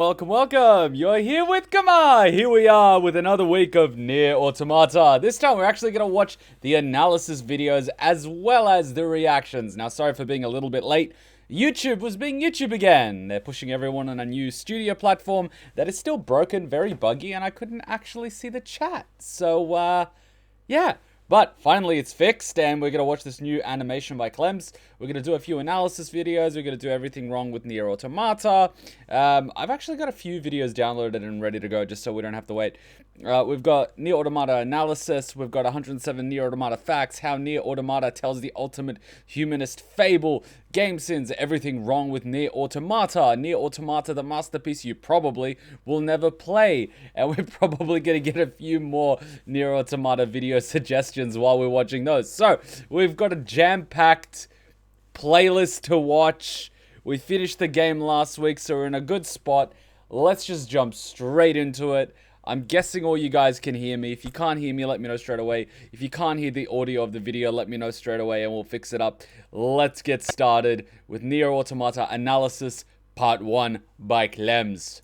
Welcome! You're here with Kuma! Here we are with another week of Nier Automata. This time we're actually going to watch the analysis videos as well as the reactions. Now, sorry for being a little bit late. YouTube was being YouTube again. They're pushing everyone on a new studio platform that is still broken, very buggy, and I couldn't actually see the chat. So, yeah. But finally it's fixed, and we're going to watch this new animation by Clemps. We're going to do a few analysis videos. We're going to do everything wrong with Nier Automata. I've actually got a few videos downloaded and ready to go, just so we don't have to wait. We've got Nier Automata analysis. We've got 107 Nier Automata facts. How Nier Automata tells the ultimate humanist fable. Game sins, everything wrong with Nier Automata. Nier Automata, the masterpiece you probably will never play. And we're probably going to get a few more Nier Automata video suggestions while we're watching those. So, we've got a jam-packed playlist to watch. We finished the game last week, so we're in a good spot. Let's just jump straight into it. I'm guessing all you guys can hear me. If you can't hear me, let me know straight away. If you can't hear the audio of the video, let me know straight away and we'll fix it up. Let's get started with Nier Automata Analysis Part 1 by Clemps.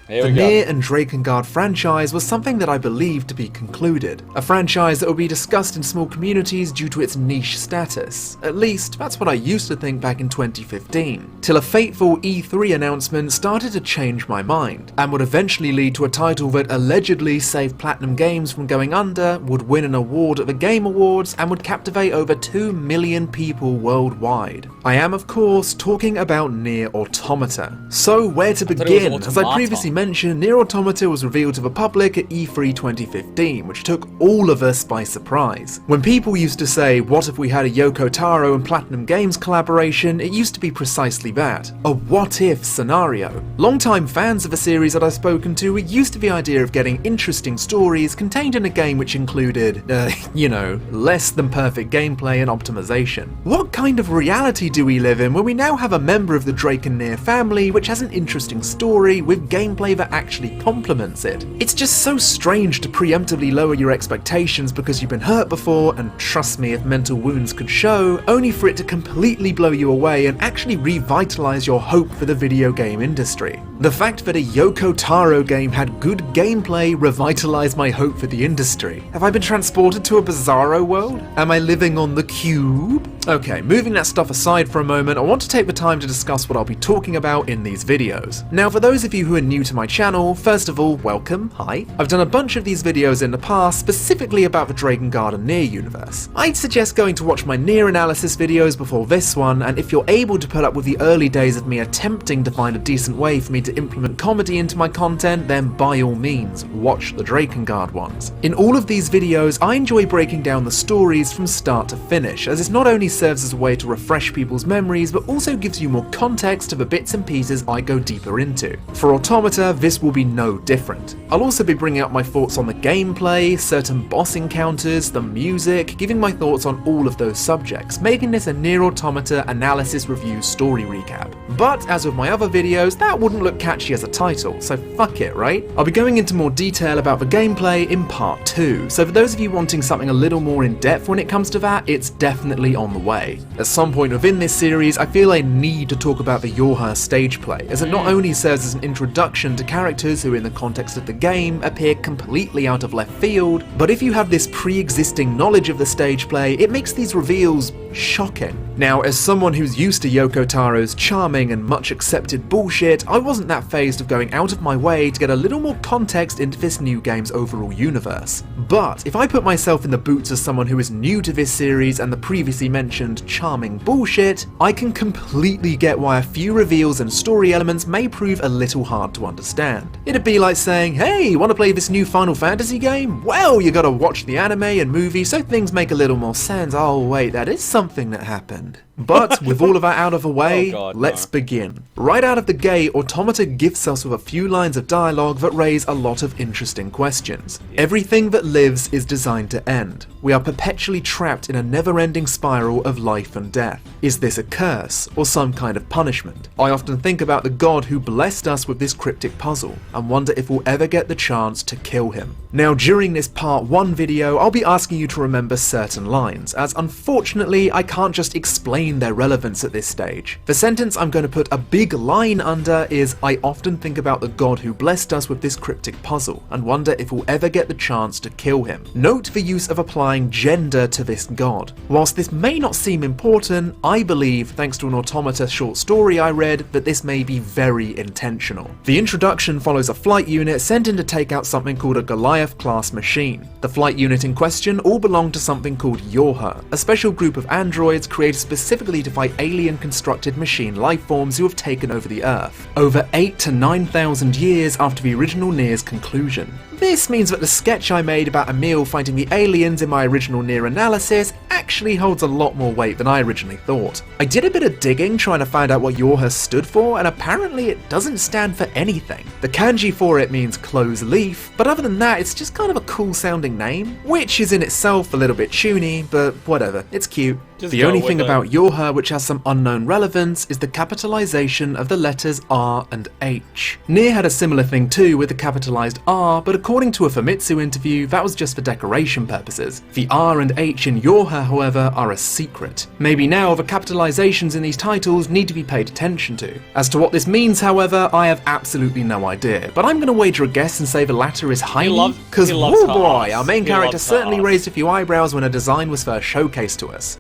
The Nier and Drakengard franchise was something that I believed to be concluded. A franchise that would be discussed in small communities due to its niche status. At least, that's what I used to think back in 2015. Till a fateful E3 announcement started to change my mind, and would eventually lead to a title that allegedly saved Platinum Games from going under, would win an award at the Game Awards, and would captivate over 2 million people worldwide. I am, of course, talking about Nier Automata. So, where to begin? As I previously mentioned, Nier Automata was revealed to the public at E3 2015, which took all of us by surprise. When people used to say, what if we had a Yoko, Taro and Platinum Games collaboration, it used to be precisely that. A what-if scenario. Longtime fans of the series that I've spoken to were used to the idea of getting interesting stories contained in a game which included, less than perfect gameplay and optimization. What kind of reality do we live in when we now have a member of the Drake and Nier family which has an interesting story with gameplay that actually complements it? It's just so strange to preemptively lower your expectations because you've been hurt before, and trust me, if mental wounds could show, only for it to completely blow you away and actually revitalize your hope for the video game industry. The fact that a Yoko Taro game had good gameplay revitalized my hope for the industry. Have I been transported to a bizarro world? Am I living on the cube? Okay, moving that stuff aside for a moment, I want to take the time to discuss what I'll be talking about in these videos. Now, for those of you who are new to my channel, first of all, welcome, hi. I've done a bunch of these videos in the past, specifically about the Drakengard and Nier universe. I'd suggest going to watch my Nier analysis videos before this one, and if you're able to put up with the early days of me attempting to find a decent way for me to implement comedy into my content, then by all means, watch the Drakengard ones. In all of these videos, I enjoy breaking down the stories from start to finish, as it not only serves as a way to refresh people's memories, but also gives you more context to the bits and pieces I go deeper into. For Automata, this will be no different. I'll also be bringing up my thoughts on the gameplay, certain boss encounters, the music, giving my thoughts on all of those subjects, making this a Nier Automata analysis review story recap. But as with my other videos, that wouldn't look catchy as a title, so fuck it, right? I'll be going into more detail about the gameplay in part 2, so for those of you wanting something a little more in depth when it comes to that, it's definitely on the way. At some point within this series, I feel I need to talk about the Yorha stage play, as it not only serves as an introduction to characters who in the context of the game appear completely out of left field, but if you have this pre-existing knowledge of the stage play, it makes these reveals shocking. Now, as someone who's used to Yoko Taro's charming and much accepted bullshit, I wasn't that fazed of going out of my way to get a little more context into this new game's overall universe. But if I put myself in the boots of someone who is new to this series and the previously mentioned charming bullshit, I can completely get why a few reveals and story elements may prove a little hard to understand. It'd be like saying, hey, wanna play this new Final Fantasy game? Well, you gotta watch the anime and movie so things make a little more sense. Oh wait, that is something that happened. But with all of that out of the way, let's begin. Right out of the gate, Automata gifts us with a few lines of dialogue that raise a lot of interesting questions. Everything that lives is designed to end. We are perpetually trapped in a never-ending spiral of life and death. Is this a curse, or some kind of punishment? I often think about the god who blessed us with this cryptic puzzle, and wonder if we'll ever get the chance to kill him. Now, during this part 1 video, I'll be asking you to remember certain lines, as unfortunately I can't just explain their relevance at this stage. The sentence I'm going to put a big line under is, I often think about the god who blessed us with this cryptic puzzle, and wonder if we'll ever get the chance to kill him. Note the use of applying gender to this god. Whilst this may not seem important, I believe, thanks to an Automata short story I read, that this may be very intentional. The introduction follows a flight unit sent in to take out something called a Goliath-class machine. The flight unit in question all belong to something called Yoko, a special group of androids created specifically to fight alien constructed machine lifeforms who have taken over the Earth, over 8,000 to 9,000 years after the original Nier's conclusion. This means that the sketch I made about Emil fighting the aliens in my original Nier analysis actually holds a lot more weight than I originally thought. I did a bit of digging trying to find out what Yorha stood for, and apparently it doesn't stand for anything. The kanji for it means close leaf, but other than that it's just kind of a cool sounding name, which is in itself a little bit chuny, but whatever, it's cute. The only thing about Yorha which has some unknown relevance is the capitalization of the letters R and H. Nier had a similar thing too with the capitalized R, but according to a Famitsu interview, that was just for decoration purposes. The R and H in Yorha, however, are a secret. Maybe now the capitalizations in these titles need to be paid attention to. As to what this means, however, I have absolutely no idea, but I'm gonna wager a guess and say the latter is Heine, because woo boy, our main character certainly raised a few eyebrows when a design was first showcased to us.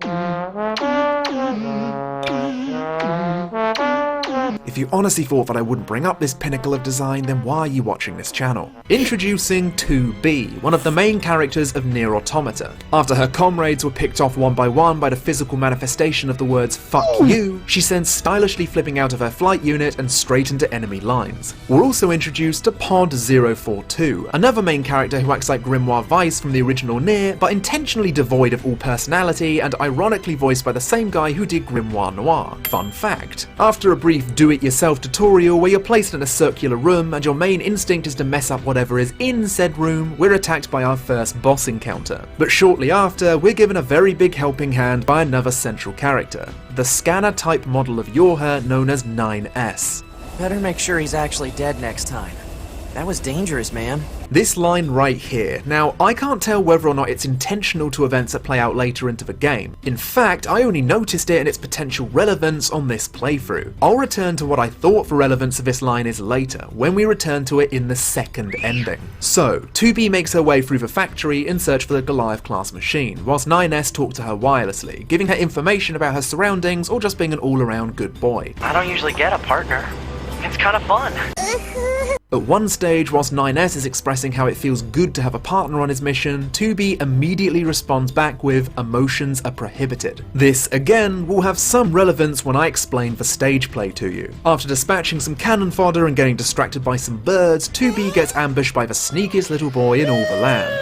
If you honestly thought that I wouldn't bring up this pinnacle of design, then why are you watching this channel? Introducing 2B, one of the main characters of Nier Automata. After her comrades were picked off one by the physical manifestation of the words "fuck you," she sends stylishly flipping out of her flight unit and straight into enemy lines. We're also introduced to Pod 042, another main character who acts like Grimoire Weiss from the original Nier, but intentionally devoid of all personality and ironically voiced by the same guy who did Grimoire Noir. Fun fact. After a brief do-it-yourself tutorial where you're placed in a circular room and your main instinct is to mess up whatever is in said room, we're attacked by our first boss encounter. But shortly after, we're given a very big helping hand by another central character, the scanner-type model of Yorha known as 9S. Better make sure he's actually dead next time. That was dangerous, man. This line right here. Now, I can't tell whether or not it's intentional to events that play out later into the game. In fact, I only noticed it and its potential relevance on this playthrough. I'll return to what I thought the relevance of this line is later, when we return to it in the second ending. So, 2B makes her way through the factory in search for the Goliath-class machine, whilst 9S talks to her wirelessly, giving her information about her surroundings or just being an all-around good boy. I don't usually get a partner. It's kind of fun. At one stage, whilst 9S is expressing how it feels good to have a partner on his mission, 2B immediately responds back with, "Emotions are prohibited." This, again, will have some relevance when I explain the stage play to you. After dispatching some cannon fodder and getting distracted by some birds, 2B gets ambushed by the sneakiest little boy in all the land.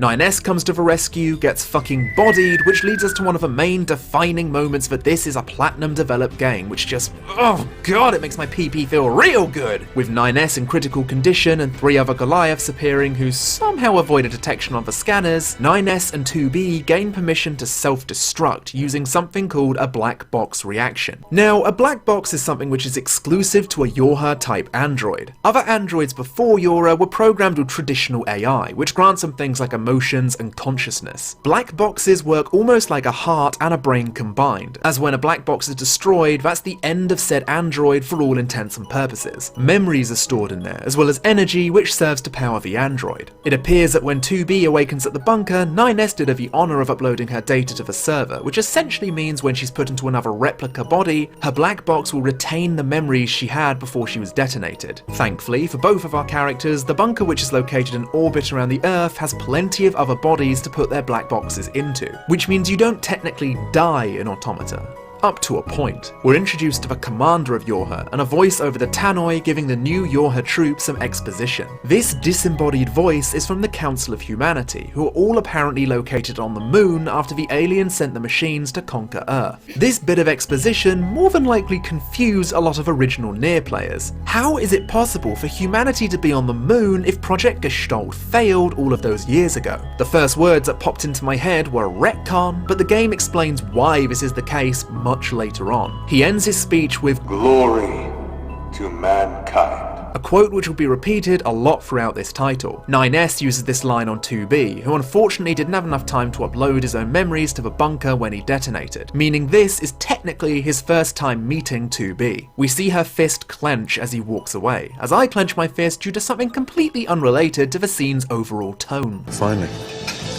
9S comes to the rescue, gets fucking bodied, which leads us to one of the main defining moments that this is a platinum developed game, which just, oh god, it makes my PP feel real good! With 9S in critical condition and 3 other Goliaths appearing who somehow avoided detection on the scanners, 9S and 2B gain permission to self-destruct using something called a black box reaction. Now, a black box is something which is exclusive to a Yorha type android. Other androids before Yorha were programmed with traditional AI, which grants them things like emotions and consciousness. Black boxes work almost like a heart and a brain combined, as when a black box is destroyed, that's the end of said android for all intents and purposes. Memories are stored in there, as well as energy which serves to power the android. It appears that when 2B awakens at the bunker, 9S did her the honour of uploading her data to the server, which essentially means when she's put into another replica body, her black box will retain the memories she had before she was detonated. Thankfully, for both of our characters, the bunker, which is located in orbit around the Earth, has plenty of other bodies to put their black boxes into, which means you don't technically die in Automata. up to a point. We're introduced to the commander of Yorha, and a voice over the tannoy giving the new Yorha troops some exposition. This disembodied voice is from the Council of Humanity, who are all apparently located on the moon after the aliens sent the machines to conquer Earth. This bit of exposition more than likely confused a lot of original Nier players. How is it possible for humanity to be on the moon if Project Gestalt failed all of those years ago? The first words that popped into my head were retcon, but the game explains why this is the case much later on. He ends his speech with "Glory to mankind." a quote which will be repeated a lot throughout this title. 9S uses this line on 2B, who unfortunately didn't have enough time to upload his own memories to the bunker when he detonated, meaning this is technically his first time meeting 2B. We see her fist clench as he walks away, as I clench my fist due to something completely unrelated to the scene's overall tone. Finally,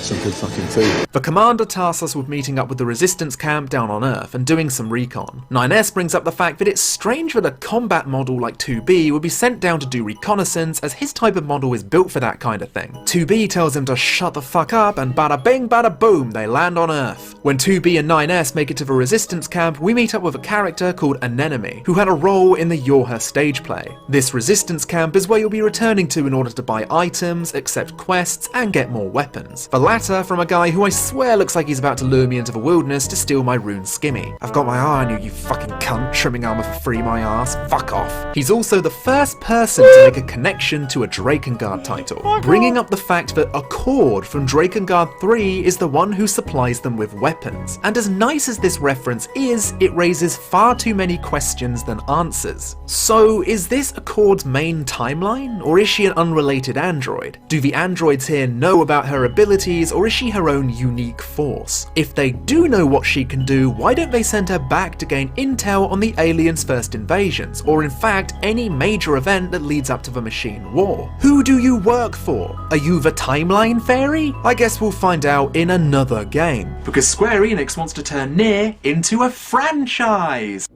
some good fucking food. The commander tasks us with meeting up with the resistance camp down on Earth and doing some recon. 9S brings up the fact that it's strange that a combat model like 2B would be sent down to do reconnaissance, as his type of model is built for that kind of thing. 2B tells him to shut the fuck up, and bada bing bada boom, they land on Earth. When 2B and 9S make it to the resistance camp, we meet up with a character called Anemone, who had a role in the Yorha stage play. This resistance camp is where you'll be returning to in order to buy items, accept quests, and get more weapons. The latter from a guy who I swear looks like he's about to lure me into the wilderness to steal my rune skimmy. I've got my eye on you, you fucking cunt, trimming armor for free my ass, fuck off. He's also the first person to make a connection to a Drakengard title, bringing up the fact that Accord from Drakengard 3 is the one who supplies them with weapons. And as nice as this reference is, it raises far too many questions than answers. So is this Accord's main timeline, or is she an unrelated android? Do the androids here know about her abilities, or is she her own unique force? If they do know what she can do, why don't they send her back to gain intel on the aliens' first invasions, or in fact any major event that leads up to the machine war? Who do you work for? Are you the timeline fairy? I guess we'll find out in another game, because Square Enix wants to turn Nier into a franchise!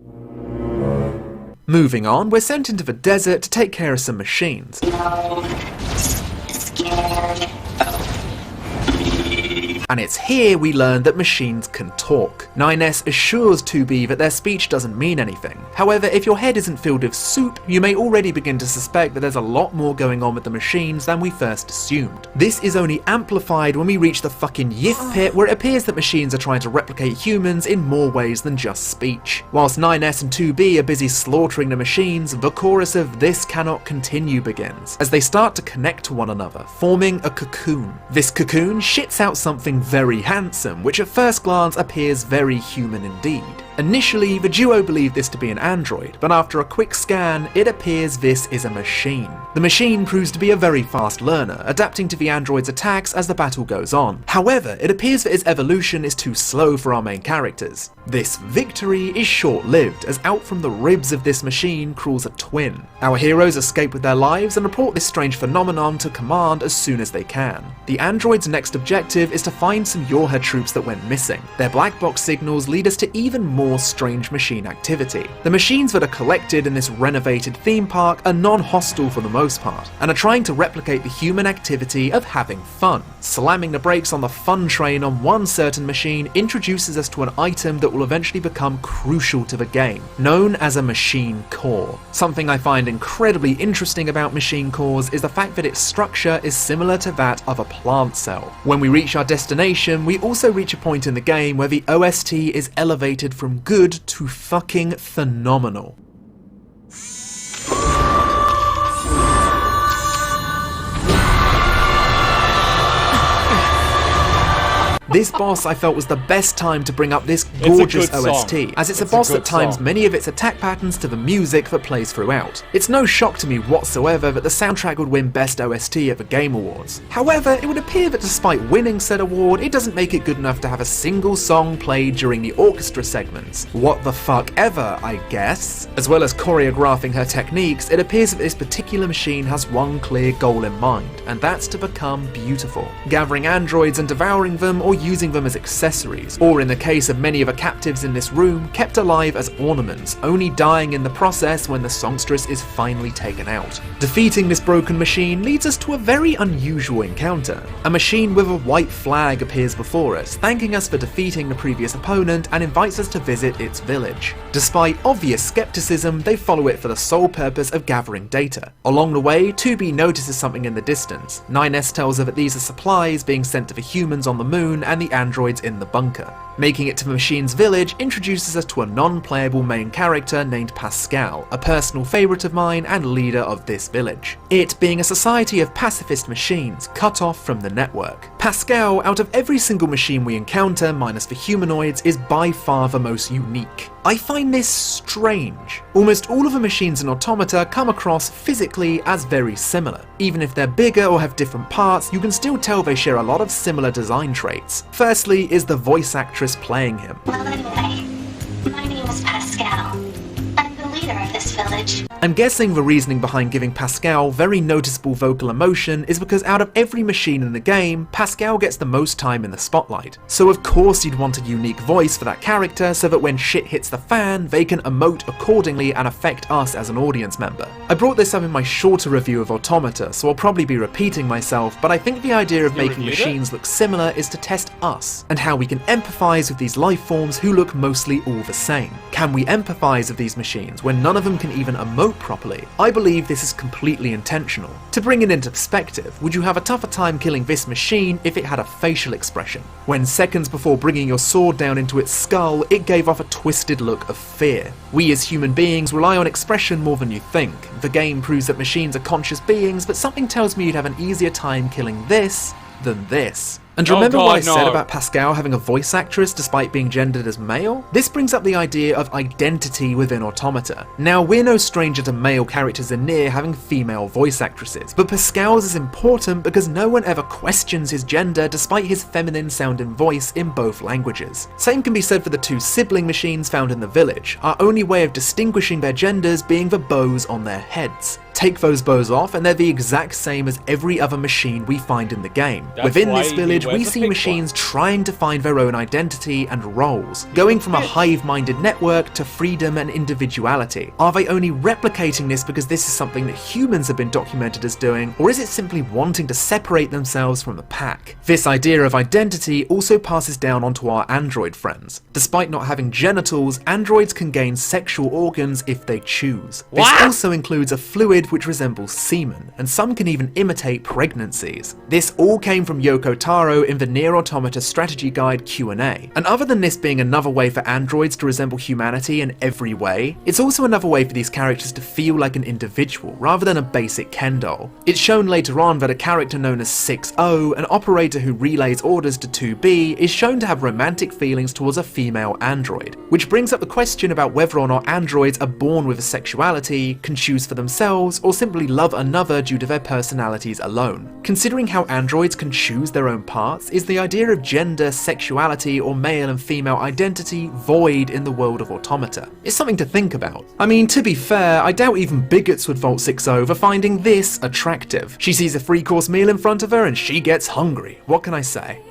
Moving on, we're sent into the desert to take care of some machines. And it's here we learn that machines can talk. 9S assures 2B that their speech doesn't mean anything. However, if your head isn't filled with soup, you may already begin to suspect that there's a lot more going on with the machines than we first assumed. This is only amplified when we reach the fucking Yith pit, where it appears that machines are trying to replicate humans in more ways than just speech. Whilst 9S and 2B are busy slaughtering the machines, the chorus of "This Cannot Continue" begins, as they start to connect to one another, forming a cocoon. This cocoon shits out something very handsome, which at first glance appears very human indeed. Initially, the duo believed this to be an android, but after a quick scan, it appears this is a machine. The machine proves to be a very fast learner, adapting to the android's attacks as the battle goes on. However, it appears that its evolution is too slow for our main characters. This victory is short-lived, as out from the ribs of this machine crawls a twin. Our heroes escape with their lives and report this strange phenomenon to command as soon as they can. The android's next objective is to find some Yorha troops that went missing. Their black box signals lead us to even more strange machine activity. The machines that are collected in this renovated theme park are non-hostile for the most part, and are trying to replicate the human activity of having fun. Slamming the brakes on the fun train on one certain machine introduces us to an item that will eventually become crucial to the game, known as a machine core. Something I find incredibly interesting about machine cores is the fact that its structure is similar to that of a plant cell. When we reach our destination, we also reach a point in the game where the OST is elevated from good to fucking phenomenal. This boss I felt was the best time to bring up this gorgeous OST, as it's a boss that times many of its attack patterns to the music that plays throughout. It's no shock to me whatsoever that the soundtrack would win Best OST at the Game Awards. However, it would appear that despite winning said award, it doesn't make it good enough to have a single song played during the orchestra segments. What the fuck ever, I guess. As well as choreographing her techniques, it appears that this particular machine has one clear goal in mind, and that's to become beautiful. Gathering androids and devouring them, or using them as accessories, or in the case of many of the captives in this room, kept alive as ornaments, only dying in the process when the songstress is finally taken out. Defeating this broken machine leads us to a very unusual encounter. A machine with a white flag appears before us, thanking us for defeating the previous opponent and invites us to visit its village. Despite obvious skepticism, they follow it for the sole purpose of gathering data. Along the way, 2B notices something in the distance. 9S tells her that these are supplies being sent to the humans on the moon and the androids in the bunker. Making it to the machine's village introduces us to a non-playable main character named Pascal, a personal favourite of mine and leader of this village. It being a society of pacifist machines cut off from the network. Pascal, out of every single machine we encounter, minus the humanoids, is by far the most unique. I find this strange. Almost all of the machines in Automata come across physically as very similar. Even if they're bigger or have different parts, you can still tell they share a lot of similar design traits. Firstly is the voice actress playing him. Well, anyway, my name is Pascal. I'm the leader of this village. I'm guessing the reasoning behind giving Pascal very noticeable vocal emotion is because out of every machine in the game, Pascal gets the most time in the spotlight. So of course you'd want a unique voice for that character so that when shit hits the fan, they can emote accordingly and affect us as an audience member. I brought this up in my shorter review of Automata, so I'll probably be repeating myself, but I think the idea of making machines look similar is to test us, and how we can empathise with these life forms who look mostly all the same. Can we empathise with these machines when none of them can even emote properly? I believe this is completely intentional. To bring it into perspective, would you have a tougher time killing this machine if it had a facial expression? When seconds before bringing your sword down into its skull, it gave off a twisted look of fear. We as human beings rely on expression more than you think. The game proves that machines are conscious beings, but something tells me you'd have an easier time killing this than this. And remember what I said about Pascal having a voice actress despite being gendered as male? This brings up the idea of identity within Automata. Now, we're no stranger to male characters in Nier having female voice actresses, but Pascal's is important because no one ever questions his gender despite his feminine sounding voice in both languages. Same can be said for the two sibling machines found in the village, our only way of distinguishing their genders being the bows on their heads. Take those bows off and they're the exact same as every other machine we find in the game. Within this village, we see machines trying to find their own identity and roles, going from a hive-minded network to freedom and individuality. Are they only replicating this because this is something that humans have been documented as doing, or is it simply wanting to separate themselves from the pack? This idea of identity also passes down onto our android friends. Despite not having genitals, androids can gain sexual organs if they choose. This also includes a fluid which resembles semen, and some can even imitate pregnancies. This all came from Yoko Taro in the Nier Automata strategy guide Q&A. And other than this being another way for androids to resemble humanity in every way, it's also another way for these characters to feel like an individual rather than a basic Ken doll. It's shown later on that a character known as 6O, an operator who relays orders to 2B, is shown to have romantic feelings towards a female android, which brings up the question about whether or not androids are born with a sexuality, can choose for themselves, or simply love another due to their personalities alone. Considering how androids can choose their own parts, is the idea of gender, sexuality, or male and female identity void in the world of Automata? It's something to think about. I mean, to be fair, I doubt even bigots would fault 6O for finding this attractive. She sees a 3-course meal in front of her and she gets hungry. What can I say?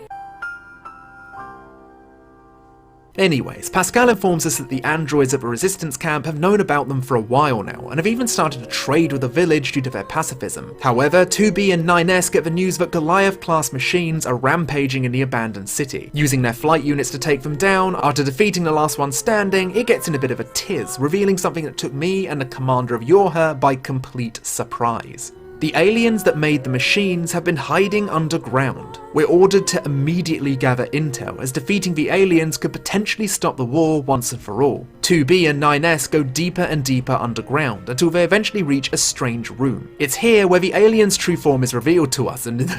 Anyways, Pascal informs us that the androids at the resistance camp have known about them for a while now, and have even started to trade with the village due to their pacifism. However, 2B and 9S get the news that Goliath-class machines are rampaging in the abandoned city. Using their flight units to take them down, after defeating the last one standing, it gets in a bit of a tiz, revealing something that took me and the commander of Yorha by complete surprise. The aliens that made the machines have been hiding underground. We're ordered to immediately gather intel, as defeating the aliens could potentially stop the war once and for all. 2B and 9S go deeper and deeper underground, until they eventually reach a strange room. It's here where the alien's true form is revealed to us, and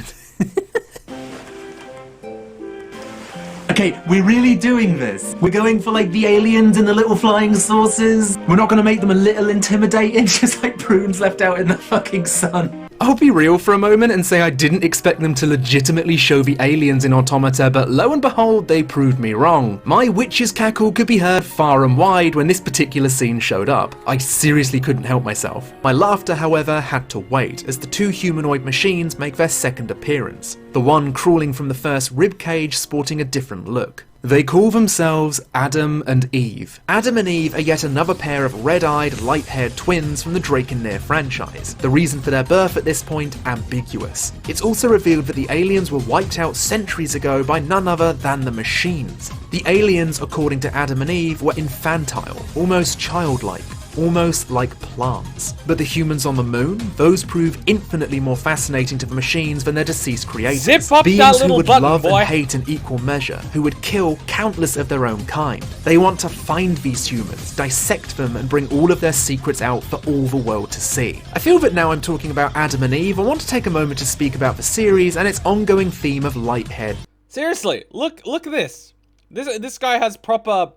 okay, we're really doing this. We're going for like the aliens and the little flying saucers. We're not gonna make them a little intimidating, just like prunes left out in the fucking sun. I'll be real for a moment and say I didn't expect them to legitimately show the aliens in Automata, but lo and behold, they proved me wrong. My witch's cackle could be heard far and wide when this particular scene showed up. I seriously couldn't help myself. My laughter, however, had to wait, as the two humanoid machines make their second appearance. The one crawling from the first ribcage sporting a different look. They call themselves Adam and Eve. Adam and Eve are yet another pair of red-eyed, light-haired twins from the Drake and Nier franchise. The reason for their birth at this point, ambiguous. It's also revealed that the aliens were wiped out centuries ago by none other than the machines. The aliens, according to Adam and Eve, were infantile, almost childlike. Almost like plants. But the humans on the moon, those prove infinitely more fascinating to the machines than their deceased creators. Zip up Beings that who little would button, love boy. and hate in equal measure, who would kill countless of their own kind. They want to find these humans, dissect them, and bring all of their secrets out for all the world to see. I feel that now I'm talking about Adam and Eve, I want to take a moment to speak about the series and its ongoing theme of light-haired. Seriously, look at this. This guy has proper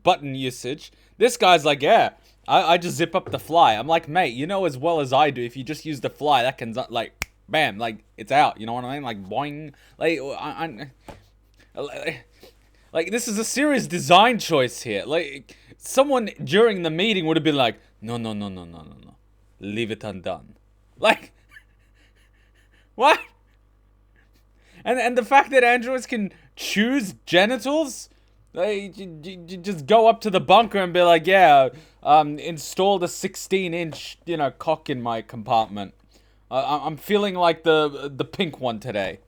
button usage. This guy's like, yeah, I just zip up the fly. I'm like, mate, you know as well as I do, if you just use the fly, that can, like, bam, like, it's out, you know what I mean? Like, boing. Like, this is a serious design choice here. Like, someone during the meeting would have been like, no. Leave it undone. Like, what? And the fact that androids can choose genitals? Like, you just go up to the bunker and be like, yeah, install the 16-inch, cock in my compartment. I'm feeling like the pink one today.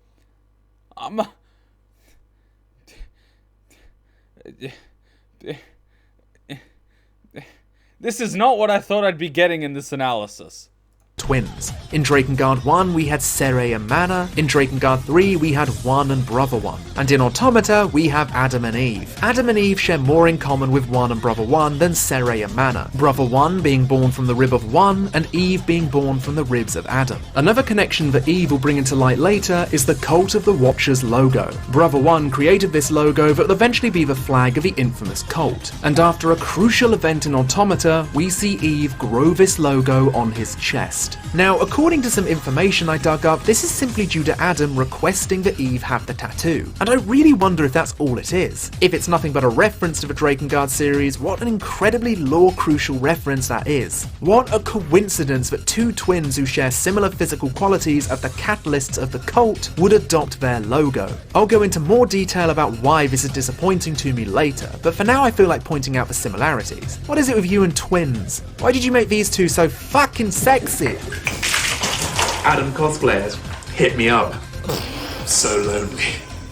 This is not what I thought I'd be getting in this analysis. Twins. In Drakengard 1 we had Sere and Mana, in Drakengard 3 we had One and Brother One, and in Automata we have Adam and Eve. Adam and Eve share more in common with One and Brother One than Sere and Mana, Brother One being born from the rib of One, and Eve being born from the ribs of Adam. Another connection that Eve will bring into light later is the Cult of the Watchers logo. Brother One created this logo that will eventually be the flag of the infamous cult, and after a crucial event in Automata, we see Eve grow this logo on his chest. Now, according to some information I dug up, this is simply due to Adam requesting that Eve have the tattoo, and I really wonder if that's all it is. If it's nothing but a reference to the Drakengard series, what an incredibly lore-crucial reference that is. What a coincidence that two twins who share similar physical qualities of the catalysts of the cult would adopt their logo. I'll go into more detail about why this is disappointing to me later, but for now I feel like pointing out the similarities. What is it with you and twins? Why did you make these two so fucking sexy? Adam cosplayers, hit me up. So lonely.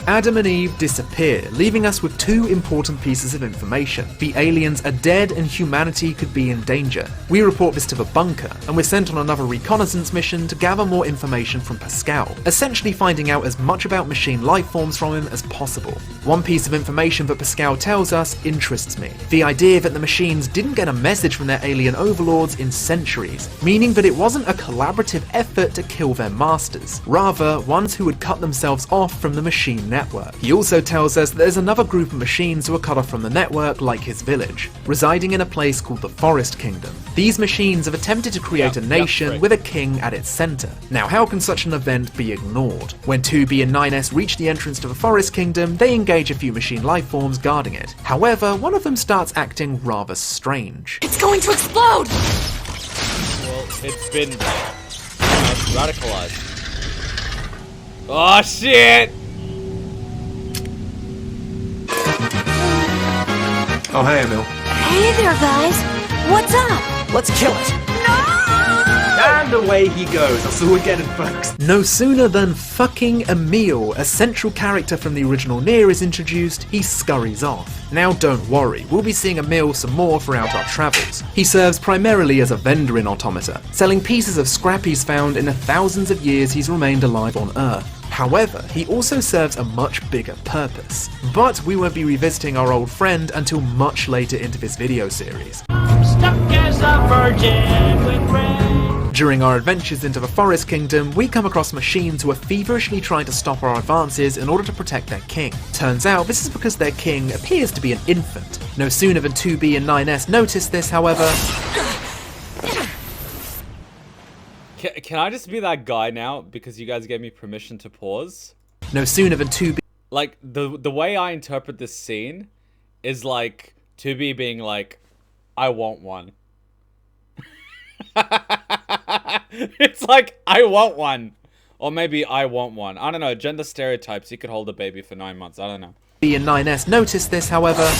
Adam and Eve disappear, leaving us with two important pieces of information. The aliens are dead and humanity could be in danger. We report this to the bunker, and we're sent on another reconnaissance mission to gather more information from Pascal, essentially finding out as much about machine life forms from him as possible. One piece of information that Pascal tells us interests me. The idea that the machines didn't get a message from their alien overlords in centuries, meaning that it wasn't a collaborative effort to kill their masters, rather ones who had cut themselves off from the machine network. He also tells us that there's another group of machines who are cut off from the network like his village, residing in a place called the Forest Kingdom. These machines have attempted to create a nation with a king at its center. Now, how can such an event be ignored? When 2B and 9S reach the entrance to the Forest Kingdom, they engage a few machine life forms guarding it. However, one of them starts acting rather strange. It's going to explode! Well, it's been radicalized. Oh shit! Oh, hey, Emil. Hey there, guys. What's up? Let's kill it. And away he goes. That's all we're getting, folks. No sooner than fucking Emil, a central character from the original Nier, is introduced, he scurries off. Now don't worry, we'll be seeing Emil some more throughout our travels. He serves primarily as a vendor in Automata, selling pieces of scrap he's found in the thousands of years he's remained alive on Earth. However, he also serves a much bigger purpose. But we won't be revisiting our old friend until much later into this video series. Stuck as a virgin with rain. During our adventures into the Forest Kingdom, we come across machines who are feverishly trying to stop our advances in order to protect their king. Turns out this is because their king appears to be an infant. No sooner than 2B and 9S notice this, however, Can I just be that guy now because you guys gave me permission to pause? No sooner than 2B. Like, the way I interpret this scene is like 2B being like, I want one. It's like, I want one. Or maybe I want one. I don't know, gender stereotypes. You could hold a baby for 9 months. I don't know. B and 9S noticed this, however.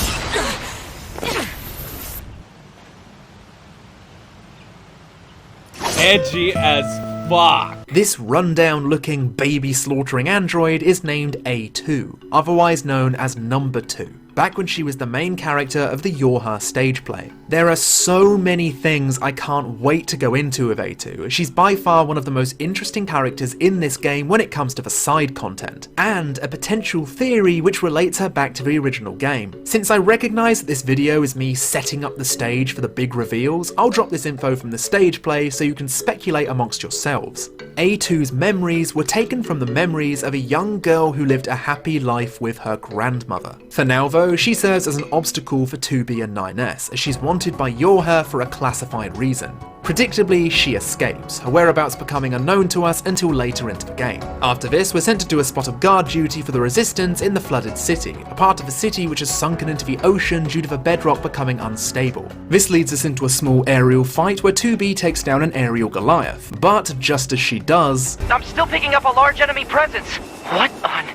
Edgy as fuck. This rundown-looking baby-slaughtering android is named A2, otherwise known as Number 2. Back when she was the main character of the Yorha stage play. There are so many things I can't wait to go into with A2. She's by far one of the most interesting characters in this game when it comes to the side content, and a potential theory which relates her back to the original game. Since I recognise that this video is me setting up the stage for the big reveals, I'll drop this info from the stage play so you can speculate amongst yourselves. A2's memories were taken from the memories of a young girl who lived a happy life with her grandmother. For now though, she serves as an obstacle for 2B and 9S, as she's wanted by Yorha for a classified reason. Predictably, she escapes, her whereabouts becoming unknown to us until later into the game. After this, we're sent to do a spot of guard duty for the Resistance in the flooded city, a part of the city which has sunken into the ocean due to the bedrock becoming unstable. This leads us into a small aerial fight where 2B takes down an aerial Goliath, but just as she does... I'm still picking up a large enemy presence. What on...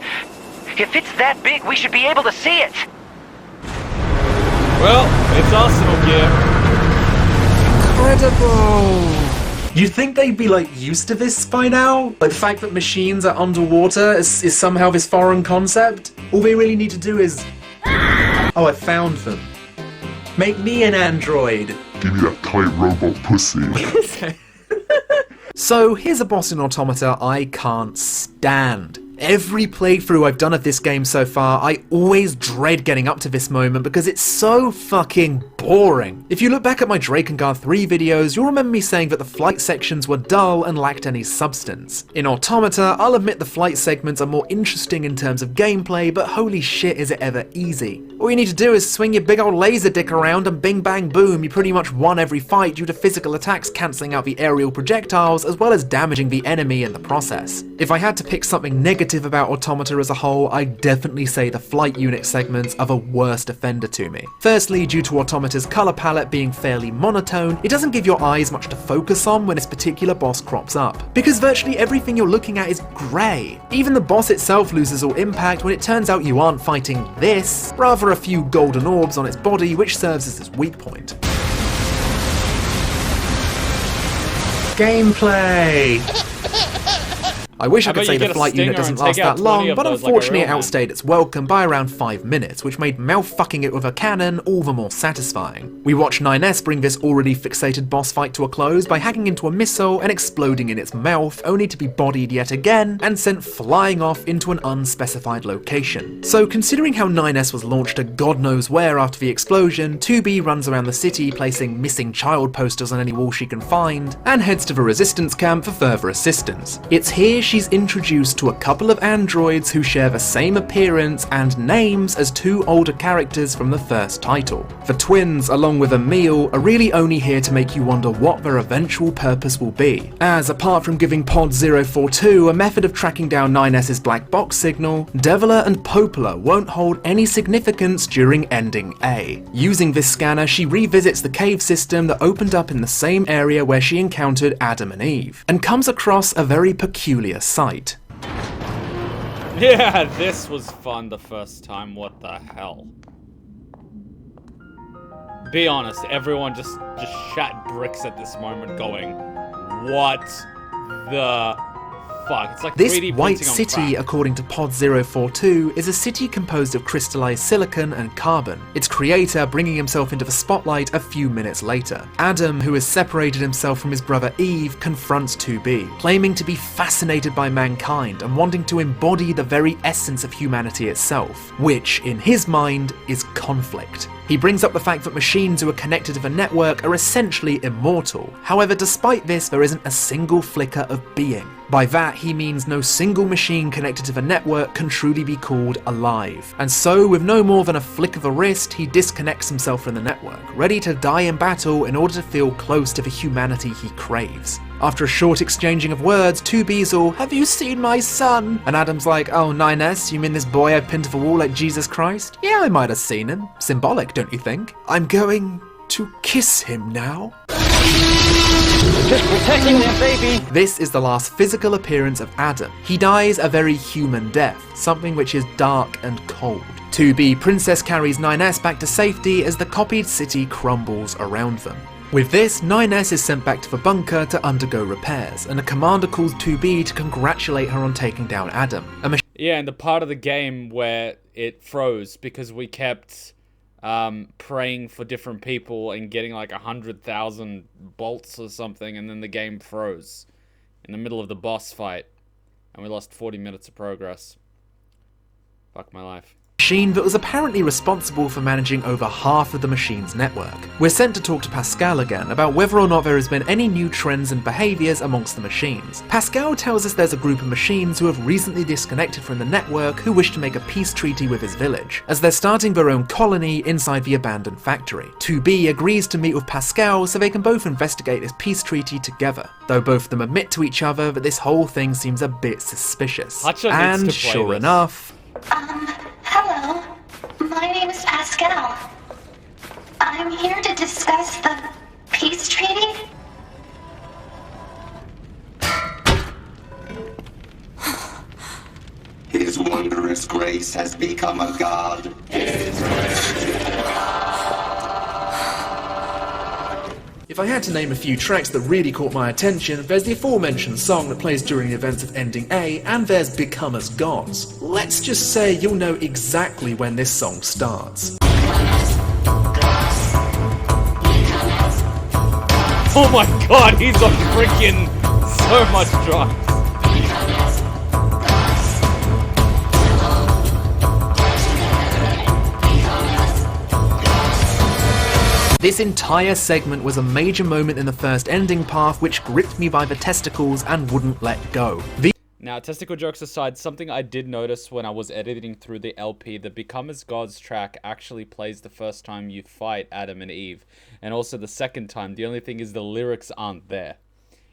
If it's that big, we should be able to see it. Well, it's Arsenal gear. Incredible! You'd think they'd be like used to this by now? Like the fact that machines are underwater is somehow this foreign concept? All they really need to do is... Oh, I found them. Make me an android. Give me that tight robot pussy. So here's a boss in Automata I can't stand. Every playthrough I've done of this game so far, I always dread getting up to this moment because it's so fucking boring. If you look back at my Drakengard 3 videos, you'll remember me saying that the flight sections were dull and lacked any substance. In Automata, I'll admit the flight segments are more interesting in terms of gameplay, but holy shit is it ever easy. All you need to do is swing your big old laser dick around and bing bang boom, you pretty much won every fight due to physical attacks cancelling out the aerial projectiles as well as damaging the enemy in the process. If I had to pick something negative about Automata as a whole, I'd definitely say the flight unit segments are the worst offender to me. Firstly, due to Automata's colour palette being fairly monotone, it doesn't give your eyes much to focus on when this particular boss crops up, because virtually everything you're looking at is grey. Even the boss itself loses all impact when it turns out you aren't fighting this, rather a few golden orbs on its body which serves as its weak point. Gameplay! I wish I could say the flight unit doesn't last that long, but unfortunately it outstayed its welcome by around 5 minutes, which made mouth-fucking it with a cannon all the more satisfying. We watch 9S bring this already fixated boss fight to a close by hacking into a missile and exploding in its mouth, only to be bodied yet again and sent flying off into an unspecified location. So considering how 9S was launched to god knows where after the explosion, 2B runs around the city placing missing child posters on any wall she can find, and heads to the Resistance camp for further assistance. It's here she's introduced to a couple of androids who share the same appearance and names as two older characters from the first title. The twins, along with Emil, are really only here to make you wonder what their eventual purpose will be, as apart from giving Pod 042 a method of tracking down 9S's black box signal, Deviler and Popola won't hold any significance during ending A. Using this scanner, she revisits the cave system that opened up in the same area where she encountered Adam and Eve, and comes across a very peculiar sight. Yeah, this was fun the first time, what the hell? Be honest, everyone just shat bricks at this moment going, what the fuck? It's like this 3D white printing on city, crack. according to Pod 042, is a city composed of crystallized silicon and carbon, its creator bringing himself into the spotlight a few minutes later. Adam, who has separated himself from his brother Eve, confronts 2B, claiming to be fascinated by mankind and wanting to embody the very essence of humanity itself, which, in his mind, is conflict. He brings up the fact that machines who are connected to the network are essentially immortal. However, despite this, there isn't a single flicker of being. By that, he means no single machine connected to the network can truly be called alive. And so, with no more than a flick of a wrist, he disconnects himself from the network, ready to die in battle in order to feel close to the humanity he craves. After a short exchanging of words, 2B's all, "Have you seen my son?" And Adam's like, "Oh, 9S, you mean this boy I pinned to the wall like Jesus Christ? Yeah, I might have seen him. Symbolic, don't you think? I'm going to kiss him now." Just protecting their baby. This is the last physical appearance of Adam. He dies a very human death, something which is dark and cold. 2B Princess carries 9S back to safety as the copied city crumbles around them. With this, 9S is sent back to the bunker to undergo repairs, and a commander calls 2B to congratulate her on taking down Adam. Yeah, and the part of the game where it froze because we kept praying for different people and getting like 100,000 bolts or something, and then the game froze in the middle of the boss fight, and we lost 40 minutes of progress. Fuck my life. Machine that was apparently responsible for managing over half of the machine's network. We're sent to talk to Pascal again about whether or not there has been any new trends and behaviours amongst the machines. Pascal tells us there's a group of machines who have recently disconnected from the network who wish to make a peace treaty with his village, as they're starting their own colony inside the abandoned factory. 2B agrees to meet with Pascal so they can both investigate this peace treaty together, though both of them admit to each other that this whole thing seems a bit suspicious. And sure enough... Hello. My name is Pascal. I'm here to discuss the peace treaty. His wondrous grace has become a god. If I had to name a few tracks that really caught my attention, there's the aforementioned song that plays during the events of Ending A, and there's Become As Gods. Let's just say you'll know exactly when this song starts. Oh my god, he's on freaking so much drugs. This entire segment was a major moment in the first ending path which gripped me by the testicles and wouldn't let go. Now, testicle jokes aside, something I did notice when I was editing through the LP, the Become As Gods track actually plays the first time you fight Adam and Eve, and also the second time. The only thing is the lyrics aren't there.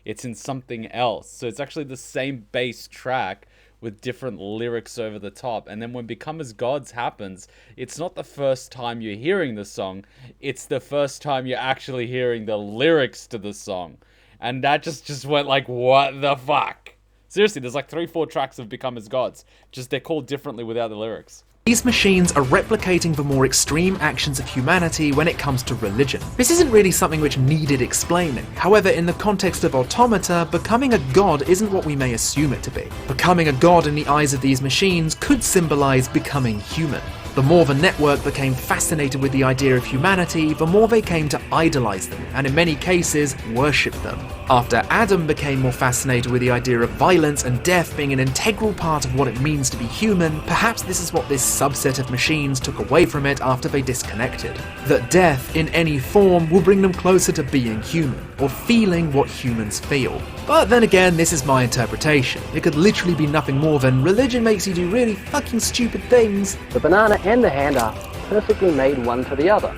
It's in something else. So it's actually the same bass track with different lyrics over the top. And then when Become As Gods happens, it's not the first time you're hearing the song, it's the first time you're actually hearing the lyrics to the song. And that just went like, what the fuck? Seriously, there's like 3-4 tracks of Become As Gods. Just they're called differently without the lyrics. These machines are replicating the more extreme actions of humanity when it comes to religion. This isn't really something which needed explaining. However, in the context of Automata, becoming a god isn't what we may assume it to be. Becoming a god in the eyes of these machines could symbolize becoming human. The more the network became fascinated with the idea of humanity, the more they came to idolize them, and in many cases, worship them. After Adam became more fascinated with the idea of violence and death being an integral part of what it means to be human, perhaps this is what this subset of machines took away from it after they disconnected. That death, in any form, will bring them closer to being human, or feeling what humans feel. But then again, this is my interpretation. It could literally be nothing more than religion makes you do really fucking stupid things. The banana and the hand are perfectly made one to the other.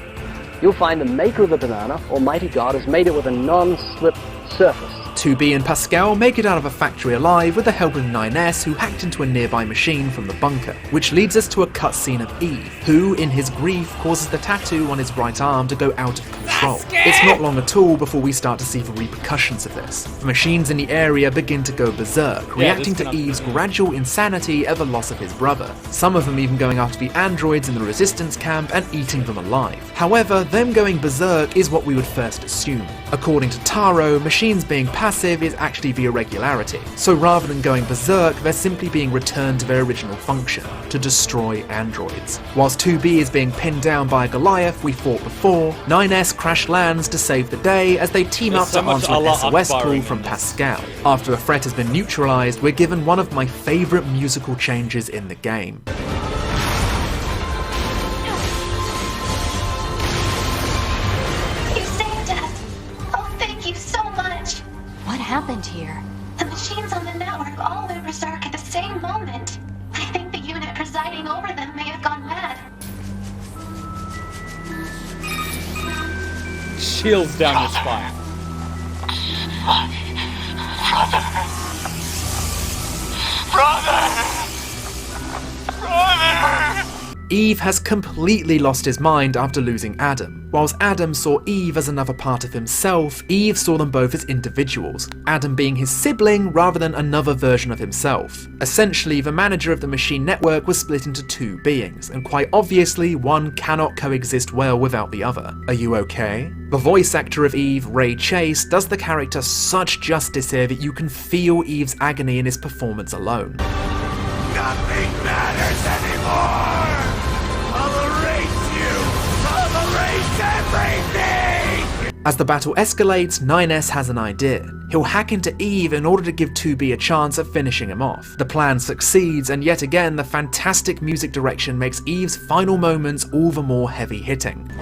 You'll find the maker of the banana, Almighty God, has made it with a non-slip surface. 2B and Pascal make it out of a factory alive with the help of 9S, who hacked into a nearby machine from the bunker, which leads us to a cutscene of Eve, who, in his grief, causes the tattoo on his right arm to go out of control. It's not long at all before we start to see the repercussions of this. The machines in the area begin to go berserk, reacting to Eve's gradual insanity at the loss of his brother, some of them even going after the androids in the resistance camp and eating them alive. However, them going berserk is what we would first assume. According to Taro, machines being passive is actually the irregularity, so rather than going berserk, they're simply being returned to their original function, to destroy androids. Whilst 2B is being pinned down by a Goliath we fought before, 9S crash lands to save the day as they team up to answer an SOS call from Pascal. After the threat has been neutralized, we're given one of my favorite musical changes in the game. What happened here? The machines on the network one moment, I think the unit presiding over them may have gone mad. Chills down your spine. Brother! Eve has completely lost his mind after losing Adam. Whilst Adam saw Eve as another part of himself, Eve saw them both as individuals, Adam being his sibling rather than another version of himself. Essentially, the manager of the machine network was split into two beings, and quite obviously, one cannot coexist well without the other. Are you okay? The voice actor of Eve, Ray Chase, does the character such justice here that you can feel Eve's agony in his performance alone. Nothing matters anymore! I'll erase you! I'll erase everything! As the battle escalates, 9S has an idea. He'll hack into Eve in order to give 2B a chance at finishing him off. The plan succeeds, and yet again the fantastic music direction makes Eve's final moments all the more heavy-hitting.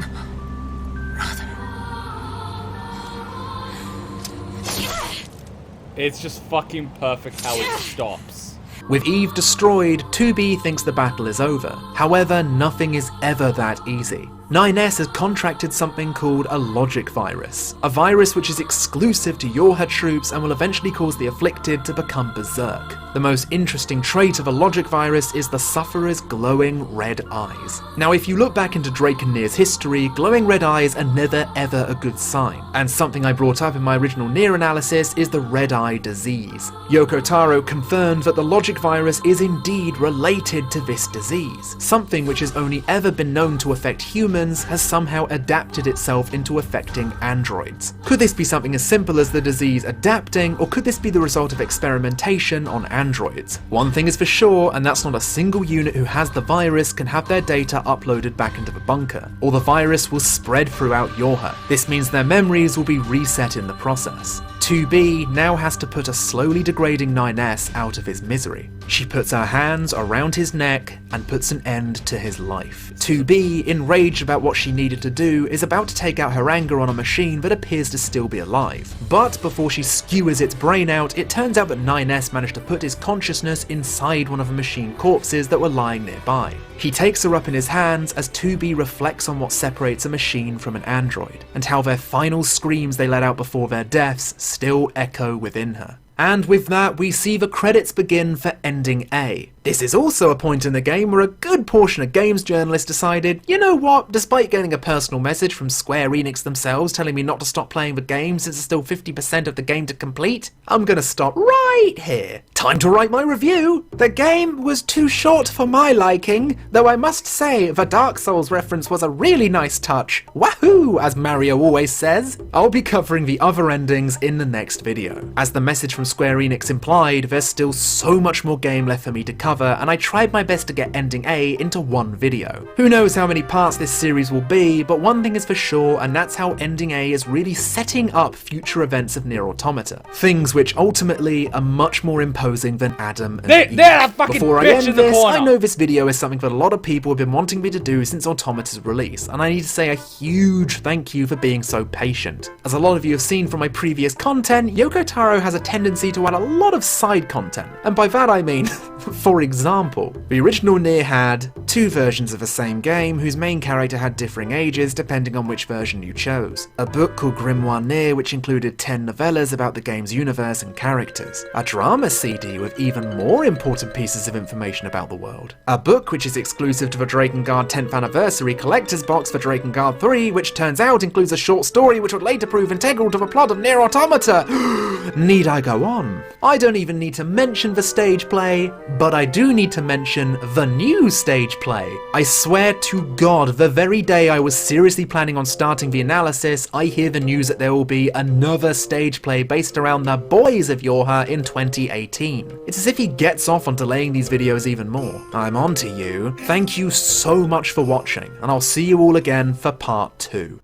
It's just fucking perfect how it stops. With Eve destroyed, 2B thinks the battle is over. However, nothing is ever that easy. 9S has contracted something called a logic virus. A virus which is exclusive to Yorha troops and will eventually cause the afflicted to become berserk. The most interesting trait of a logic virus is the sufferer's glowing red eyes. Now if you look back into Drake and Nier's history, glowing red eyes are never ever a good sign. And something I brought up in my original Nier analysis is the red eye disease. Yoko Taro confirmed that the logic virus is indeed related to this disease. Something which has only ever been known to affect humans has somehow adapted itself into affecting androids. Could this be something as simple as the disease adapting, or could this be the result of experimentation on androids? One thing is for sure, and that's not a single unit who has the virus can have their data uploaded back into the bunker, or the virus will spread throughout Yorha. This means their memories will be reset in the process. 2B now has to put a slowly degrading 9S out of his misery. She puts her hands around his neck and puts an end to his life. 2B, enraged about what she needed to do, is about to take out her anger on a machine that appears to still be alive. But before she skewers its brain out, it turns out that 9S managed to put his consciousness inside one of the machine corpses that were lying nearby. He takes her up in his hands as 2B reflects on what separates a machine from an android, and how their final screams they let out before their deaths still echo within her. And with that, we see the credits begin for Ending A. This is also a point in the game where a good portion of games journalists decided, you know what, despite getting a personal message from Square Enix themselves telling me not to stop playing the game since there's still 50% of the game to complete, I'm gonna stop right here. Time to write my review. The game was too short for my liking, though I must say the Dark Souls reference was a really nice touch. Wahoo, as Mario always says. I'll be covering the other endings in the next video. As the message from Square Enix implied, there's still so much more game left for me to cover, and I tried my best to get Ending A into one video. Who knows how many parts this series will be, but one thing is for sure, and that's how Ending A is really setting up future events of Nier Automata. Things which ultimately are much more imposing than Adam and Eve. Before I end this, I know this video is something that a lot of people have been wanting me to do since Automata's release, and I need to say a huge thank you for being so patient. As a lot of you have seen from my previous content, Yoko Taro has a tendency to add a lot of side content, and by that I mean, for example, the original Nier had two versions of the same game whose main character had differing ages depending on which version you chose. A book called Grimoire Nier which included 10 novellas about the game's universe and characters. A drama CD with even more important pieces of information about the world. A book which is exclusive to the Drakengard 10th Anniversary Collector's Box for Drakengard 3, which turns out includes a short story which would later prove integral to the plot of Nier Automata. Need I go on? I don't even need to mention the stage play, but I do need to mention the new stage play. I swear to God, the very day I was seriously planning on starting the analysis, I hear the news that there will be another stage play based around the boys of Yorha in 2018. It's as if he gets off on delaying these videos even more. I'm on to you. Thank you so much for watching, and I'll see you all again for part 2.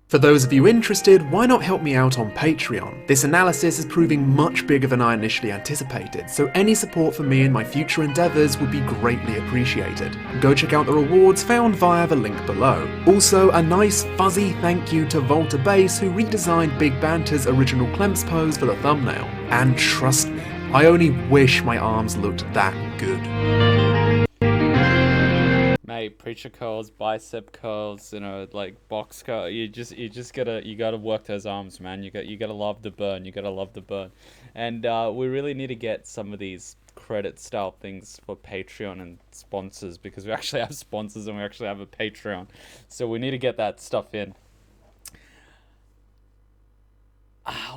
For those of you interested, why not help me out on Patreon? This analysis is proving much bigger than I initially anticipated, so any support for me in my future endeavours would be greatly appreciated. Go check out the rewards found via the link below. Also, a nice fuzzy thank you to Volta Base who redesigned Big Banter's original Clemps pose for the thumbnail. And trust me, I only wish my arms looked that good. Mate, preacher curls, bicep curls, you know, like box curl. You gotta work those arms, man. You gotta love the burn. You gotta love the burn. And we really need to get some of these credit style things for Patreon and sponsors, because we actually have sponsors and we actually have a Patreon. So we need to get that stuff in.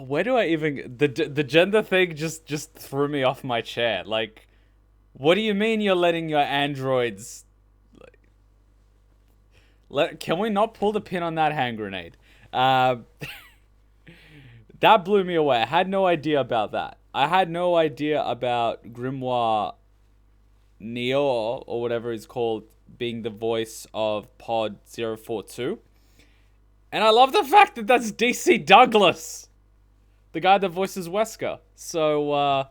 Where do I even... The gender thing just threw me off my chair. Like, what do you mean you're letting your androids... Can we not pull the pin on that hand grenade? That blew me away. I had no idea about that. I had no idea about Grimoire Neo, or whatever he's called, being the voice of Pod 042. And I love the fact that that's DC Douglas, the guy that voices Wesker. So,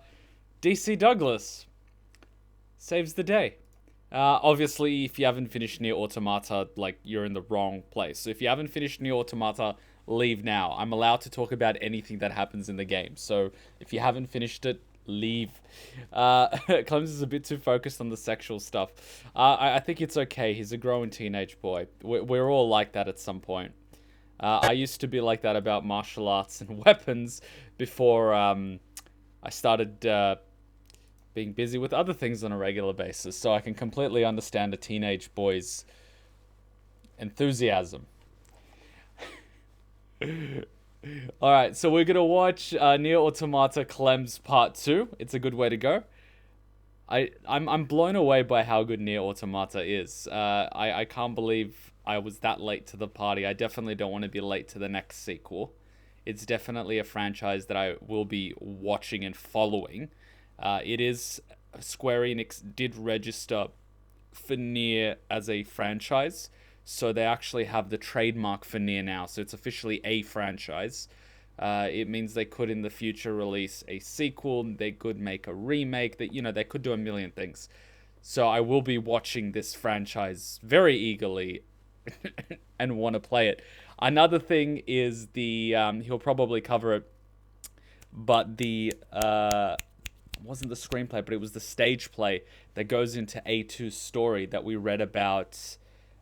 DC Douglas saves the day. Obviously, if you haven't finished Nier Automata, like, you're in the wrong place. So if you haven't finished Nier Automata, leave now. I'm allowed to talk about anything that happens in the game. So if you haven't finished it, leave. Clemps is a bit too focused on the sexual stuff. I think it's okay. He's a growing teenage boy. We're all like that at some point. I used to be like that about martial arts and weapons before I started being busy with other things on a regular basis. So I can completely understand a teenage boy's enthusiasm. Alright, so we're gonna watch Nier Automata Clemps Part 2. It's a good way to go. I'm blown away by how good Nier Automata is. I can't believe I was that late to the party. I definitely don't want to be late to the next sequel. It's definitely a franchise that I will be watching and following. It is... Square Enix did register for Nier as a franchise, so they actually have the trademark for Nier now, so it's officially a franchise. It means they could in the future release a sequel, they could make a remake, that, you know, they could do a million things. So I will be watching this franchise very eagerly and want to play it. Another thing is the he'll probably cover it, but the wasn't the screenplay, but it was the stage play that goes into A2's story that we read about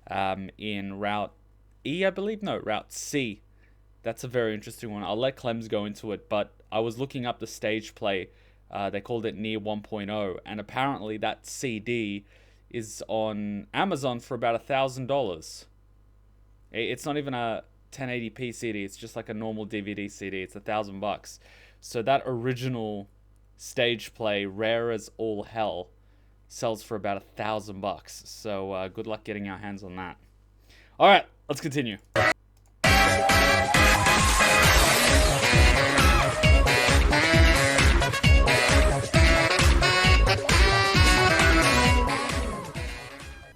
in Route E, I believe? No, Route C. That's a very interesting one. I'll let Clemps go into it, but I was looking up the stage play. They called it Nier 1.0, and apparently that CD is on Amazon for about $1,000. It's not even a 1080p CD, it's just like a normal DVD CD. It's $1,000. So that original stage play, rare as all hell, sells for about $1,000. So good luck getting our hands on that. All right, let's continue.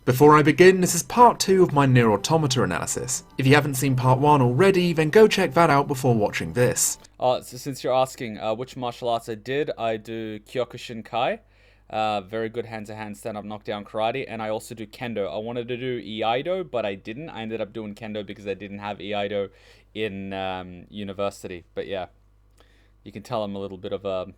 Before I begin, this is part 2 of my Nier Automata analysis. If you haven't seen part 1 already, then go check that out before watching this. So since you're asking which martial arts I do Kyokushinkai, very good hand-to-hand stand-up knockdown karate, and I also do kendo. I wanted to do Iaido, but I didn't. I ended up doing kendo because I didn't have Iaido in university. But yeah, you can tell I'm a little bit of a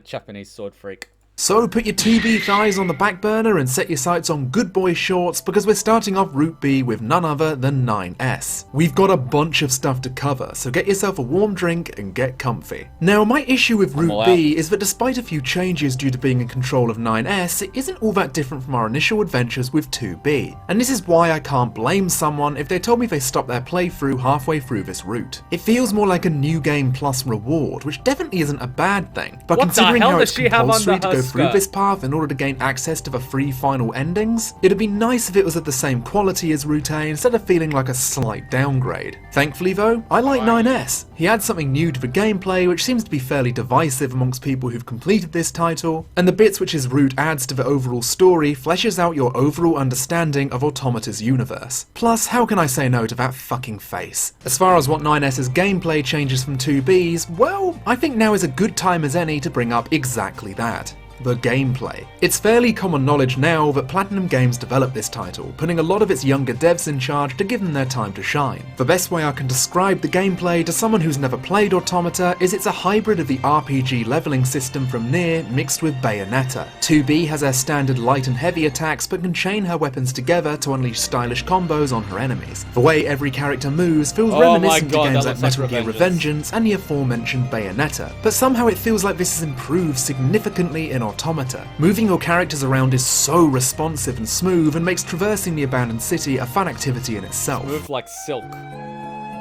Japanese sword freak. So put your 2B thighs on the back burner and set your sights on good boy shorts, because we're starting off Route B with none other than 9S. We've got a bunch of stuff to cover, so get yourself a warm drink and get comfy. Now, my issue with Route B is that despite a few changes due to being in control of 9S, it isn't all that different from our initial adventures with 2B. And this is why I can't blame someone if they told me they stopped their playthrough halfway through this route. It feels more like a new game plus reward, which definitely isn't a bad thing, but considering how it's compulsory to go through this path in order to gain access to the 3 final endings, it'd be nice if it was of the same quality as Route A instead of feeling like a slight downgrade. Thankfully though, I like 9S. He adds something new to the gameplay which seems to be fairly divisive amongst people who've completed this title, and the bits which his Route adds to the overall story fleshes out your overall understanding of Automata's universe. Plus, how can I say no to that fucking face? As far as what 9S's gameplay changes from 2B's, well, I think now is a good time as any to bring up exactly that. the gameplay. It's fairly common knowledge now that Platinum Games developed this title, putting a lot of its younger devs in charge to give them their time to shine. The best way I can describe the gameplay to someone who's never played Automata is it's a hybrid of the RPG leveling system from Nier mixed with Bayonetta. 2B has her standard light and heavy attacks but can chain her weapons together to unleash stylish combos on her enemies. The way every character moves feels reminiscent to games like Metal Gear Revengeance and the aforementioned Bayonetta, but somehow it feels like this has improved significantly in Automata. Moving your characters around is so responsive and smooth and makes traversing the abandoned city a fun activity in itself. Move like Silk.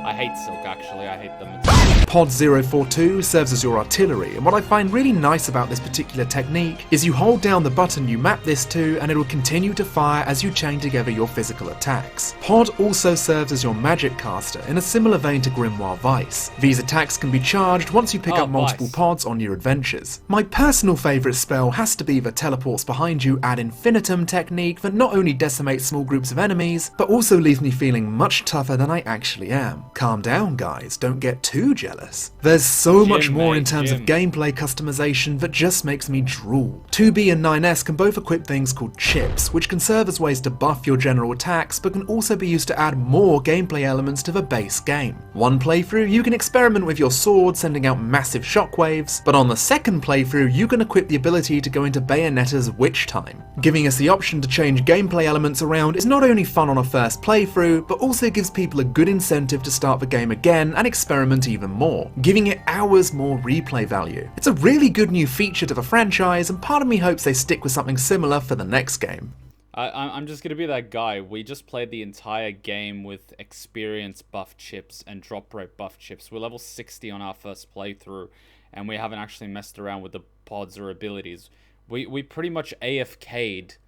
I hate Silk, actually. I hate them. Pod 042 serves as your artillery, and what I find really nice about this particular technique is you hold down the button you map this to and it will continue to fire as you chain together your physical attacks. Pod also serves as your magic caster in a similar vein to Grimoire Vice. These attacks can be charged once you pick up multiple pods on your adventures. My personal favourite spell has to be the teleports behind you ad infinitum technique that not only decimates small groups of enemies, but also leaves me feeling much tougher than I actually am. Calm down guys, don't get too jealous. There's so much more in terms of gameplay customization that just makes me drool. 2B and 9S can both equip things called chips, which can serve as ways to buff your general attacks but can also be used to add more gameplay elements to the base game. One playthrough you can experiment with your sword sending out massive shockwaves, but on the second playthrough you can equip the ability to go into Bayonetta's Witch Time. Giving us the option to change gameplay elements around is not only fun on a first playthrough, but also gives people a good incentive to start the game again and experiment even more, giving it hours more replay value. It's a really good new feature to the franchise, and part of me hopes they stick with something similar for the next game. I'm just gonna be that guy. We just played the entire game with experience buff chips and drop rate buff chips. We're level 60 on our first playthrough, and we haven't actually messed around with the pods or abilities. We pretty much AFK'd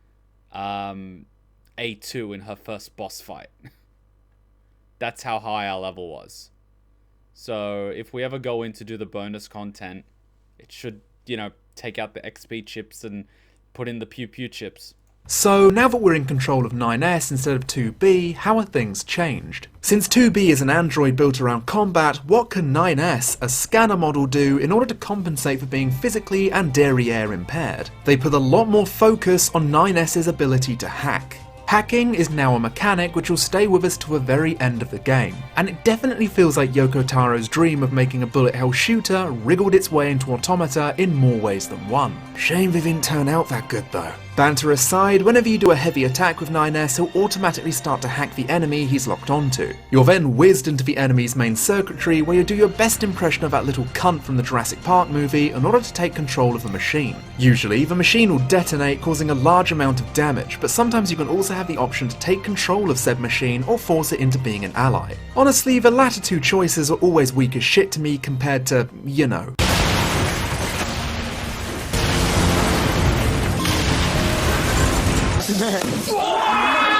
A2 in her first boss fight. That's how high our level was. So if we ever go in to do the bonus content, it should, you know, take out the XP chips and put in the pew pew chips. So now that we're in control of 9S instead of 2B, how are things changed? Since 2B is an android built around combat, what can 9S, a scanner model, do in order to compensate for being physically and derriere impaired? They put a lot more focus on 9S's ability to hack. Hacking is now a mechanic which will stay with us to the very end of the game, and it definitely feels like Yoko Taro's dream of making a bullet hell shooter wriggled its way into Automata in more ways than one. Shame they didn't turn out that good though. Banter aside, whenever you do a heavy attack with 9S, he'll automatically start to hack the enemy he's locked onto. You're then whizzed into the enemy's main circuitry where you do your best impression of that little cunt from the Jurassic Park movie in order to take control of the machine. Usually, the machine will detonate, causing a large amount of damage, but sometimes you can also have the option to take control of said machine or force it into being an ally. Honestly, the latter two choices are always weak as shit to me compared to, you know.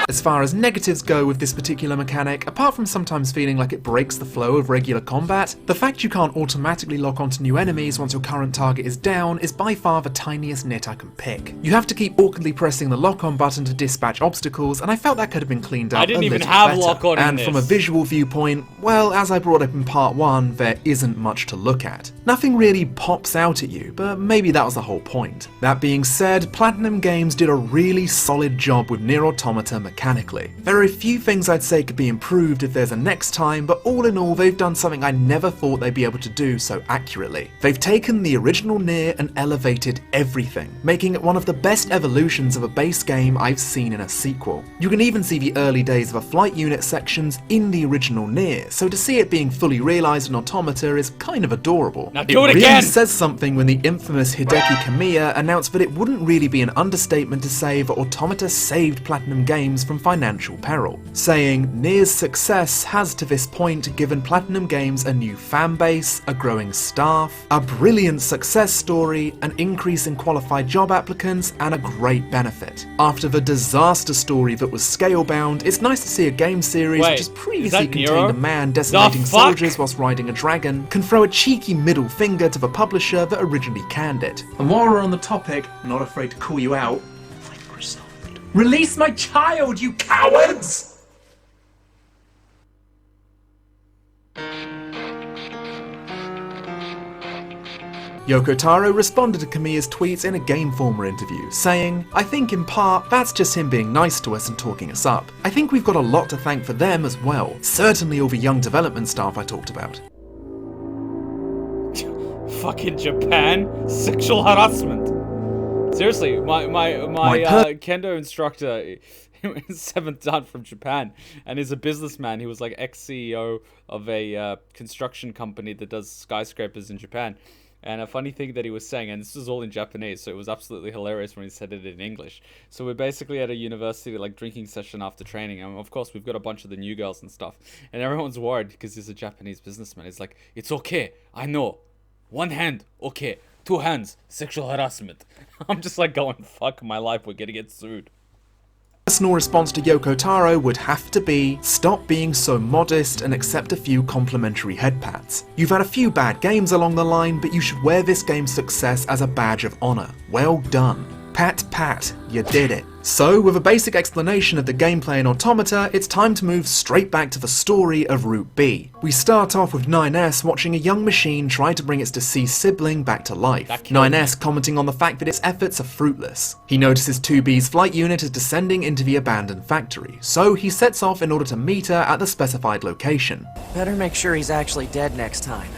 As far as negatives go with this particular mechanic, apart from sometimes feeling like it breaks the flow of regular combat, the fact you can't automatically lock onto new enemies once your current target is down is by far the tiniest nit I can pick. You have to keep awkwardly pressing the lock-on button to dispatch obstacles, and I felt that could have been cleaned up a little better. I didn't even have lock-on in this. And from a visual viewpoint, well, as I brought up in part 1, there isn't much to look at. Nothing really pops out at you, but maybe that was the whole point. That being said, Platinum Games did a really solid job with Nier Automata mechanically. There are a few things I'd say could be improved if there's a next time, but all in all they've done something I never thought they'd be able to do so accurately. They've taken the original Nier and elevated everything, making it one of the best evolutions of a base game I've seen in a sequel. You can even see the early days of the flight unit sections in the original Nier, so to see it being fully realised in Automata is kind of adorable. Now do it again! Really says something when the infamous Hideki Kamiya announced that it wouldn't really be an understatement to say that Automata saved Platinum Games from financial peril, saying, Nier's success has to this point given Platinum Games a new fan base, a growing staff, a brilliant success story, an increase in qualified job applicants, and a great benefit. After the disaster story that was scale-bound, it's nice to see a game series which has previously contained a man decimating soldiers whilst riding a dragon, can throw a cheeky middle finger to the publisher that originally canned it. And while we're on the topic, I'm not afraid to call you out. Release my child, you cowards! Yoko Taro responded to Kamiya's tweets in a Game Informer interview, saying, "I think in part, that's just him being nice to us and talking us up. I think we've got a lot to thank for them as well. Certainly all the young development staff I talked about." Fucking Japan, sexual harassment. Seriously, my kendo instructor, 7th dan from Japan, and is a businessman. He was like ex-CEO of a construction company that does skyscrapers in Japan. And a funny thing that he was saying, and this was all in Japanese, so it was absolutely hilarious when he said it in English. So we're basically at a university, like, drinking session after training, and of course we've got a bunch of the new girls and stuff, and everyone's worried because he's a Japanese businessman. He's like, "It's okay, I know. One hand, okay. 2 hands, sexual harassment." I'm just like going, fuck my life, we're gonna get sued. Personal response to Yoko Taro would have to be, stop being so modest and accept a few complimentary head pats. You've had a few bad games along the line, but you should wear this game's success as a badge of honor. Well done. Pat pat, you did it. So, with a basic explanation of the gameplay in Automata, it's time to move straight back to the story of Route B. We start off with 9S watching a young machine try to bring its deceased sibling back to life. 9S commenting on the fact that its efforts are fruitless. He notices 2B's flight unit is descending into the abandoned factory, so he sets off in order to meet her at the specified location. Better make sure he's actually dead next time.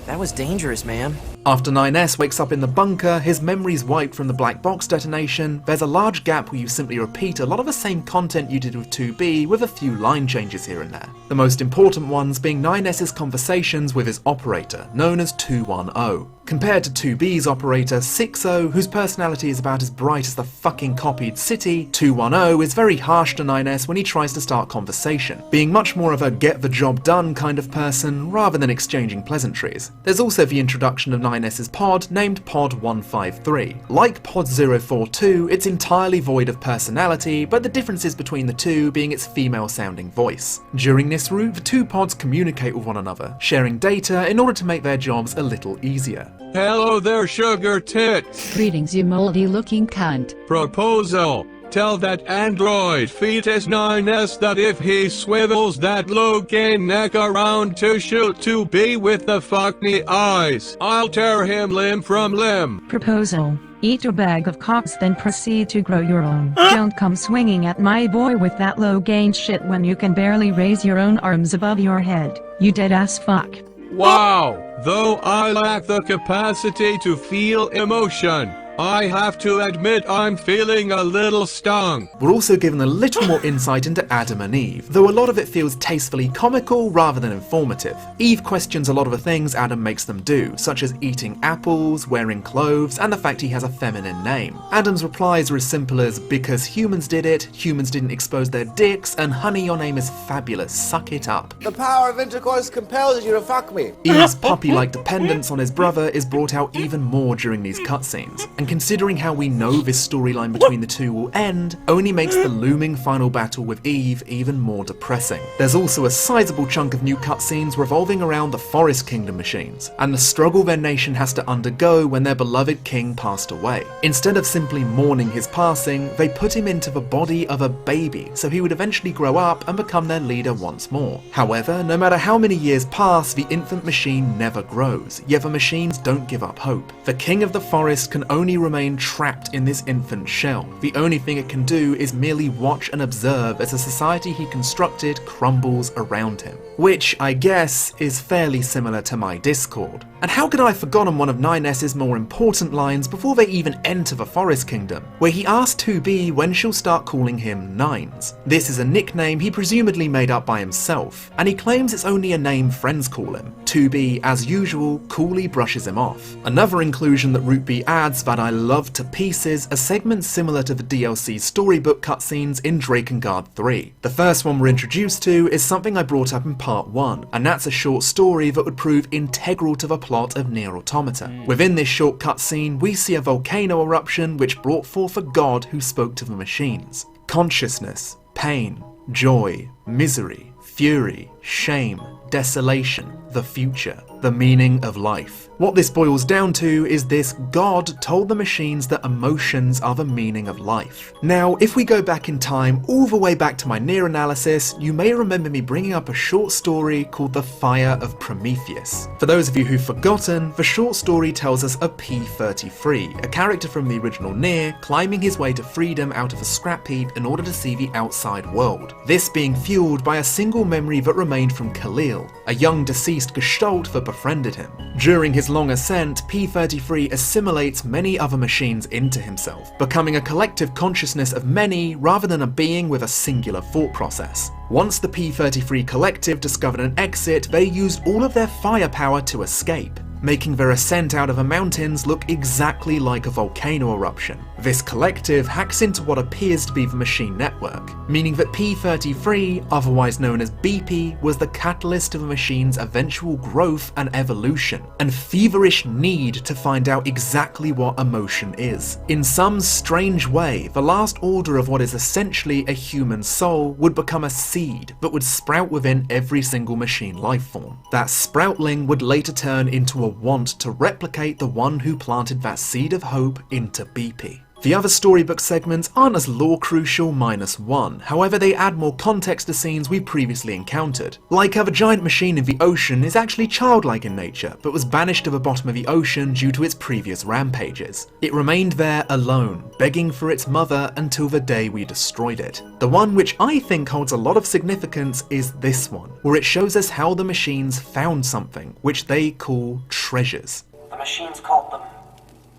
That was dangerous, man. After 9S wakes up in the bunker, his memories wiped from the black box detonation, there's a large gap where you simply repeat a lot of the same content you did with 2B with a few line changes here and there. The most important ones being 9S's conversations with his operator, known as 210. Compared to 2B's operator, 60, whose personality is about as bright as the fucking copied city, 210 is very harsh to 9S when he tries to start conversation, being much more of a get the job done kind of person rather than exchanging pleasantries. There's also the introduction of 9S's pod named Pod 153. Like Pod 042, it's entirely void of personality, but the differences between the two being its female sounding voice. During this route, the two pods communicate with one another, sharing data in order to make their jobs a little easier. Hello there, sugar tits. Greetings, you moldy looking cunt. Proposal. Tell that android fetus 9S that if he swivels that low-gain neck around to shoot 2B with the fuckney eyes, I'll tear him limb from limb. Proposal. Eat a bag of cocks then proceed to grow your own. Don't come swinging at my boy with that low-gain shit when you can barely raise your own arms above your head. You dead-ass fuck. Wow! Though I lack the capacity to feel emotion, I have to admit I'm feeling a little stung. We're also given a little more insight into Adam and Eve, though a lot of it feels tastefully comical rather than informative. Eve questions a lot of the things Adam makes them do, such as eating apples, wearing clothes, and the fact he has a feminine name. Adam's replies are as simple as, because humans did it, humans didn't expose their dicks, and honey, your name is fabulous, suck it up. The power of intercourse compels you to fuck me. Eve's puppy-like dependence on his brother is brought out even more during these cutscenes, and considering how we know this storyline between the two will end, only makes the looming final battle with Eve even more depressing. There's also a sizable chunk of new cutscenes revolving around the Forest Kingdom machines, and the struggle their nation has to undergo when their beloved king passed away. Instead of simply mourning his passing, they put him into the body of a baby, so he would eventually grow up and become their leader once more. However, no matter how many years pass, the infant machine never grows, yet the machines don't give up hope. The king of the forest can only remain trapped in this infant shell. The only thing it can do is merely watch and observe as the society he constructed crumbles around him. Which, I guess, is fairly similar to my Discord. And how could I have forgotten one of 9S's more important lines before they even enter the Forest Kingdom, where he asks 2B when she'll start calling him Nines. This is a nickname he presumably made up by himself, and he claims it's only a name friends call him. 2B, as usual, coolly brushes him off. Another inclusion that Route B adds that I love to pieces, a segment similar to the DLC storybook cutscenes in Drakengard 3. The first one we're introduced to is something I brought up in part 1, and that's a short story that would prove integral to the plot of Nier Automata. Within this short cutscene, we see a volcano eruption which brought forth a god who spoke to the machines. Consciousness, pain, joy, misery, fury, shame, desolation, the future, the meaning of life. What this boils down to is this god told the machines that emotions are the meaning of life. Now, if we go back in time, all the way back to my Nier analysis, you may remember me bringing up a short story called The Fire of Prometheus. For those of you who've forgotten, the short story tells us of P-33, a character from the original Nier, climbing his way to freedom out of a scrap heap in order to see the outside world. This being fueled by a single memory that remained from Khalil, a young deceased Gestalt that befriended him. During his long ascent, P-33 assimilates many other machines into himself, becoming a collective consciousness of many rather than a being with a singular thought process. Once the P-33 collective discovered an exit, they used all of their firepower to escape, making their ascent out of the mountains look exactly like a volcano eruption. This collective hacks into what appears to be the machine network, meaning that P-33, otherwise known as BP, was the catalyst of the machine's eventual growth and evolution, and feverish need to find out exactly what emotion is. In some strange way, the last order of what is essentially a human soul would become a seed that would sprout within every single machine lifeform. That sproutling would later turn into a want to replicate the one who planted that seed of hope into BP. The other storybook segments aren't as lore crucial -1, however they add more context to scenes we've previously encountered. Like how the giant machine in the ocean is actually childlike in nature, but was banished to the bottom of the ocean due to its previous rampages. It remained there alone, begging for its mother until the day we destroyed it. The one which I think holds a lot of significance is this one, where it shows us how the machines found something, which they call treasures. The machines called them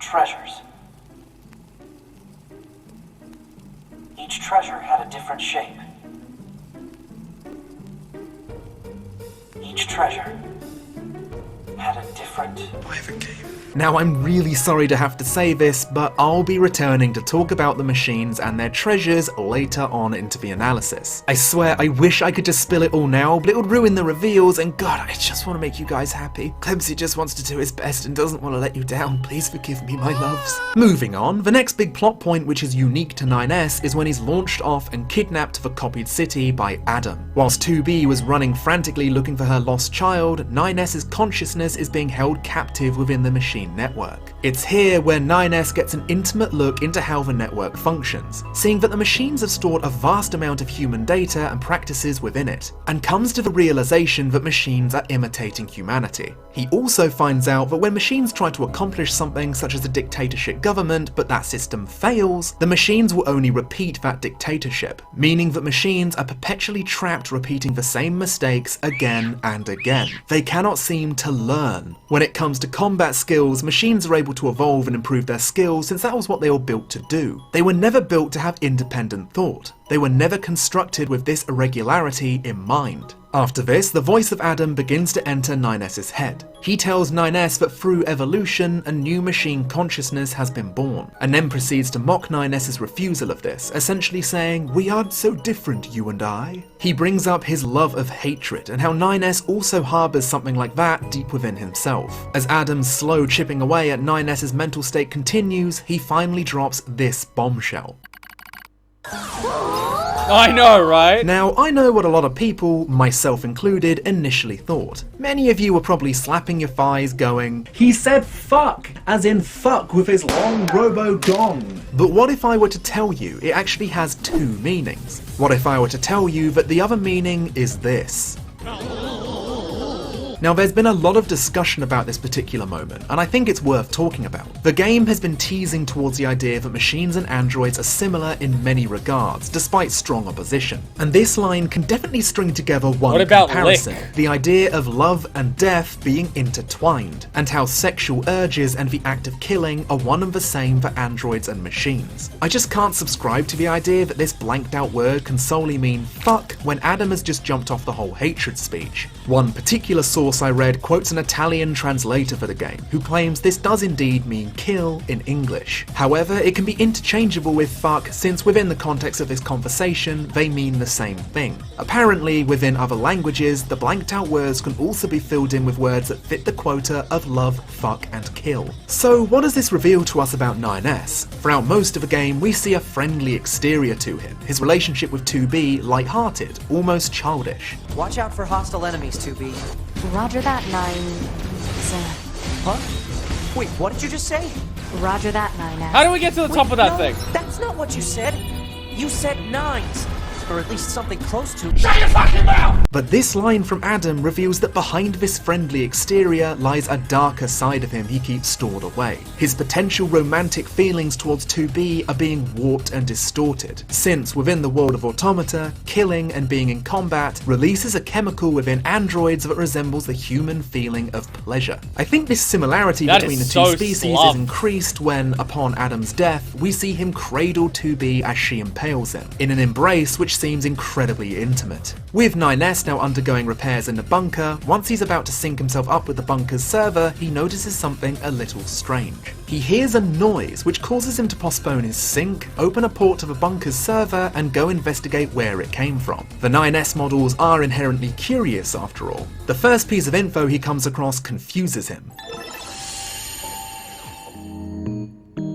treasures. Each treasure had a different shape. Each treasure had a different private game. Now, I'm really sorry to have to say this, but I'll be returning to talk about the machines and their treasures later on into the analysis. I swear, I wish I could just spill it all now, but it would ruin the reveals, and God, I just want to make you guys happy. Clemps just wants to do his best and doesn't want to let you down. Please forgive me, my loves. Moving on, the next big plot point which is unique to 9S is when he's launched off and kidnapped to the copied city by Adam. Whilst 2B was running frantically looking for her lost child, 9S's consciousness is being held captive within the machine network. It's here where 9S gets an intimate look into how the network functions, seeing that the machines have stored a vast amount of human data and practices within it, and comes to the realization that machines are imitating humanity. He also finds out that when machines try to accomplish something such as a dictatorship government, but that system fails, the machines will only repeat that dictatorship, meaning that machines are perpetually trapped repeating the same mistakes again and again. They cannot seem to learn. When it comes to combat skills, machines are able to evolve and improve their skills since that was what they were built to do. They were never built to have independent thought. They were never constructed with this irregularity in mind. After this, the voice of Adam begins to enter 9S's head. He tells 9S that through evolution, a new machine consciousness has been born, and then proceeds to mock 9S's refusal of this, essentially saying, "We aren't so different, you and I." He brings up his love of hatred, and how 9S also harbours something like that deep within himself. As Adam's slow chipping away at 9S's mental state continues, he finally drops this bombshell. I know, right? Now, I know what a lot of people, myself included, initially thought. Many of you were probably slapping your thighs going, "He said fuck, as in fuck with his long robo-dong." But what if I were to tell you it actually has two meanings? What if I were to tell you that the other meaning is this? Now, there's been a lot of discussion about this particular moment, and I think it's worth talking about. The game has been teasing towards the idea that machines and androids are similar in many regards, despite strong opposition. And this line can definitely string together one comparison, the idea of love and death being intertwined, and how sexual urges and the act of killing are one and the same for androids and machines. I just can't subscribe to the idea that this blanked out word can solely mean fuck when Adam has just jumped off the whole hatred speech. One particular source source I read quotes an Italian translator for the game, who claims this does indeed mean kill in English. However, it can be interchangeable with fuck, since within the context of this conversation, they mean the same thing. Apparently, within other languages, the blanked out words can also be filled in with words that fit the quota of love, fuck, and kill. So what does this reveal to us about 9S? Throughout most of the game, we see a friendly exterior to him, his relationship with 2B light-hearted, almost childish. Watch out for hostile enemies, 2B. Roger that, 9. Huh? Wait, what did you just say? Roger that, 9S. How do we get to the top of that thing? That's not what you said. You said 9s. Or at least something close to. Shut your fucking mouth! But this line from Adam reveals that behind this friendly exterior lies a darker side of him he keeps stored away. His potential romantic feelings towards 2B are being warped and distorted, since within the world of Automata, killing and being in combat releases a chemical within androids that resembles the human feeling of pleasure. I think this similarity between the two species is increased when, upon Adam's death, we see him cradle 2B as she impales him, in an embrace which seems incredibly intimate. With 9S now undergoing repairs in the bunker, once he's about to sync himself up with the bunker's server, he notices something a little strange. He hears a noise which causes him to postpone his sync, open a port to the bunker's server, and go investigate where it came from. The 9S models are inherently curious after all. The first piece of info he comes across confuses him.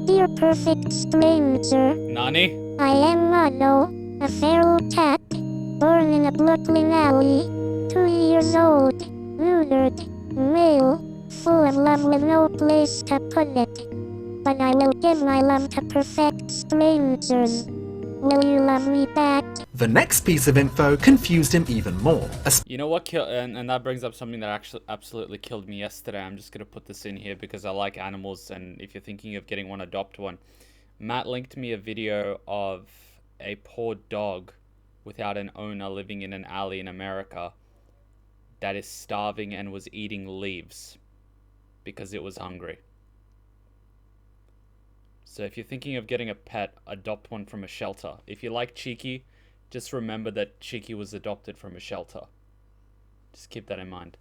Dear perfect stranger, Nani? I am Mano, a feral cat, born in a Brooklyn alley, 2 years old, neutered, male, full of love with no place to put it. But I will give my love to perfect strangers. Will you love me back? The next piece of info confused him even more. You know what, and that brings up something that actually absolutely killed me yesterday. I'm just going to put this in here because I like animals, and if you're thinking of getting one, adopt one. Matt linked me a video of a poor dog without an owner living in an alley in America that is starving and was eating leaves because it was hungry. So if you're thinking of getting a pet, adopt one from a shelter. If you like Cheeky, just remember that Cheeky was adopted from a shelter. Just keep that in mind.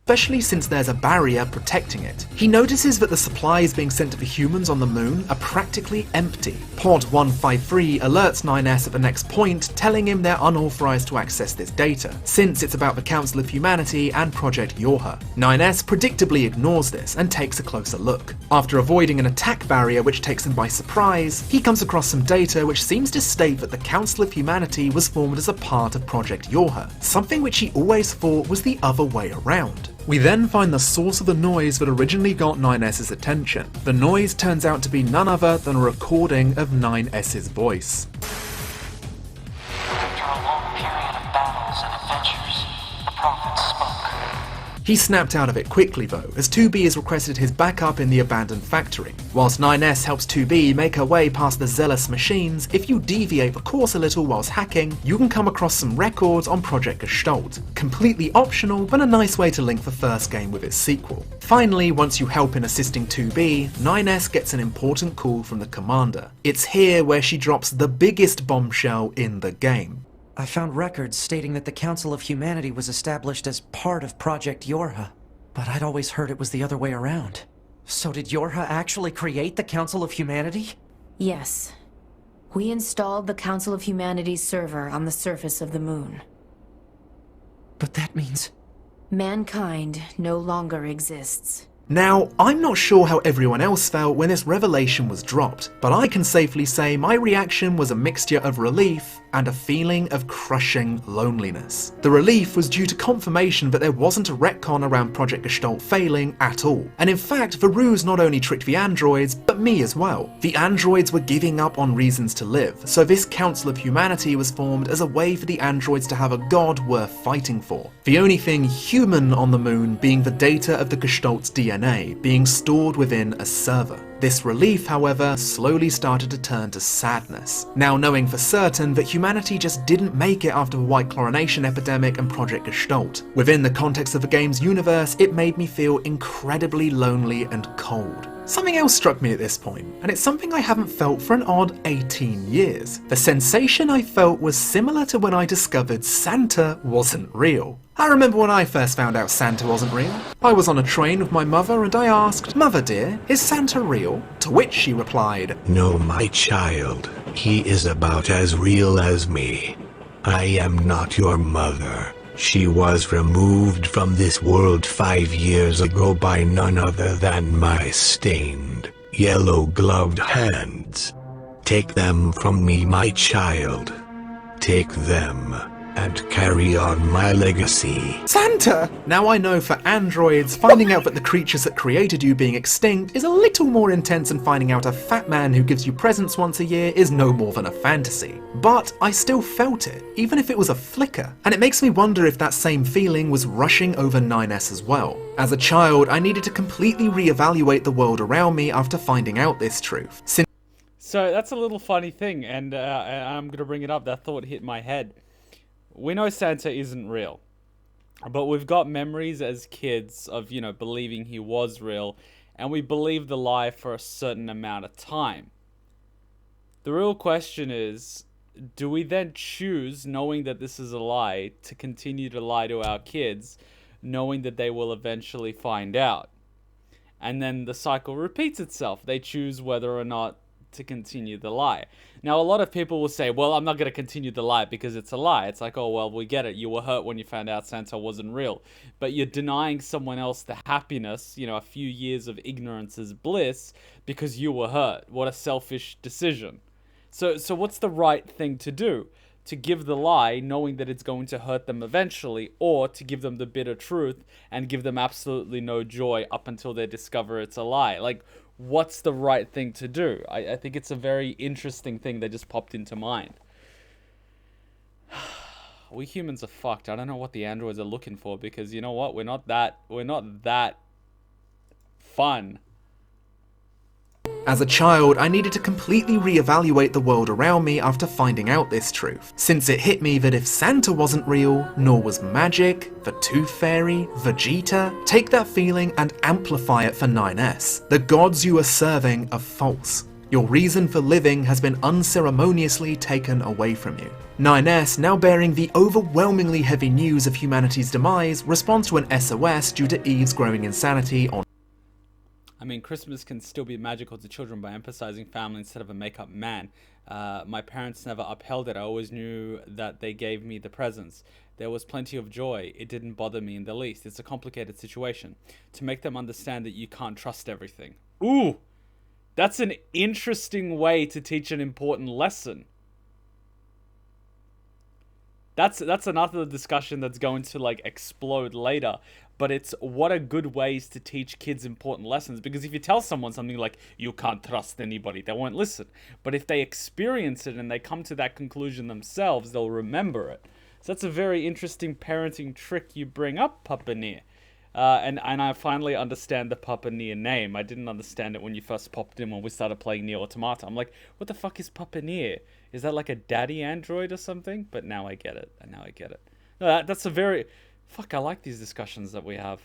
Especially since there's a barrier protecting it. He notices that the supplies being sent to the humans on the moon are practically empty. Pod 153 alerts 9S at the next point, telling him they're unauthorized to access this data, since it's about the Council of Humanity and Project Yorha. 9S predictably ignores this and takes a closer look. After avoiding an attack barrier which takes him by surprise, he comes across some data which seems to state that the Council of Humanity was formed as a part of Project Yorha, something which he always thought was the other way around. We then find the source of the noise that originally got 9S's attention. The noise turns out to be none other than a recording of 9S's voice. After a long period of battles and adventures, the prophet spoke. He snapped out of it quickly though, as 2B has requested his backup in the abandoned factory. Whilst 9S helps 2B make her way past the zealous machines, if you deviate the course a little whilst hacking, you can come across some records on Project Gestalt. Completely optional, but a nice way to link the first game with its sequel. Finally, once you help in assisting 2B, 9S gets an important call from the commander. It's here where she drops the biggest bombshell in the game. I found records stating that the Council of Humanity was established as part of Project Yorha, but I'd always heard it was the other way around. So did Yorha actually create the Council of Humanity? Yes. We installed the Council of Humanity's server on the surface of the moon. But that means... mankind no longer exists. Now, I'm not sure how everyone else felt when this revelation was dropped, but I can safely say my reaction was a mixture of relief and a feeling of crushing loneliness. The relief was due to confirmation that there wasn't a retcon around Project Gestalt failing at all. And in fact, the ruse not only tricked the androids, but me as well. The androids were giving up on reasons to live, so this Council of Humanity was formed as a way for the androids to have a god worth fighting for. The only thing human on the moon being the data of the Gestalt's DNA being stored within a server. This relief, however, slowly started to turn to sadness, now knowing for certain that humanity just didn't make it after the white chlorination epidemic and Project Gestalt. Within the context of the game's universe, it made me feel incredibly lonely and cold. Something else struck me at this point, and it's something I haven't felt for an odd 18 years. The sensation I felt was similar to when I discovered Santa wasn't real. I remember when I first found out Santa wasn't real. I was on a train with my mother and I asked, "Mother dear, is Santa real?" To which she replied, "No, my child. He is about as real as me. I am not your mother. She was removed from this world 5 years ago by none other than my stained, yellow-gloved hands. Take them from me, my child. Take them and carry on my legacy." Santa! Now I know for androids, finding out that the creatures that created you being extinct is a little more intense than finding out a fat man who gives you presents once a year is no more than a fantasy. But I still felt it, even if it was a flicker. And it makes me wonder if that same feeling was rushing over 9S as well. As a child, I needed to completely reevaluate the world around me after finding out this truth. So that's a little funny thing, and I'm going to bring it up. That thought hit my head. We know Santa isn't real, but we've got memories as kids of, you know, believing he was real, and we believe the lie for a certain amount of time. The real question is, do we then choose, knowing that this is a lie, to continue to lie to our kids, knowing that they will eventually find out? And then the cycle repeats itself. They choose whether or not to continue the lie. Now, a lot of people will say, well, I'm not going to continue the lie because it's a lie. It's like, oh, well, we get it. You were hurt when you found out Santa wasn't real. But you're denying someone else the happiness, you know, a few years of ignorance is bliss because you were hurt. What a selfish decision. So what's the right thing to do? To give the lie knowing that it's going to hurt them eventually, or to give them the bitter truth and give them absolutely no joy up until they discover it's a lie? Like, what's the right thing to do? I think it's a very interesting thing that just popped into mind. We humans are fucked. I don't know what the androids are looking for, because you know what? We're not that fun. As a child, I needed to completely reevaluate the world around me after finding out this truth, since it hit me that if Santa wasn't real, nor was magic, the Tooth Fairy, Vegeta, take that feeling and amplify it for 9S. The gods you are serving are false. Your reason for living has been unceremoniously taken away from you. 9S, now bearing the overwhelmingly heavy news of humanity's demise, responds to an SOS due to Eve's growing insanity on. I mean, Christmas can still be magical to children by emphasizing family instead of a make-up man. My parents never upheld it. I always knew that they gave me the presents. There was plenty of joy. It didn't bother me in the least. It's a complicated situation. To make them understand that you can't trust everything. Ooh! That's an interesting way to teach an important lesson. That's another discussion that's going to, like, explode later. But it's what are good ways to teach kids important lessons. Because if you tell someone something like, you can't trust anybody, they won't listen. But if they experience it and they come to that conclusion themselves, they'll remember it. So that's a very interesting parenting trick you bring up, Papa Nier. And I finally understand the Papa Nier name. I didn't understand it when you first popped in when we started playing Nier Automata. I'm like, what the fuck is Papa Nier? Is that like a daddy android or something? But now I get it. No, that's a very... Fuck, I like these discussions that we have.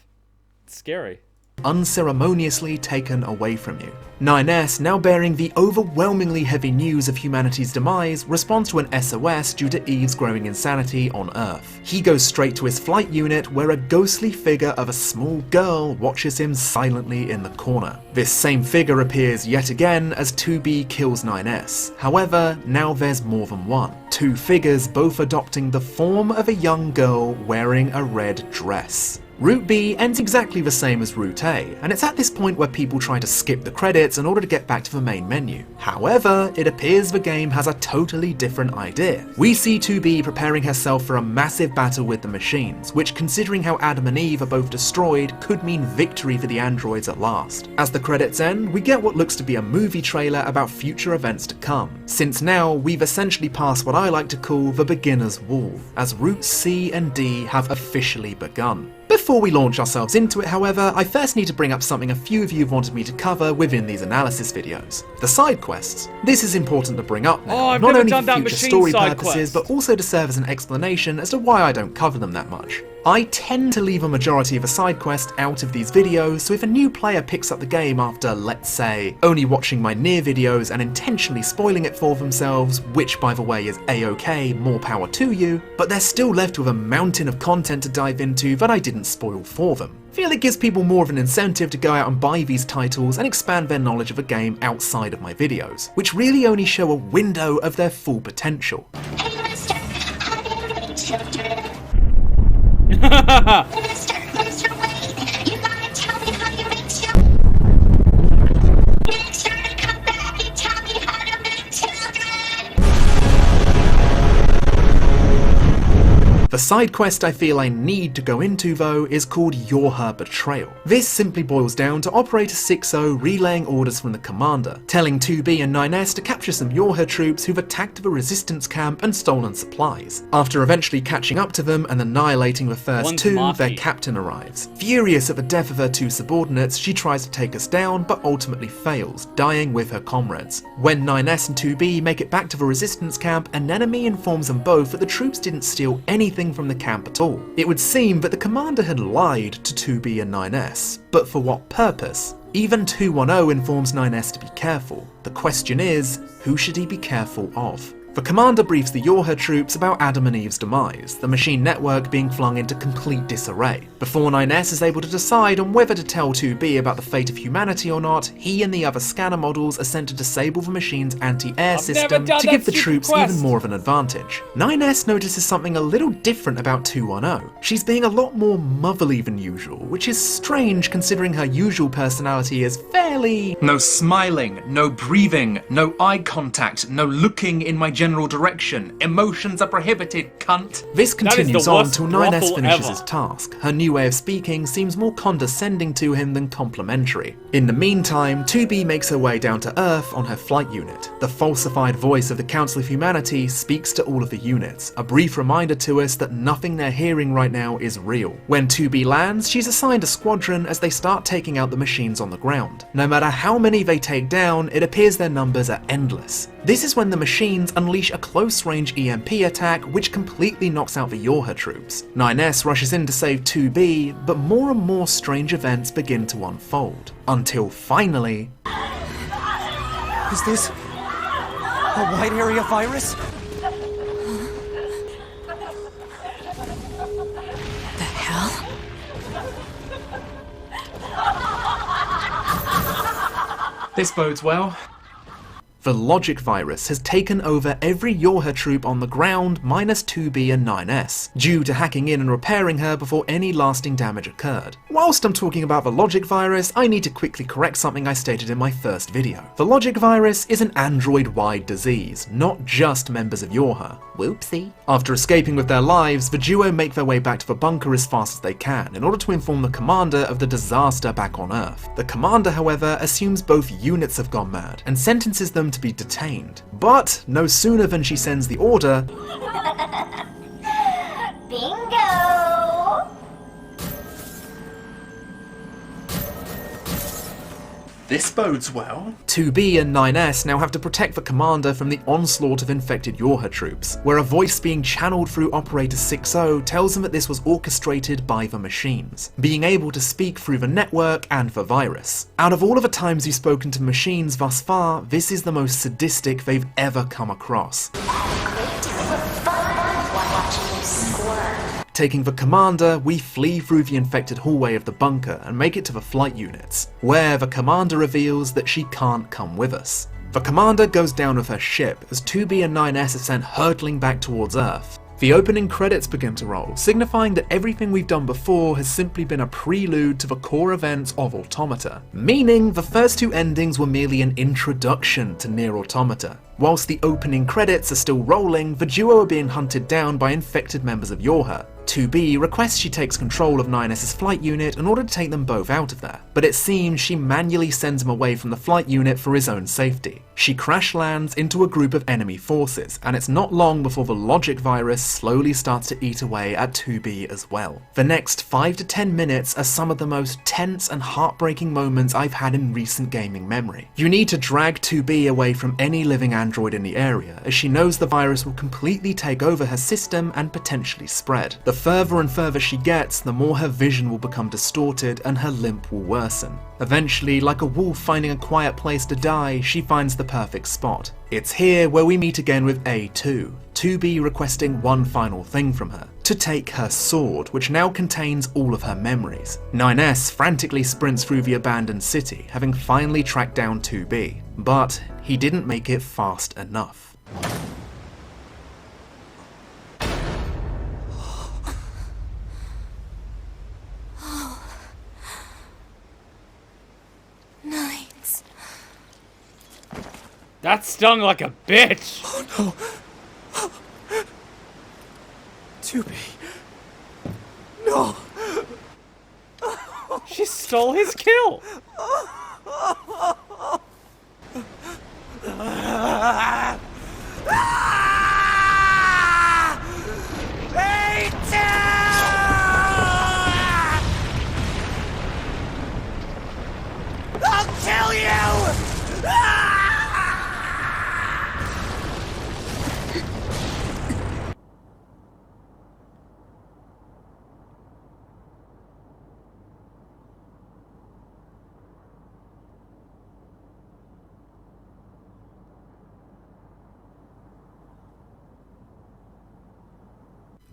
It's scary. Unceremoniously taken away from you. 9S, now bearing the overwhelmingly heavy news of humanity's demise, responds to an SOS due to Eve's growing insanity on Earth. He goes straight to his flight unit, where a ghostly figure of a small girl watches him silently in the corner. This same figure appears yet again as 2B kills 9S. However, now there's more than one. Two figures both adopting the form of a young girl wearing a red dress. Route B ends exactly the same as Route A, and it's at this point where people try to skip the credits in order to get back to the main menu. However, it appears the game has a totally different idea. We see 2B preparing herself for a massive battle with the machines, which, considering how Adam and Eve are both destroyed, could mean victory for the androids at last. As the credits end, we get what looks to be a movie trailer about future events to come, since now we've essentially passed what I like to call the beginner's wall, as Routes C and D have officially begun. Before we launch ourselves into it, however, I first need to bring up something a few of you have wanted me to cover within these analysis videos. The side quests. This is important to bring up now, not only for future story purposes, but also to serve as an explanation as to why I don't cover them that much. I tend to leave a majority of a side quest out of these videos, so if a new player picks up the game after, let's say, only watching my Nier videos and intentionally spoiling it for themselves, which by the way is a-okay, more power to you, but they're still left with a mountain of content to dive into that I didn't spoil for them. I feel it gives people more of an incentive to go out and buy these titles and expand their knowledge of a game outside of my videos, which really only show a window of their full potential. Mr. Wayne, you gotta tell me how you make children. Make sure to come back and tell me how to make children. The side quest I feel I need to go into though is called Yorha Betrayal. This simply boils down to Operator 6-0 relaying orders from the commander, telling 2B and 9S to capture some Yorha troops who've attacked the resistance camp and stolen supplies. After eventually catching up to them and annihilating the first two, their captain arrives. Furious at the death of her two subordinates, she tries to take us down but ultimately fails, dying with her comrades. When 9S and 2B make it back to the resistance camp, an enemy informs them both that the troops didn't steal anything from the camp at all. It would seem that the commander had lied to 2B and 9S, but for what purpose? Even 210 informs 9S to be careful. The question is, who should he be careful of? The commander briefs the Yorha troops about Adam and Eve's demise, the machine network being flung into complete disarray. Before 9S is able to decide on whether to tell 2B about the fate of humanity or not, he and the other scanner models are sent to disable the machine's anti-air system to give the troops even more of an advantage. 9S notices something a little different about 210. She's being a lot more motherly than usual, which is strange considering her usual personality is fairly... No smiling, no breathing, no eye contact, no looking in my general direction. Emotions are prohibited, cunt. This continues on till 9S finishes his task. Her new way of speaking seems more condescending to him than complimentary. In the meantime, 2B makes her way down to Earth on her flight unit. The falsified voice of the Council of Humanity speaks to all of the units, a brief reminder to us that nothing they're hearing right now is real. When 2B lands, she's assigned a squadron as they start taking out the machines on the ground. No matter how many they take down, it appears their numbers are endless. This is when the machines unleash a close-range EMP attack which completely knocks out the Yorha troops. 9S rushes in to save 2B, but more and more strange events begin to unfold. Until finally... Is this a wide area virus? The hell? This bodes well. The logic virus has taken over every Yorha troop on the ground minus 2B and 9S, due to hacking in and repairing her before any lasting damage occurred. Whilst I'm talking about the logic virus, I need to quickly correct something I stated in my first video. The logic virus is an android-wide disease, not just members of Yorha. Whoopsie. After escaping with their lives, the duo make their way back to the bunker as fast as they can in order to inform the commander of the disaster back on Earth. The commander, however, assumes both units have gone mad and sentences them to be detained. But no sooner than she sends the order, Bingo! This bodes well. 2B and 9S now have to protect the commander from the onslaught of infected Yorha troops, where a voice being channeled through Operator 6-0 tells them that this was orchestrated by the machines, being able to speak through the network and the virus. Out of all of the times we've spoken to machines thus far, this is the most sadistic they've ever come across. Taking the commander, we flee through the infected hallway of the bunker and make it to the flight units, where the commander reveals that she can't come with us. The commander goes down with her ship as 2B and 9S are sent hurtling back towards Earth. The opening credits begin to roll, signifying that everything we've done before has simply been a prelude to the core events of Automata, meaning the first two endings were merely an introduction to Nier Automata. Whilst the opening credits are still rolling, the duo are being hunted down by infected members of Yorha. 2B requests she takes control of 9S's flight unit in order to take them both out of there, but it seems she manually sends him away from the flight unit for his own safety. She crash lands into a group of enemy forces, and it's not long before the logic virus slowly starts to eat away at 2B as well. The next 5 to 10 minutes are some of the most tense and heartbreaking moments I've had in recent gaming memory. You need to drag 2B away from any living android in the area, as she knows the virus will completely take over her system and potentially spread. The further and further she gets, the more her vision will become distorted and her limp will worsen. Eventually, like a wolf finding a quiet place to die, she finds the perfect spot. It's here where we meet again with A2, 2B requesting one final thing from her: to take her sword, which now contains all of her memories. 9S frantically sprints through the abandoned city, having finally tracked down 2B, but he didn't make it fast enough. Nines. That stung like a bitch! Oh no! 2B. No! She stole his kill! I'll kill you!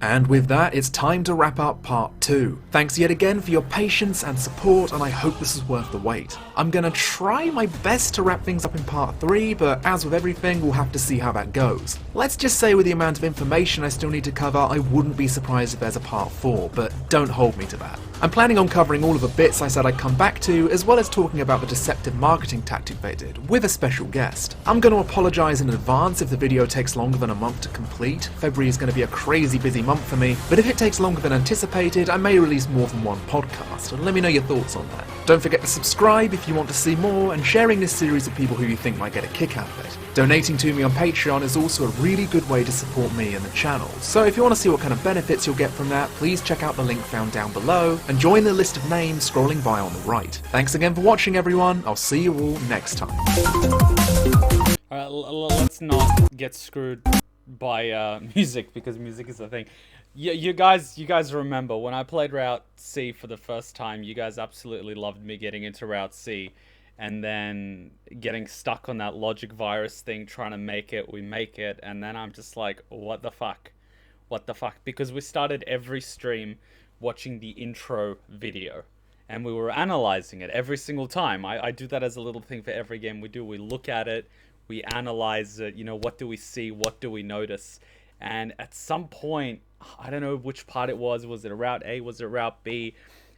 And with that, it's time to wrap up part 2. Thanks yet again for your patience and support, and I hope this is worth the wait. I'm gonna try my best to wrap things up in part 3, but as with everything, we'll have to see how that goes. Let's just say with the amount of information I still need to cover, I wouldn't be surprised if there's a part 4, but don't hold me to that. I'm planning on covering all of the bits I said I'd come back to, as well as talking about the deceptive marketing tactic they did, with a special guest. I'm going to apologise in advance if the video takes longer than a month to complete. February is going to be a crazy busy month for me, but if it takes longer than anticipated, I may release more than one podcast, and let me know your thoughts on that. Don't forget to subscribe if you want to see more, and sharing this series with people who you think might get a kick out of it. Donating to me on Patreon is also a really good way to support me and the channel, so if you want to see what kind of benefits you'll get from that, please check out the link found down below, and join the list of names scrolling by on the right. Thanks again for watching, everyone. I'll see you all next time. Alright, let's not get screwed by music, because music is a thing. You guys remember when I played Route C for the first time, you guys absolutely loved me getting into Route C, and then getting stuck on that logic virus thing, trying to make it, we make it, and then I'm just like, what the fuck? What the fuck? Because we started every stream watching the intro video, and we were analyzing it every single time. I do that as a little thing for every game we do. We look at it, we analyze it, you know, what do we see, what do we notice? And at some point, I don't know which part it was it Route A, was it Route B?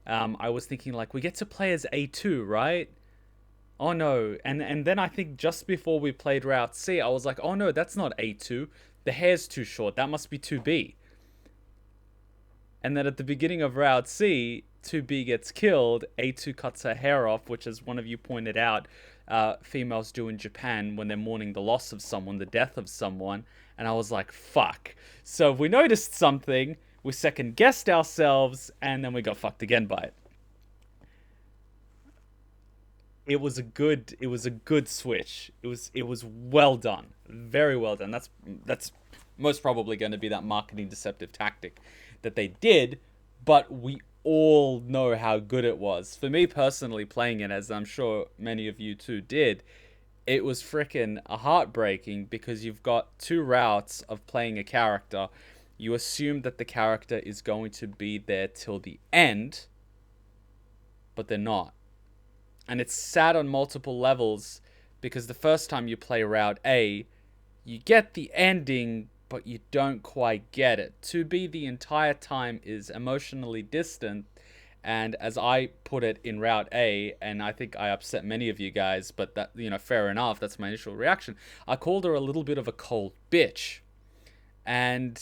I was thinking, like, we get to play as A2, right? Oh no, and then I think just before we played Route C, I was like, oh no, that's not A2, the hair's too short, that must be 2B. And then at the beginning of Route C, 2B gets killed, A2 cuts her hair off, which, as one of you pointed out, females do in Japan when they're mourning the loss of someone, the death of someone. And I was like, fuck. So we noticed something, we second guessed ourselves, and then we got fucked again by it. It was a good switch. It was well done. Very well done. That's most probably going to be that marketing deceptive tactic that they did, but we all know how good it was. For me personally, playing it, as I'm sure many of you too did, it was frickin' heartbreaking, because you've got two routes of playing a character. You assume that the character is going to be there till the end, but they're not. And it's sad on multiple levels, because the first time you play Route A, you get the ending, but you don't quite get it. 2B the entire time is emotionally distant, and as I put it in Route A, and I think I upset many of you guys, but that, you know, fair enough, that's my initial reaction, I called her a little bit of a cold bitch. And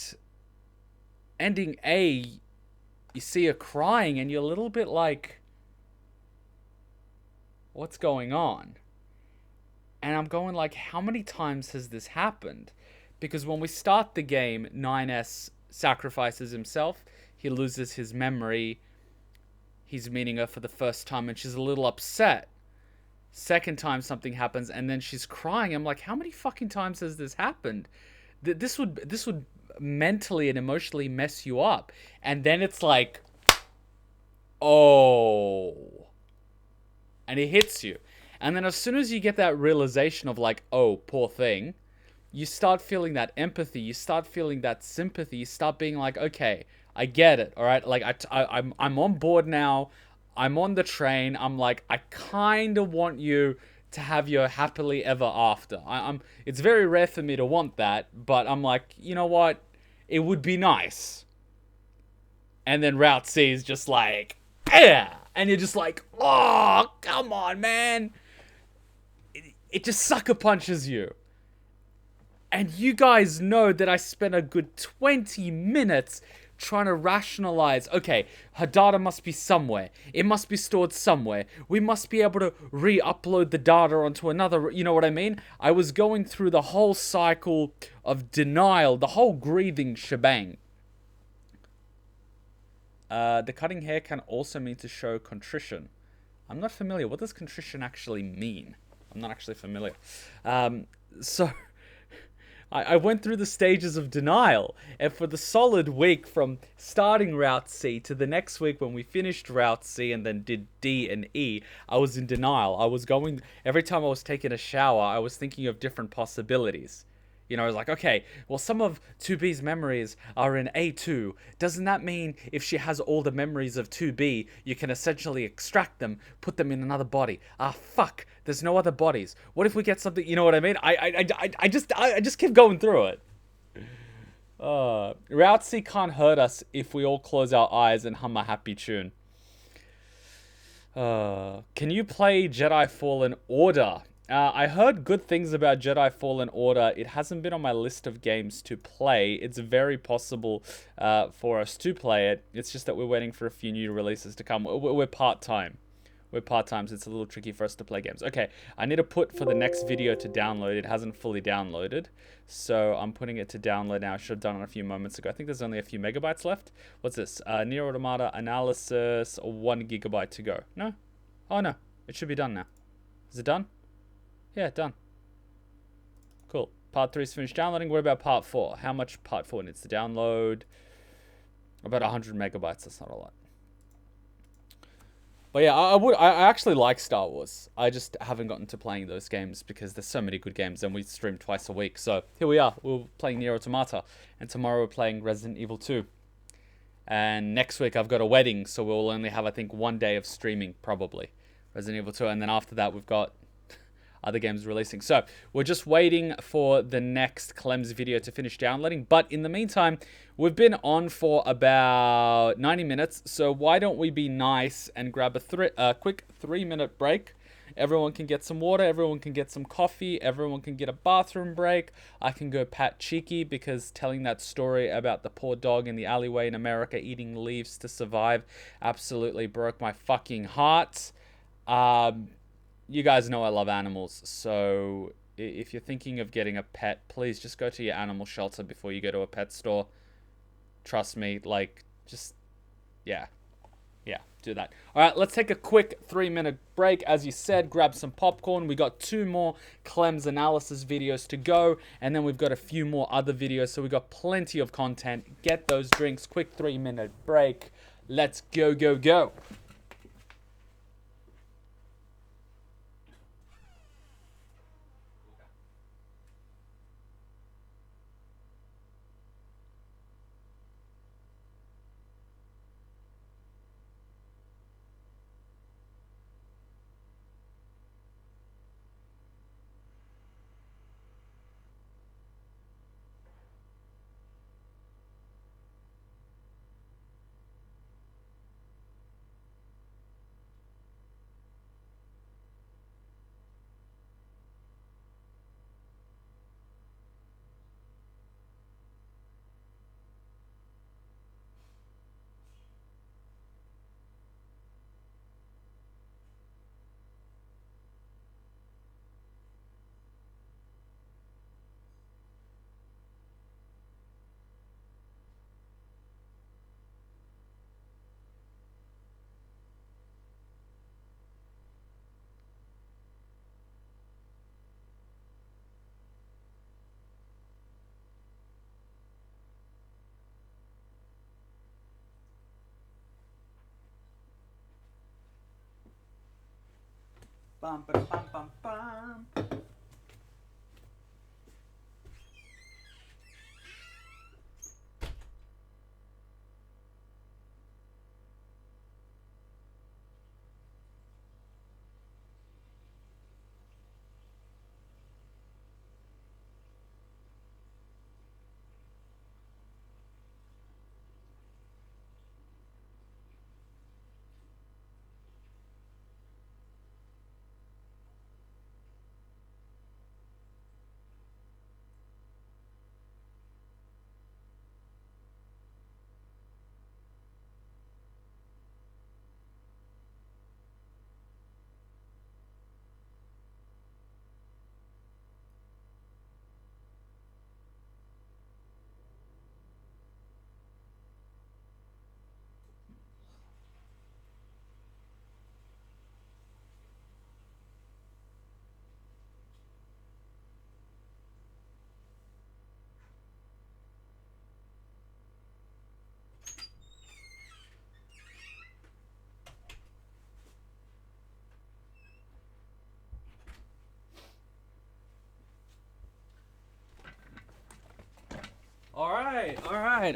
ending A, you see her crying, and you're a little bit like, what's going on? And I'm going like, how many times has this happened? Because when we start the game, 9S sacrifices himself. He loses his memory. He's meeting her for the first time and she's a little upset. Second time something happens and then she's crying. I'm like, how many fucking times has this happened? This would mentally and emotionally mess you up. And then it's like, oh. And it hits you. And then as soon as you get that realization of like, oh, poor thing, you start feeling that empathy. You start feeling that sympathy. You start being like, okay, I get it. All right. Like I'm on board now. I'm on the train. I'm like, I kind of want you to have your happily ever after. It's very rare for me to want that, but I'm like, you know what? It would be nice. And then Route C is just like, yeah. And you're just like, oh, come on, man. It just sucker punches you. And you guys know that I spent a good 20 minutes trying to rationalize, okay, her data must be somewhere. It must be stored somewhere. We must be able to re-upload the data onto another, you know what I mean? I was going through the whole cycle of denial, the whole grieving shebang. The cutting hair can also mean to show contrition. I'm not familiar. What does contrition actually mean? I'm not actually familiar. So I went through the stages of denial, and for the solid week from starting Route C to the next week when we finished Route C and then did D and E, I was in denial. I was going, every time I was taking a shower, I was thinking of different possibilities. You know, I was like, okay, well, some of 2B's memories are in A2. Doesn't that mean if she has all the memories of 2B, you can essentially extract them, put them in another body? Ah, fuck, there's no other bodies. What if we get something, you know what I mean? I just keep going through it. Route C can't hurt us if we all close our eyes and hum a happy tune. Can you play Jedi Fallen Order? I heard good things about Jedi Fallen Order. It hasn't been on my list of games to play. It's very possible for us to play it. It's just that we're waiting for a few new releases to come. We're part-time. We're part-time, so it's a little tricky for us to play games. Okay, I need to put for the next video to download. It hasn't fully downloaded, so I'm putting it to download now. I should have done it a few moments ago. I think there's only a few megabytes left. What's this? Nier Automata analysis, 1 gigabyte to go. No? Oh, no. It should be done now. Is it done? Yeah, done. Cool. Part 3 is finished downloading. What about part 4? How much part 4 needs to download? About 100 megabytes. That's not a lot. But yeah, I actually like Star Wars. I just haven't gotten to playing those games because there's so many good games and we stream twice a week. So here we are. We're playing Nier Automata. And tomorrow we're playing Resident Evil 2. And next week I've got a wedding. So we'll only have, I think, 1 day of streaming, probably. Resident Evil 2. And then after that we've got other games releasing. So we're just waiting for the next Clemps video to finish downloading. But in the meantime, we've been on for about 90 minutes. So why don't we be nice and grab a quick 3-minute break. Everyone can get some water. Everyone can get some coffee. Everyone can get a bathroom break. I can go pat Cheeky because telling that story about the poor dog in the alleyway in America eating leaves to survive absolutely broke my fucking heart. You guys know I love animals, so if you're thinking of getting a pet, please just go to your animal shelter before you go to a pet store. Trust me, like, just, yeah, do that. All right, let's take a quick 3-minute break. As you said, grab some popcorn. We got 2 more Clemps analysis videos to go, and then we've got a few more other videos, so we've got plenty of content. Get those drinks, quick 3-minute break. Let's go, go, go. Bum, ba, bum, bum, bum.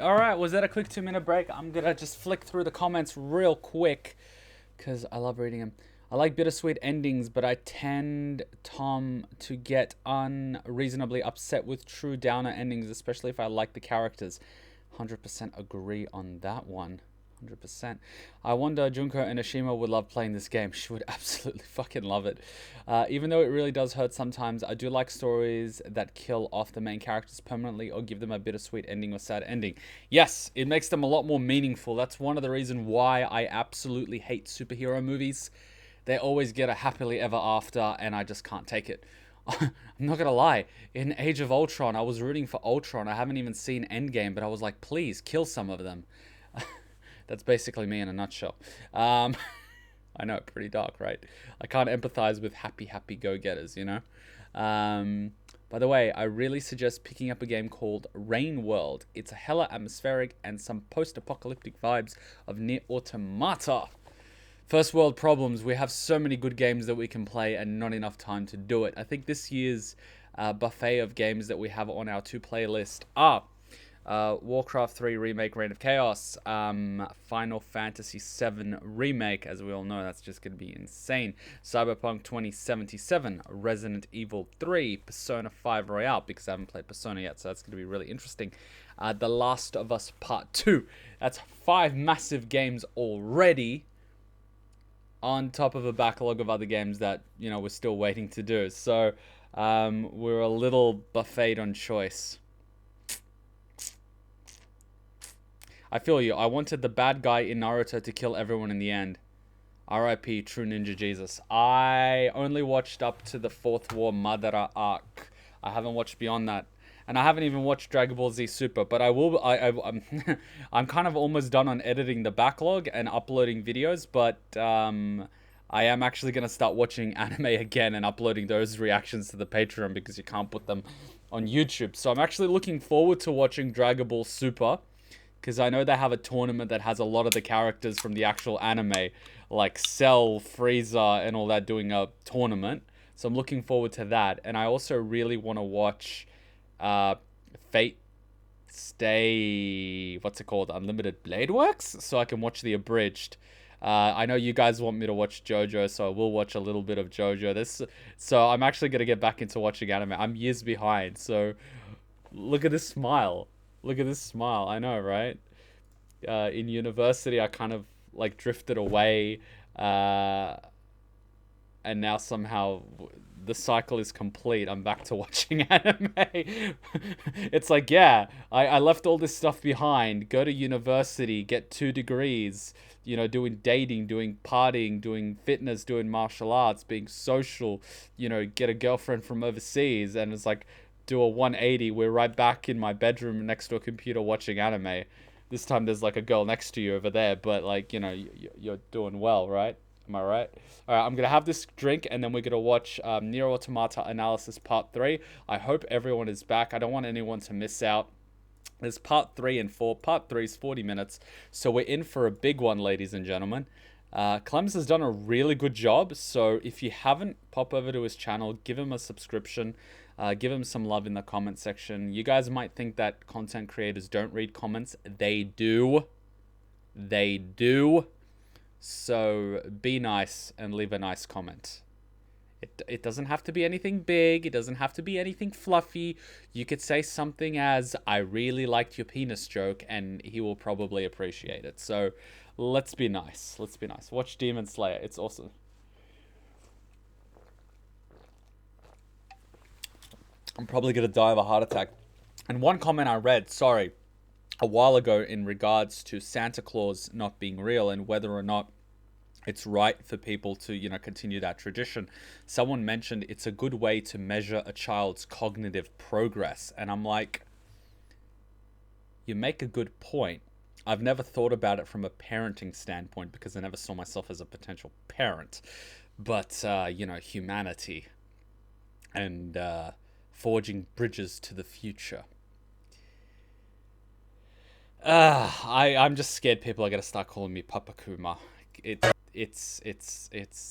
All right. Was that a quick 2-minute break? I'm gonna just flick through the comments real quick because I love reading them. I like bittersweet endings, but I tend, Tom, to get unreasonably upset with true downer endings, especially if I like the characters. 100% agree on that one. 100%. I wonder Junko and Ashima would love playing this game. She would absolutely fucking love it. Even though it really does hurt sometimes, I do like stories that kill off the main characters permanently or give them a bittersweet ending or sad ending. Yes, it makes them a lot more meaningful. That's one of the reasons why I absolutely hate superhero movies. They always get a happily ever after, and I just can't take it. I'm not gonna lie, in Age of Ultron, I was rooting for Ultron. I haven't even seen Endgame, but I was like, please, kill some of them. That's basically me in a nutshell. I know, pretty dark, right? I can't empathize with happy go-getters, you know? By the way, I really suggest picking up a game called Rain World. It's a hella atmospheric and some post-apocalyptic vibes of Nier Automata. First world problems. We have so many good games that we can play and not enough time to do it. I think this year's buffet of games that we have on our 2-player list are Warcraft 3 Remake Reign of Chaos, Final Fantasy 7 Remake, as we all know, that's just going to be insane, Cyberpunk 2077, Resident Evil 3, Persona 5 Royale, because I haven't played Persona yet, so that's going to be really interesting, The Last of Us Part 2. That's 5 massive games already, on top of a backlog of other games that, you know, we're still waiting to do. So, we're a little buffet on choice. I feel you. I wanted the bad guy in Naruto to kill everyone in the end. R.I.P. True Ninja Jesus. I only watched up to the 4th War Madara arc. I haven't watched beyond that. And I haven't even watched Dragon Ball Z Super, but I will. I'm kind of almost done on editing the backlog and uploading videos, but I am actually going to start watching anime again and uploading those reactions to the Patreon because you can't put them on YouTube. So I'm actually looking forward to watching Dragon Ball Super, because I know they have a tournament that has a lot of the characters from the actual anime, like Cell, Frieza, and all that doing a tournament. So I'm looking forward to that. And I also really want to watch Fate Stay, what's it called? Unlimited Blade Works? So I can watch the abridged. I know you guys want me to watch JoJo, so I will watch a little bit of JoJo. So I'm actually going to get back into watching anime. I'm years behind, so look at this smile. Look at this smile. I know, right? In university, I kind of like drifted away, and now somehow the cycle is complete. I'm back to watching anime. It's like, yeah, I left all this stuff behind, go to university, get 2 degrees, you know, doing dating, doing partying, doing fitness, doing martial arts, being social, you know, get a girlfriend from overseas, and it's like, do a 180, we're right back in my bedroom next to a computer watching anime. This time there's like a girl next to you over there, but like, you know, you're doing well, right? Am I right? All right, I'm going to have this drink, and then we're going to watch Nier Automata Analysis Part 3. I hope everyone is back. I don't want anyone to miss out. There's Part 3 and 4. Part 3 is 40 minutes, so we're in for a big one, ladies and gentlemen. Clemps has done a really good job, so if you haven't, pop over to his channel, give him a subscription, give him some love in the comment section. You guys might think that content creators don't read comments. They do. They do. So be nice and leave a nice comment. It doesn't have to be anything big. It doesn't have to be anything fluffy. You could say something as, I really liked your penis joke, and he will probably appreciate it. So let's be nice. Let's be nice. Watch Demon Slayer. It's awesome. I'm probably going to die of a heart attack. And one comment I read, sorry, a while ago in regards to Santa Claus not being real and whether or not it's right for people to, you know, continue that tradition. Someone mentioned it's a good way to measure a child's cognitive progress. And I'm like, you make a good point. I've never thought about it from a parenting standpoint because I never saw myself as a potential parent. But, you know, humanity and forging bridges to the future. I'm just scared people are going to start calling me Papa Kuma.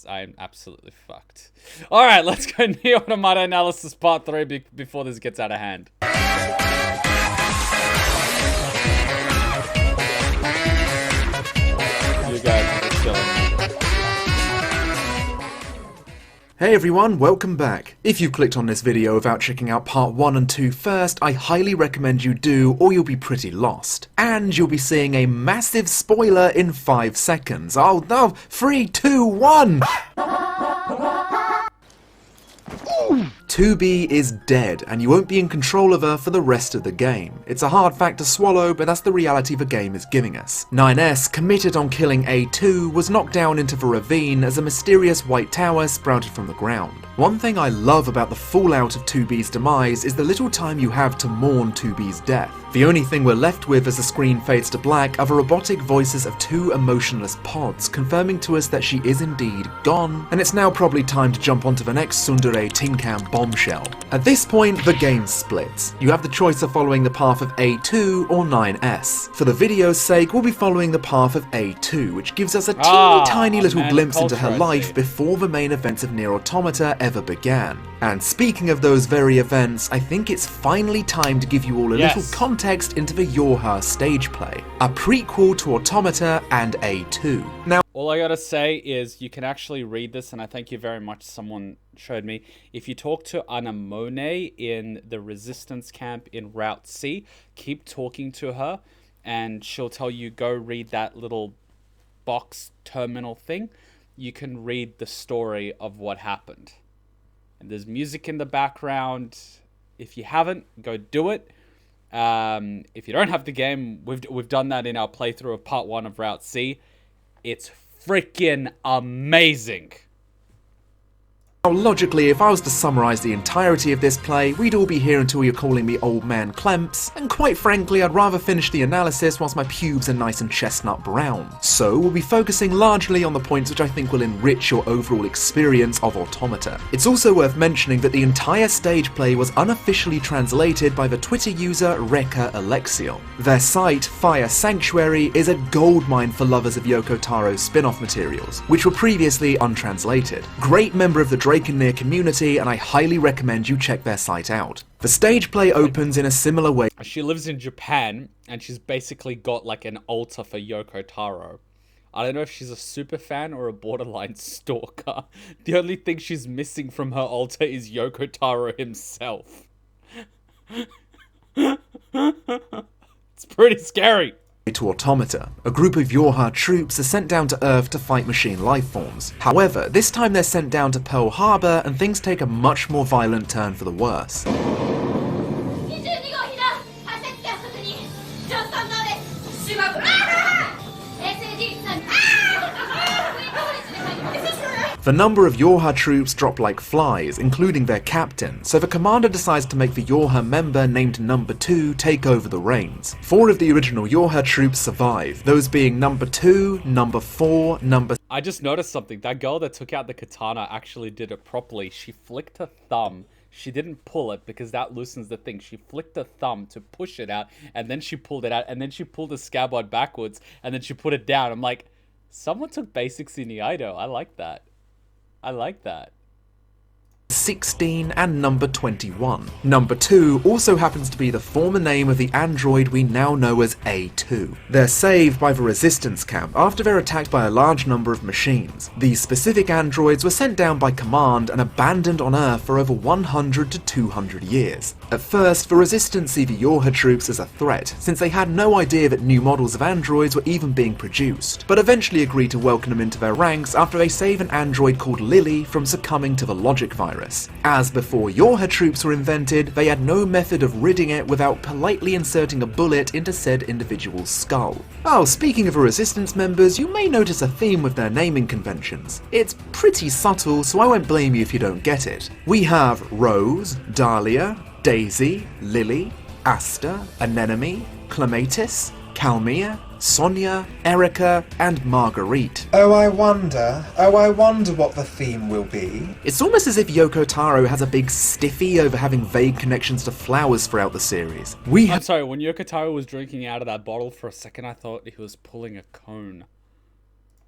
I'm absolutely fucked. All right, let's go Nier Automata analysis part 3 before this gets out of hand. You guys are chilling. Hey everyone, welcome back. If you clicked on this video without checking out part 1 and 2 first, I highly recommend you do, or you'll be pretty lost. And you'll be seeing a massive spoiler in 5 seconds. Oh no, 3, 2, 1! 2B is dead, and you won't be in control of her for the rest of the game. It's a hard fact to swallow, but that's the reality the game is giving us. 9S, committed on killing A2, was knocked down into the ravine as a mysterious white tower sprouted from the ground. One thing I love about the fallout of 2B's demise is the little time you have to mourn 2B's death. The only thing we're left with as the screen fades to black are the robotic voices of 2 emotionless pods, confirming to us that she is indeed gone, and it's now probably time to jump onto the next tsundere Tinkan bombshell. At this point, the game splits. You have the choice of following the path of A2 or 9S. For the video's sake, we'll be following the path of A2, which gives us a teeny tiny little glimpse into her life before the main events of Nier Automata ever began. And speaking of those very events, I think it's finally time to give you all a little context into the Yorha stage play, a prequel to Automata and A2. Now, all I gotta say is you can actually read this, and I thank you very much, someone showed me. If you talk to Anamone in the resistance camp in Route C, keep talking to her, and she'll tell you, go read that little box terminal thing. You can read the story of what happened. And there's music in the background. If you haven't, go do it. If you don't have the game, we've done that in our playthrough of part 1 of Route C. It's freaking amazing. Logically, if I was to summarise the entirety of this play, we'd all be here until you're calling me old man Clemps, and quite frankly, I'd rather finish the analysis whilst my pubes are nice and chestnut brown. So we'll be focusing largely on the points which I think will enrich your overall experience of Automata. It's also worth mentioning that the entire stage play was unofficially translated by the Twitter user Rekka Alexiel. Their site, Fire Sanctuary, is a goldmine for lovers of Yoko Taro's spin-off materials, which were previously untranslated. Great member of the Drake and Nier community, and I highly recommend you check their site out. The stage play opens in a similar way. She lives in Japan, and she's basically got like an altar for Yoko Taro. I don't know if she's a super fan or a borderline stalker. The only thing she's missing from her altar is Yoko Taro himself. It's pretty scary. To Automata, a group of Yorha troops are sent down to Earth to fight machine lifeforms. However, this time they're sent down to Pearl Harbor and things take a much more violent turn for the worse. The number of Yorha troops drop like flies, including their captain, so the commander decides to make the Yorha member named Number 2 take over the reins. 4 of the original Yorha troops survive, those being Number 2, Number 4, Number... I just noticed something. That girl that took out the katana actually did it properly. She flicked her thumb. She didn't pull it because that loosens the thing. She flicked her thumb to push it out, and then she pulled it out, and then she pulled the scabard backwards, and then she put it down. I'm like, Someone took basics in Iaido. I like that. I like that. 16 and number 21. Number 2 also happens to be the former name of the android we now know as A2. They're saved by the resistance camp after they're attacked by a large number of machines. These specific androids were sent down by command and abandoned on Earth for over 100 to 200 years. At first, the resistance see the Yorha troops as a threat, since they had no idea that new models of androids were even being produced, but eventually agreed to welcome them into their ranks after they save an android called Lily from succumbing to the logic virus. As before Yorha troops were invented, they had no method of ridding it without politely inserting a bullet into said individual's skull. Oh, speaking of the resistance members, you may notice a theme with their naming conventions. It's pretty subtle, so I won't blame you if you don't get it. We have Rose, Dahlia, Daisy, Lily, Asta, Anemone, Clematis, Calmia, Sonia, Erica, and Marguerite. Oh, I wonder what the theme will be. It's almost as if Yoko Taro has a big stiffy over having vague connections to flowers throughout the series. I'm sorry, when Yoko Taro was drinking out of that bottle for a second, I thought he was pulling a cone.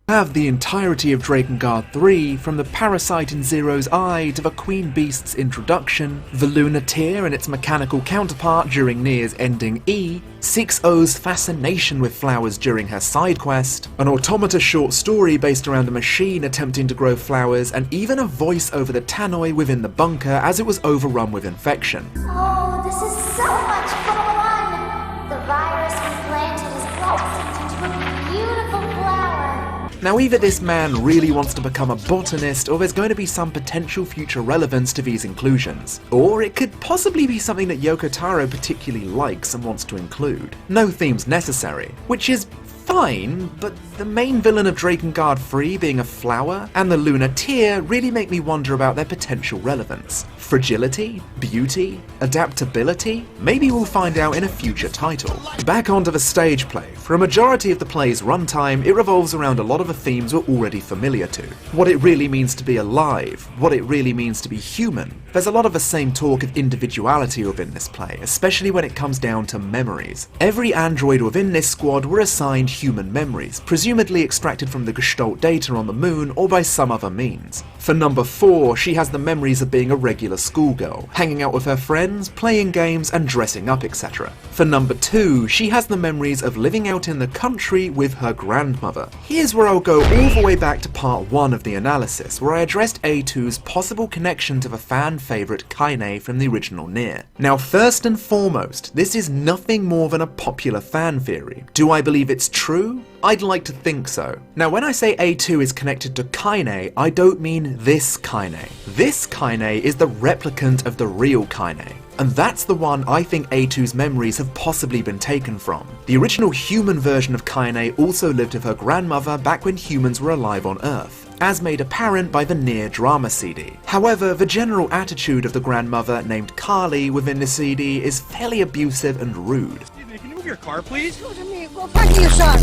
Have the entirety of Drakengard 3, from the parasite in Zero's eye to the Queen Beast's introduction, the Lunateer and its mechanical counterpart during Nier's ending E, 6-O's fascination with flowers during her side quest, an Automata short story based around a machine attempting to grow flowers, and even a voice over the tannoy within the bunker as it was overrun with infection. Oh, this is so much fun! The virus we planted is blossomed into a beautiful flower. Now either this man really wants to become a botanist, or there's going to be some potential future relevance to these inclusions. Or it could possibly be something that Yoko Taro particularly likes and wants to include. No themes necessary, which is fine, but the main villain of Drakengard 3 being a flower, and the Lunateer really make me wonder about their potential relevance. Fragility? Beauty? Adaptability? Maybe we'll find out in a future title. Back onto the stage play. For a majority of the play's runtime, it revolves around a lot of the themes we're already familiar to. What it really means to be alive, what it really means to be human. There's a lot of the same talk of individuality within this play, especially when it comes down to memories. Every android within this squad were assigned human memories, presumably extracted from the Gestalt data on the moon or by some other means. For number 4, she has the memories of being a regular schoolgirl, hanging out with her friends, playing games, and dressing up, etc. For number 2, she has the memories of living out in the country with her grandmother. Here's where I'll go all the way back to part 1 of the analysis, where I addressed A2's possible connection to the fan favourite Kaine from the original Nier. Now first and foremost, this is nothing more than a popular fan theory. Do I believe it's true? I'd like to think so. Now when I say A2 is connected to Kaine, I don't mean this Kaine. This Kaine is the replicant of the real Kaine. And that's the one I think A2's memories have possibly been taken from. The original human version of Kaine also lived with her grandmother back when humans were alive on Earth, as made apparent by the Nier drama CD. However, the general attitude of the grandmother named Kali within the CD is fairly abusive and rude. Can you move your car, please?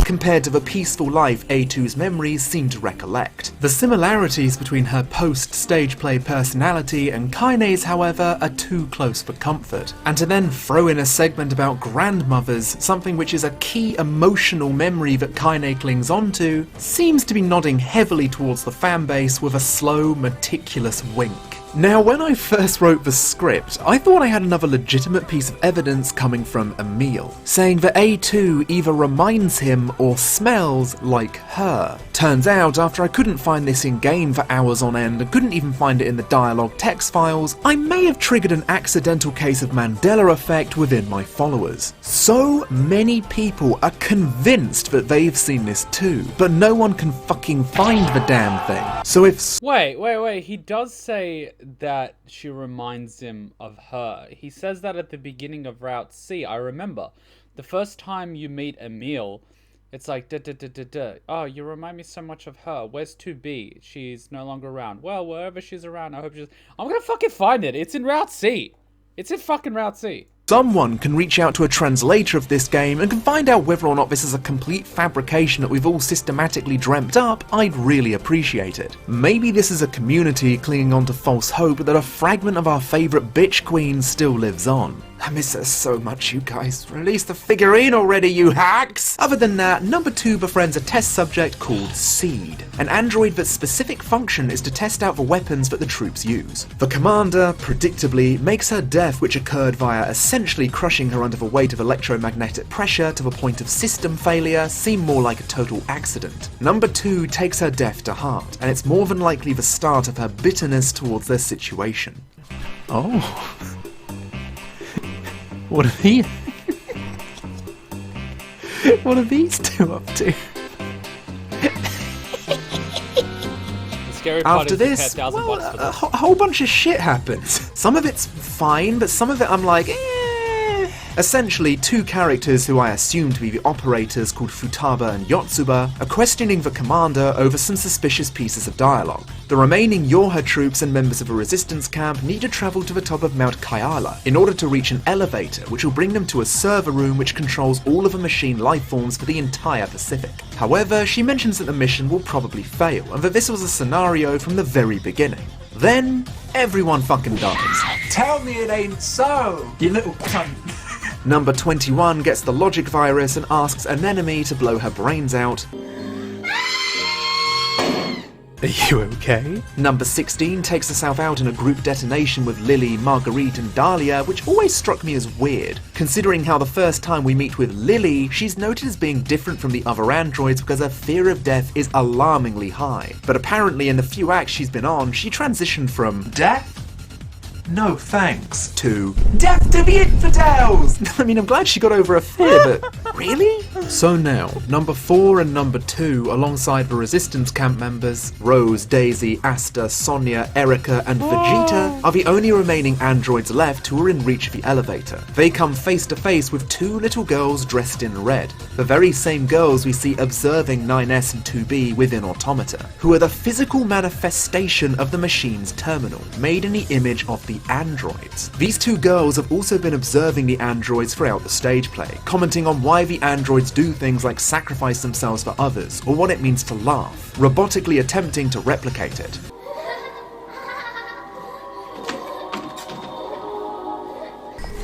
Compared to the peaceful life A2's memories seem to recollect. The similarities between her post-stage play personality and Kaine's, however, are too close for comfort. And to then throw in a segment about grandmothers, something which is a key emotional memory that Kaine clings onto, seems to be nodding heavily towards the fanbase with a slow, meticulous wink. Now, when I first wrote the script, I thought I had another legitimate piece of evidence coming from Emile, saying that A2 either reminds him or smells like her. Turns out, after I couldn't find this in-game for hours on end and couldn't even find it in the dialogue text files, I may have triggered an accidental case of Mandela effect within my followers. So many people are convinced that they've seen this too, but no one can fucking find the damn thing. So if— Wait, he does say that she reminds him of her. He says that at the beginning of Route C. I remember the first time you meet Emile, it's like oh, you remind me so much of her. Where's 2B? She's no longer around. Well, wherever she's around, I hope she's— I'm gonna fucking find it. It's in Route C. It's in fucking Route C. Someone can reach out to a translator of this game and can find out whether or not this is a complete fabrication that we've all systematically dreamt up, I'd really appreciate it. Maybe this is a community clinging on to false hope that a fragment of our favourite bitch queen still lives on. I miss her so much, you guys. Release the figurine already, you hacks! Other than that, number 2 befriends a test subject called Seed, an android that's specific function is to test out the weapons that the troops use. The commander, predictably, makes her death, which occurred via essentially crushing her under the weight of electromagnetic pressure to the point of system failure, seem more like a total accident. Number 2 takes her death to heart, and it's more than likely the start of her bitterness towards their situation. Oh. What are these? What are these two up to? After this, well, a whole bunch of shit happens. Some of it's fine, but some of it I'm like, Essentially, 2 characters who I assume to be the operators called Futaba and Yotsuba are questioning the commander over some suspicious pieces of dialogue. The remaining Yorha troops and members of a resistance camp need to travel to the top of Mount Kyala in order to reach an elevator which will bring them to a server room which controls all of the machine lifeforms for the entire Pacific. However, she mentions that the mission will probably fail and that this was a scenario from the very beginning. Then, everyone fucking dies. Tell me it ain't so, you little cunt. Number 21 gets the logic virus and asks an enemy to blow her brains out. Are you okay? Number 16 takes herself out in a group detonation with Lily, Marguerite and Dahlia, which always struck me as weird, considering how the first time we meet with Lily, she's noted as being different from the other androids because her fear of death is alarmingly high. But apparently in the few acts she's been on, she transitioned from death? No thanks. To death to the infidels! I mean, I'm glad she got over her fear, but really? So now, number 4 and number 2, alongside the resistance camp members, Rose, Daisy, Asta, Sonia, Erica, and Vegeta, are the only remaining androids left who are in reach of the elevator. They come face to face with 2 little girls dressed in red, the very same girls we see observing 9S and 2B within Automata, who are the physical manifestation of the machine's terminal, made in the image of the androids. These 2 girls have also been observing the androids throughout the stage play, commenting on why the androids do things like sacrifice themselves for others, or what it means to laugh, robotically attempting to replicate it.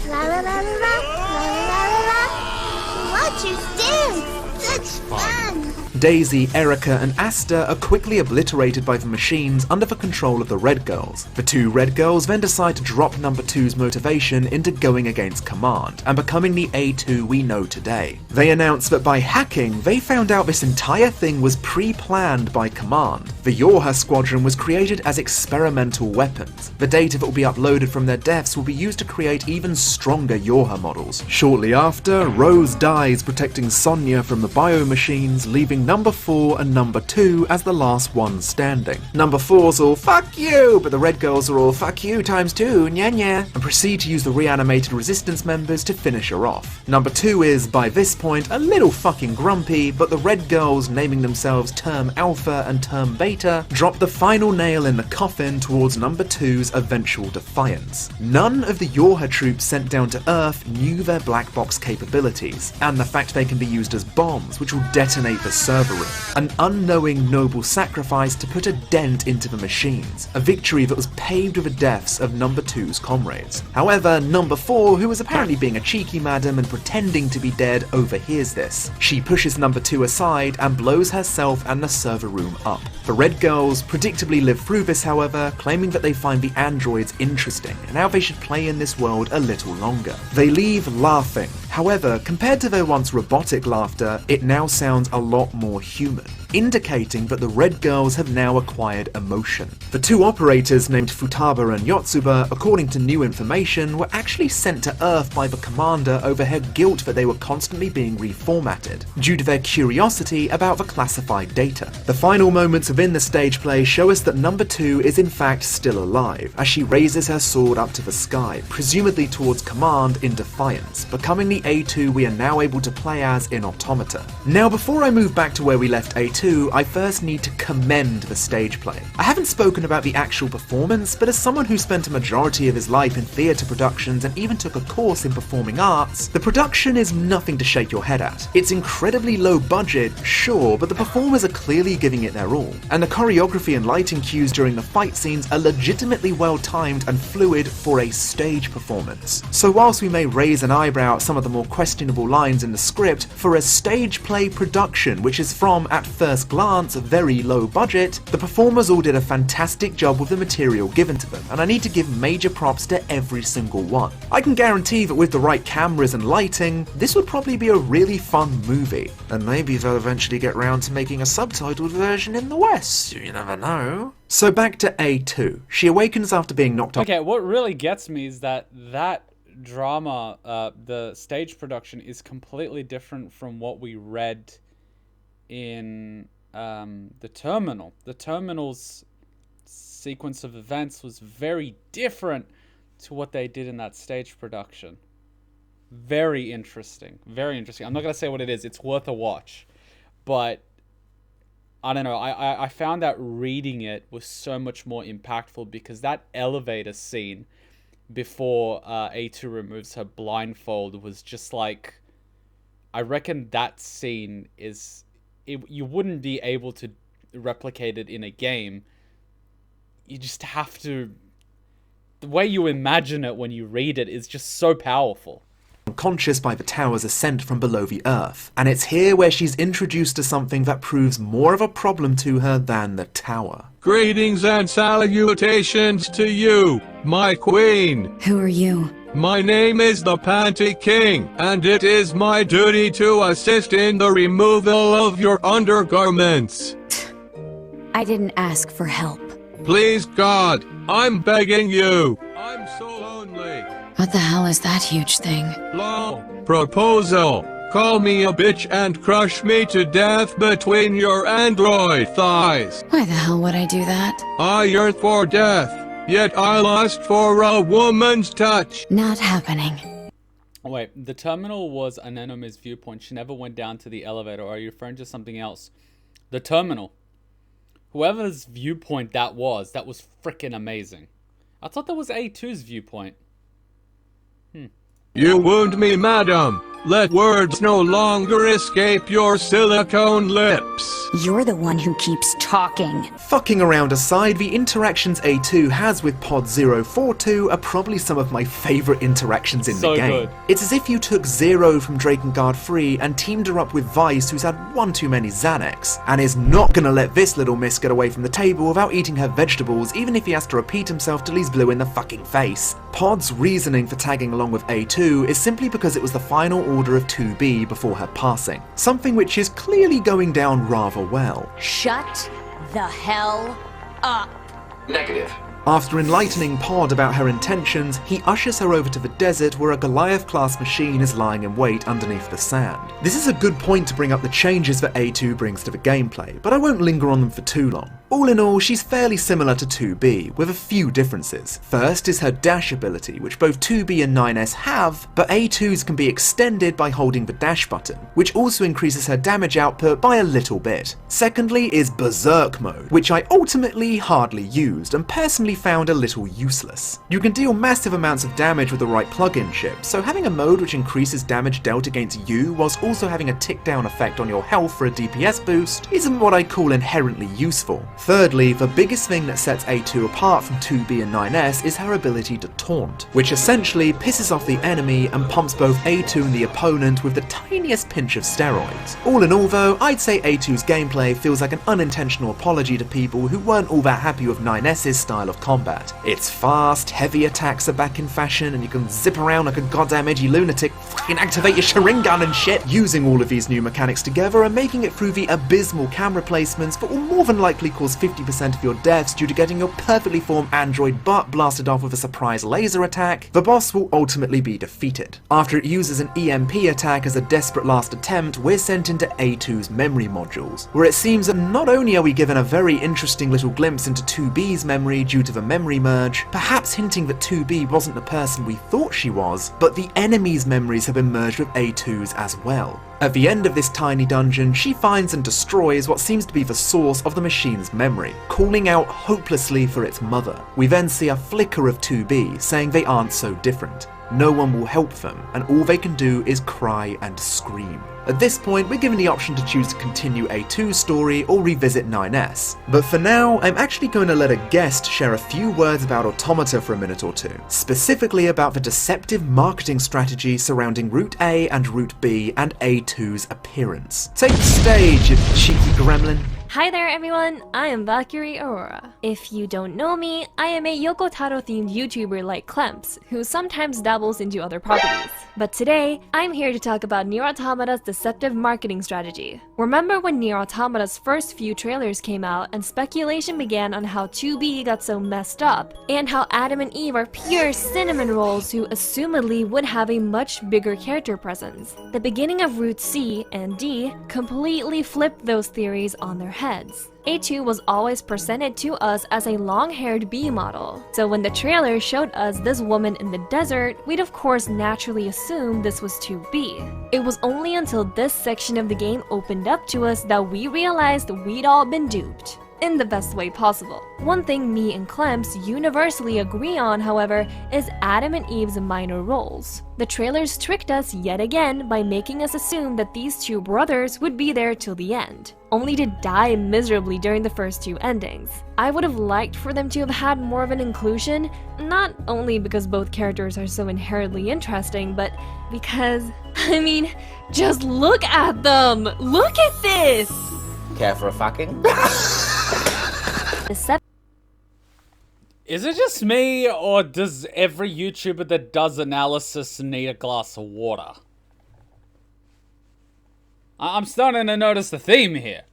La la la la la la la la. Watch your dance. Such fun. Daisy, Erica, and Asta are quickly obliterated by the machines under the control of the Red Girls. The 2 Red Girls then decide to drop number 2's motivation into going against Command, and becoming the A2 we know today. They announce that by hacking, they found out this entire thing was pre-planned by Command. The Yorha squadron was created as experimental weapons. The data that will be uploaded from their deaths will be used to create even stronger Yorha models. Shortly after, Rose dies protecting Sonia from the biomachines, leaving number 4 and number 2 as the last ones standing. Number 4's all fuck you, but the Red Girls are all fuck you times 2, nya nya, and proceed to use the reanimated resistance members to finish her off. Number 2 is, by this point, a little fucking grumpy, but the Red Girls, naming themselves Term Alpha and Term Beta, drop the final nail in the coffin towards number 2's eventual defiance. None of the Yorha troops sent down to Earth knew their black box capabilities, and the fact they can be used as bombs, which will detonate the server room. An unknowing noble sacrifice to put a dent into the machines, a victory that was paved with the deaths of number 2's comrades. However, number 4, who was apparently being a cheeky madam and pretending to be dead, overhears this. She pushes number 2 aside and blows herself and the server room up. The Red Girls predictably live through this, however, claiming that they find the androids interesting and how they should play in this world a little longer. They leave laughing. However, compared to their once robotic laughter, it now sounds a lot more human, indicating that the Red Girls have now acquired emotion. The 2 operators named Futaba and Yotsuba, according to new information, were actually sent to Earth by the commander over her guilt that they were constantly being reformatted, due to their curiosity about the classified data. The final moments within the stage play show us that number 2 is in fact still alive, as she raises her sword up to the sky, presumably towards Command in defiance, becoming the A2 we are now able to play as in Automata. Now before I move back to where we left A2, I first need to commend the stage play. I haven't spoken about the actual performance, but as someone who spent a majority of his life in theatre productions and even took a course in performing arts, the production is nothing to shake your head at. It's incredibly low budget, sure, but the performers are clearly giving it their all. And the choreography and lighting cues during the fight scenes are legitimately well timed and fluid for a stage performance. So whilst we may raise an eyebrow at some of the more questionable lines in the script, for a stage play production which is from, at first glance, very low budget, the performers all did a fantastic job with the material given to them, and I need to give major props to every single one. I can guarantee that with the right cameras and lighting, this would probably be a really fun movie. And maybe they'll eventually get round to making a subtitled version in the West, you never know. So back to A2. She awakens after being knocked off. Okay, what really gets me is that drama, the stage production, is completely different from what we read in the Terminal. The Terminal's sequence of events was very different to what they did in that stage production. Very interesting. Very interesting. I'm not going to say what it is. It's worth a watch. But I don't know. I found that reading it was so much more impactful because that elevator scene before A2 removes her blindfold was just like, I reckon that scene is, you wouldn't be able to replicate it in a game. You just have to, the way you imagine it when you read it is just so powerful. Conscious by the tower's ascent from below the earth, and it's here where she's introduced to something that proves more of a problem to her than the tower. Greetings and salutations to you, my queen. Who are you? My name is the Panty King, and it is my duty to assist in the removal of your undergarments. I didn't ask for help. Please God, I'm begging you. I'm so lonely. What the hell is that huge thing? Long proposal. Call me a bitch and crush me to death between your android thighs. Why the hell would I do that? I yearn for death, yet I lust for a woman's touch. Not happening. Wait, the Terminal was Anemome's viewpoint. She never went down to the elevator. Or are you referring to something else? The Terminal. Whoever's viewpoint that was freaking amazing. I thought that was A2's viewpoint. You wound me, madam. Let words no longer escape your silicone lips. You're the one who keeps talking. Fucking around aside, the interactions A2 has with Pod 042 are probably some of my favourite interactions in the game. Good. It's as if you took Zero from Drakengard 3 and teamed her up with Vice, who's had one too many Xanax, and is not gonna let this little miss get away from the table without eating her vegetables, even if he has to repeat himself till he's blue in the fucking face. Pod's reasoning for tagging along with A2 is simply because it was the final order of 2B before her passing, something which is clearly going down rather well. Shut the hell up. Negative. After enlightening Pod about her intentions, he ushers her over to the desert where a Goliath-class machine is lying in wait underneath the sand. This is a good point to bring up the changes that A2 brings to the gameplay, but I won't linger on them for too long. All in all, she's fairly similar to 2B, with a few differences. First is her dash ability, which both 2B and 9S have, but A2's can be extended by holding the dash button, which also increases her damage output by a little bit. Secondly is Berserk Mode, which I ultimately hardly used, and personally found a little useless. You can deal massive amounts of damage with the right plug-in chip, so having a mode which increases damage dealt against you whilst also having a tick-down effect on your health for a DPS boost isn't what I call inherently useful. Thirdly, the biggest thing that sets A2 apart from 2B and 9S is her ability to taunt, which essentially pisses off the enemy and pumps both A2 and the opponent with the tiniest pinch of steroids. All in all though, I'd say A2's gameplay feels like an unintentional apology to people who weren't all that happy with 9S's style of combat. It's fast, heavy attacks are back in fashion, and you can zip around like a goddamn edgy lunatic, fucking activate your Sharingan and shit. Using all of these new mechanics together and making it through the abysmal camera placements that will more than likely cause equals 50% of your deaths due to getting your perfectly formed android butt blasted off with a surprise laser attack, the boss will ultimately be defeated. After it uses an EMP attack as a desperate last attempt, we're sent into A2's memory modules, where it seems that not only are we given a very interesting little glimpse into 2B's memory due to the memory merge, perhaps hinting that 2B wasn't the person we thought she was, but the enemy's memories have been merged with A2's as well. At the end of this tiny dungeon, she finds and destroys what seems to be the source of the machine's memory, calling out hopelessly for its mother. We then see a flicker of 2B, saying they aren't so different. No one will help them, and all they can do is cry and scream. At this point, we're given the option to choose to continue A2's story or revisit 9S. But for now, I'm actually going to let a guest share a few words about Automata for a minute or two, specifically about the deceptive marketing strategy surrounding Route A and Route B and A2's appearance. Take the stage, you cheeky gremlin. Hi there everyone, I am Valkyrie Aurora. If you don't know me, I am a Yoko Taro themed YouTuber like Clemps, who sometimes dabbles into other properties. But today, I'm here to talk about Nier Automata's deceptive marketing strategy. Remember when Nier Automata's first few trailers came out and speculation began on how 2B got so messed up, and how Adam and Eve are pure cinnamon rolls who assumedly would have a much bigger character presence. The beginning of Route C and D completely flipped those theories on their heads. A2 was always presented to us as a long-haired B model, so when the trailer showed us this woman in the desert, we'd of course naturally assume this was 2B. It was only until this section of the game opened up to us that we realized we'd all been duped. In the best way possible. One thing me and Clemps universally agree on, however, is Adam and Eve's minor roles. The trailers tricked us yet again by making us assume that these two brothers would be there till the end, only to die miserably during the first two endings. I would have liked for them to have had more of an inclusion, not only because both characters are so inherently interesting, but because, I mean, just look at them! Look at this! Care for a fucking? Is it just me, or does every YouTuber that does analysis need a glass of water? I'm starting to notice the theme here.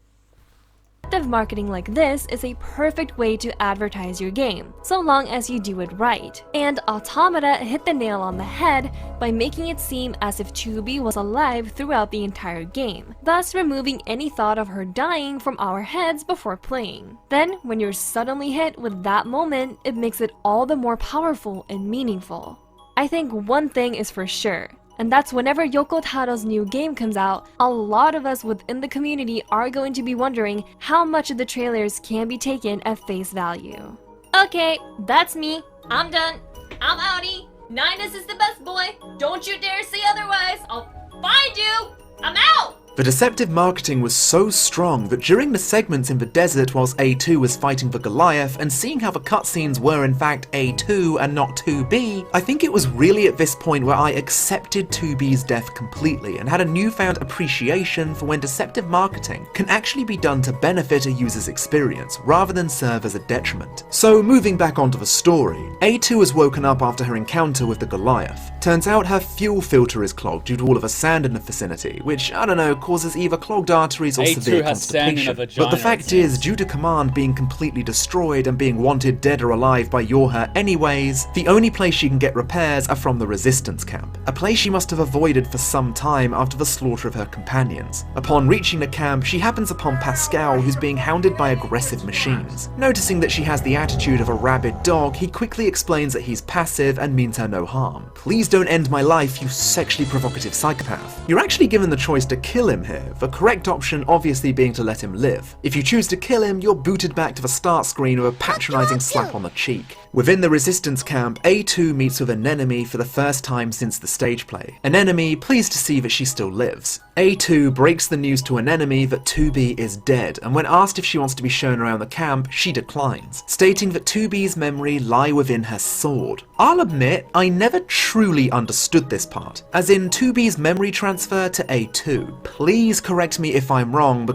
Marketing like this is a perfect way to advertise your game, so long as you do it right. And Automata hit the nail on the head by making it seem as if 2B was alive throughout the entire game, thus removing any thought of her dying from our heads before playing. Then, when you're suddenly hit with that moment, it makes it all the more powerful and meaningful. I think one thing is for sure, and that's whenever Yoko Taro's new game comes out, a lot of us within the community are going to be wondering how much of the trailers can be taken at face value. Okay, that's me. I'm done. I'm outie. 9S is the best boy. Don't you dare say otherwise. I'll find you. I'm out! The deceptive marketing was so strong that during the segments in the desert whilst A2 was fighting for Goliath and seeing how the cutscenes were in fact A2 and not 2B, I think it was really at this point where I accepted 2B's death completely and had a newfound appreciation for when deceptive marketing can actually be done to benefit a user's experience rather than serve as a detriment. So moving back onto the story, A2 has woken up after her encounter with the Goliath. Turns out her fuel filter is clogged due to all of the sand in the vicinity, which, I don't know, causes either clogged arteries or severe constipation. But the fact is, due to Command being completely destroyed and being wanted dead or alive by Yorha anyways, the only place she can get repairs are from the Resistance camp, a place she must have avoided for some time after the slaughter of her companions. Upon reaching the camp, she happens upon Pascal, who's being hounded by aggressive machines. Noticing that she has the attitude of a rabid dog, he quickly explains that he's passive and means her no harm. Please don't end my life, you sexually provocative psychopath. You're actually given the choice to kill him here, the correct option obviously being to let him live. If you choose to kill him, you're booted back to the start screen with a patronizing slap on the cheek. Within the Resistance camp, A2 meets with an enemy for the first time since the stage play. An enemy pleased to see that she still lives. A2 breaks the news to an enemy that 2B is dead, and when asked if she wants to be shown around the camp, she declines, stating that 2B's memory lie within her sword. I'll admit, I never truly understood this part, as in 2B's memory transfer to A2. Please correct me if I'm wrong,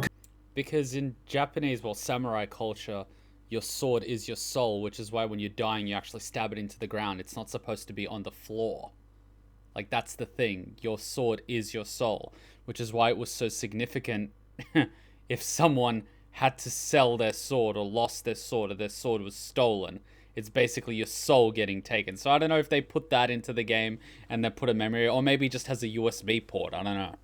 because in Japanese, well, samurai culture, your sword is your soul, which is why when you're dying, you actually stab it into the ground. It's not supposed to be on the floor. Like, that's the thing. Your sword is your soul, which is why it was so significant if someone had to sell their sword or lost their sword or their sword was stolen. It's basically your soul getting taken. So I don't know if they put that into the game and then put a memory, or maybe just has a USB port. I don't know.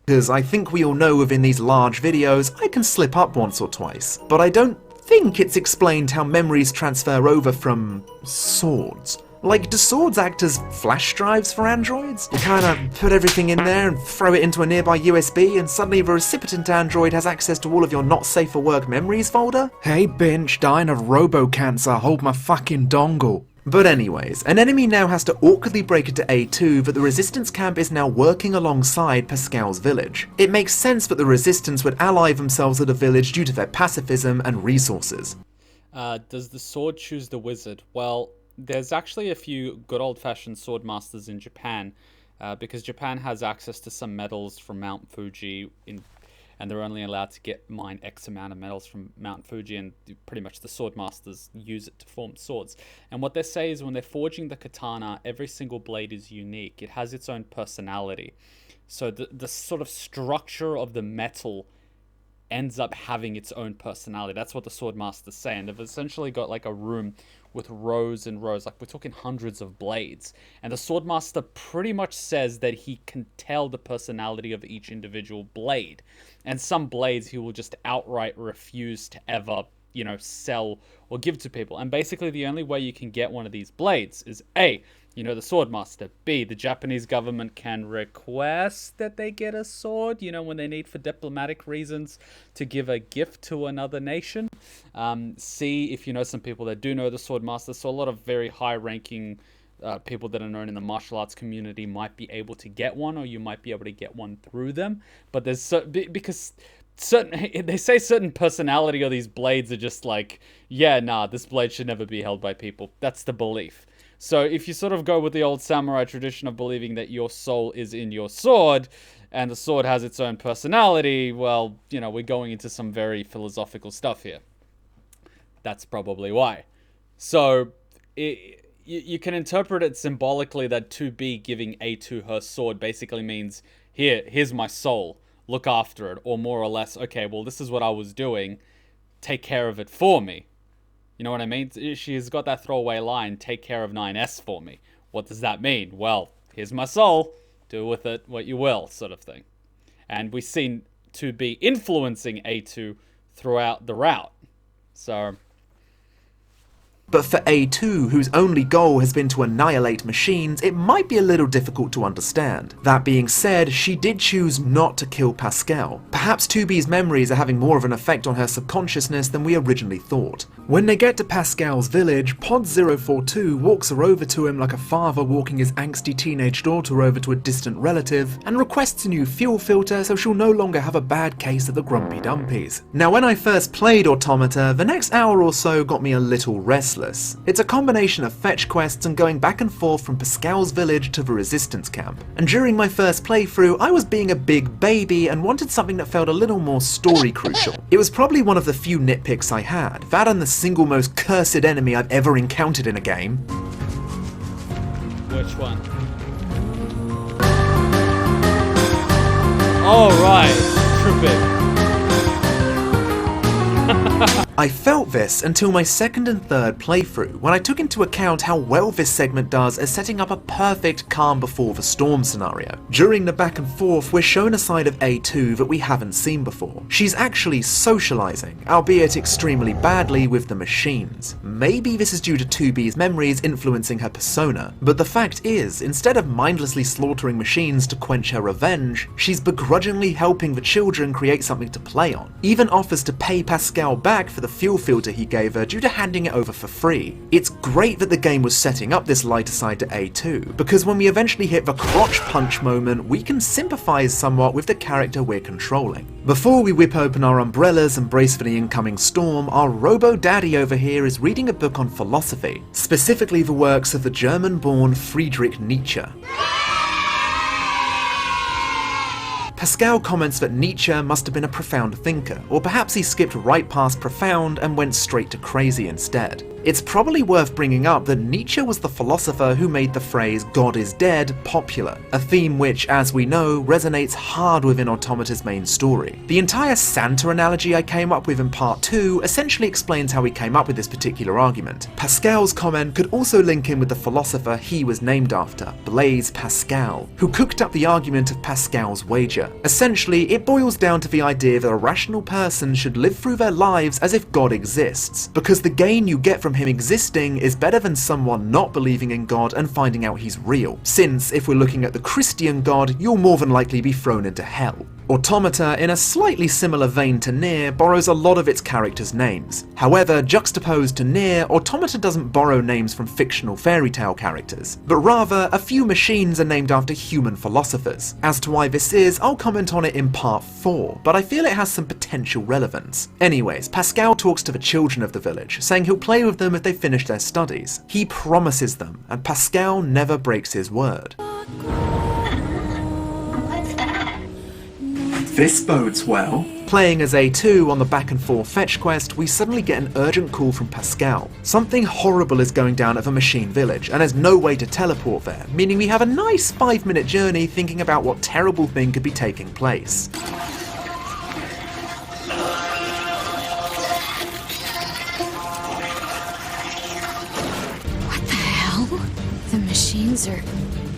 Because I think we all know within these large videos, I can slip up once or twice, but I don't think it's explained how memories transfer over from swords. Like, do swords act as flash drives for androids? You kinda put everything in there and throw it into a nearby USB, and suddenly the recipient android has access to all of your not safe for work memories folder? Hey bitch, dying of robo-cancer, hold my fucking dongle. But anyways, an enemy now has to awkwardly break into A2 that the resistance camp is now working alongside Pascal's village. It makes sense that the resistance would ally themselves with the village due to their pacifism and resources. Does the sword choose the wizard? Well, there's actually a few good old-fashioned sword masters in Japan, because Japan has access to some metals from Mount Fuji, and they're only allowed to mine X amount of metals from Mount Fuji, and pretty much the sword masters use it to form swords. And what they say is when they're forging the katana, every single blade is unique. It has its own personality. So the sort of structure of the metal ends up having its own personality. That's what the sword masters say, and they've essentially got like a room with rows and rows, like we're talking hundreds of blades, and the swordmaster pretty much says that he can tell the personality of each individual blade, and some blades he will just outright refuse to ever, you know, sell or give to people. And basically the only way you can get one of these blades is A, you know, the swordmaster, B, the Japanese government can request that they get a sword, you know, when they need for diplomatic reasons to give a gift to another nation. C, if you know some people that do know the swordmaster, so a lot of very high-ranking people that are known in the martial arts community might be able to get one, or you might be able to get one through them. But there's because they say certain personality of these blades are just like, yeah, nah, this blade should never be held by people. That's the belief. So if you sort of go with the old samurai tradition of believing that your soul is in your sword, and the sword has its own personality, well, you know, we're going into some very philosophical stuff here. That's probably why. So you can interpret it symbolically that 2B giving A2 her sword basically means, here's my soul, look after it, or more or less, okay, well, this is what I was doing, take care of it for me. You know what I mean? She's got that throwaway line, take care of 9S for me. What does that mean? Well, here's my soul, do with it what you will, sort of thing. And we've seen 2B influencing A2 throughout the route. So... But for A2, whose only goal has been to annihilate machines, it might be a little difficult to understand. That being said, she did choose not to kill Pascal. Perhaps 2B's memories are having more of an effect on her subconsciousness than we originally thought. When they get to Pascal's village, Pod 042 walks her over to him like a father walking his angsty teenage daughter over to a distant relative, and requests a new fuel filter so she'll no longer have a bad case of the grumpy dumpies. Now, when I first played Automata, the next hour or so got me a little restless. It's a combination of fetch quests and going back and forth from Pascal's village to the resistance camp. And during my first playthrough, I was being a big baby and wanted something that felt a little more story crucial. It was probably one of the few nitpicks I had, that and the single most cursed enemy I've ever encountered in a game. Which one? Oh, right. Tripping. I felt this until my second and third playthrough, when I took into account how well this segment does at setting up a perfect calm before the storm scenario. During the back and forth, we're shown a side of A2 that we haven't seen before. She's actually socializing, albeit extremely badly, with the machines. Maybe this is due to 2B's memories influencing her persona, but the fact is, instead of mindlessly slaughtering machines to quench her revenge, she's begrudgingly helping the children create something to play on. Even offers to pay Pascal back for the fuel filter he gave her due to handing it over for free. It's great that the game was setting up this lighter side to A2, because when we eventually hit the crotch punch moment, we can sympathize somewhat with the character we're controlling. Before we whip open our umbrellas and brace for the incoming storm, our robo-daddy over here is reading a book on philosophy, specifically the works of the German-born Friedrich Nietzsche. Pascal comments that Nietzsche must have been a profound thinker, or perhaps he skipped right past profound and went straight to crazy instead. It's probably worth bringing up that Nietzsche was the philosopher who made the phrase "God is dead" popular, a theme which, as we know, resonates hard within Automata's main story. The entire Santa analogy I came up with in part 2 essentially explains how we came up with this particular argument. Pascal's comment could also link in with the philosopher he was named after, Blaise Pascal, who cooked up the argument of Pascal's wager. Essentially, it boils down to the idea that a rational person should live through their lives as if God exists, because the gain you get from him existing is better than someone not believing in God and finding out he's real, since if we're looking at the Christian God, you'll more than likely be thrown into hell. Automata, in a slightly similar vein to Nier, borrows a lot of its characters' names. However, juxtaposed to Nier, Automata doesn't borrow names from fictional fairy tale characters, but rather a few machines are named after human philosophers. As to why this is, I'll comment on it in part 4, but I feel it has some potential relevance. Anyways, Pascal talks to the children of the village, saying he'll play with them if they finish their studies. He promises them, and Pascal never breaks his word. This bodes well. Playing as A2 on the back and forth fetch quest, we suddenly get an urgent call from Pascal. Something horrible is going down at the machine village, and there's no way to teleport there, meaning we have a nice 5-minute journey thinking about what terrible thing could be taking place. What the hell? The machines are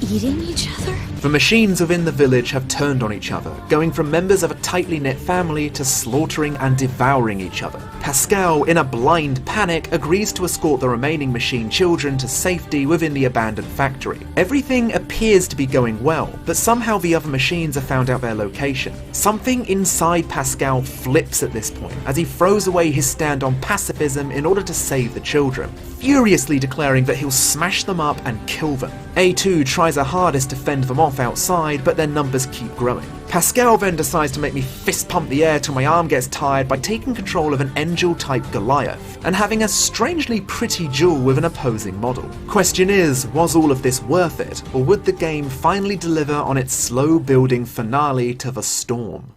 eating each other? The machines within the village have turned on each other, going from members of a tightly knit family to slaughtering and devouring each other. Pascal, in a blind panic, agrees to escort the remaining machine children to safety within the abandoned factory. Everything appears to be going well, but somehow the other machines have found out their location. Something inside Pascal flips at this point, as he throws away his stand on pacifism in order to save the children, furiously declaring that he'll smash them up and kill them. A2 tries her hardest to fend them off outside, but their numbers keep growing. Pascal then decides to make me fist pump the air till my arm gets tired by taking control of an Angel-type Goliath, and having a strangely pretty duel with an opposing model. Question is, was all of this worth it, or would the game finally deliver on its slow-building finale to the storm?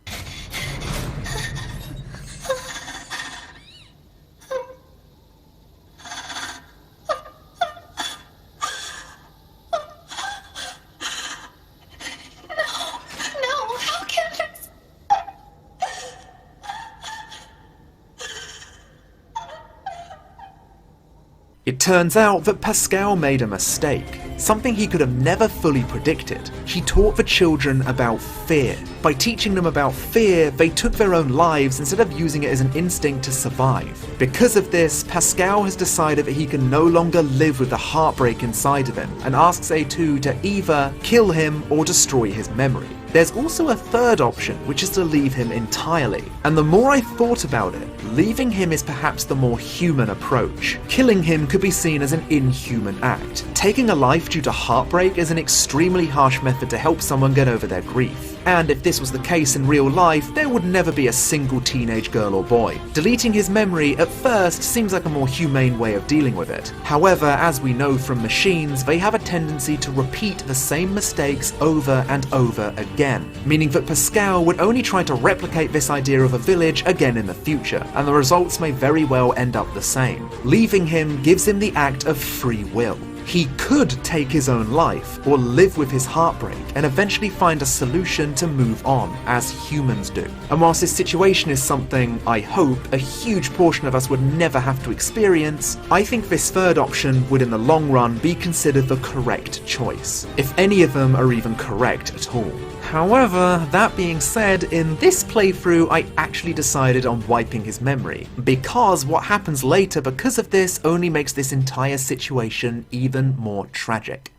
It turns out that Pascal made a mistake, something he could have never fully predicted. He taught the children about fear. By teaching them about fear, they took their own lives instead of using it as an instinct to survive. Because of this, Pascal has decided that he can no longer live with the heartbreak inside of him, and asks A2 to either kill him or destroy his memory. There's also a third option, which is to leave him entirely. And the more I thought about it, leaving him is perhaps the more human approach. Killing him could be seen as an inhuman act. Taking a life due to heartbreak is an extremely harsh method to help someone get over their grief. And if this was the case in real life, there would never be a single teenage girl or boy. Deleting his memory at first seems like a more humane way of dealing with it. However, as we know from machines, they have a tendency to repeat the same mistakes over and over again, meaning that Pascal would only try to replicate this idea of a village again in the future, and the results may very well end up the same. Leaving him gives him the act of free will. He could take his own life, or live with his heartbreak, and eventually find a solution to move on, as humans do. And whilst this situation is something, I hope, a huge portion of us would never have to experience, I think this third option would in the long run be considered the correct choice, if any of them are even correct at all. However, that being said, in this playthrough I actually decided on wiping his memory, because what happens later because of this only makes this entire situation even more tragic.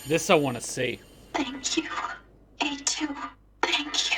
This I want to see. Thank you, A2. Thank you.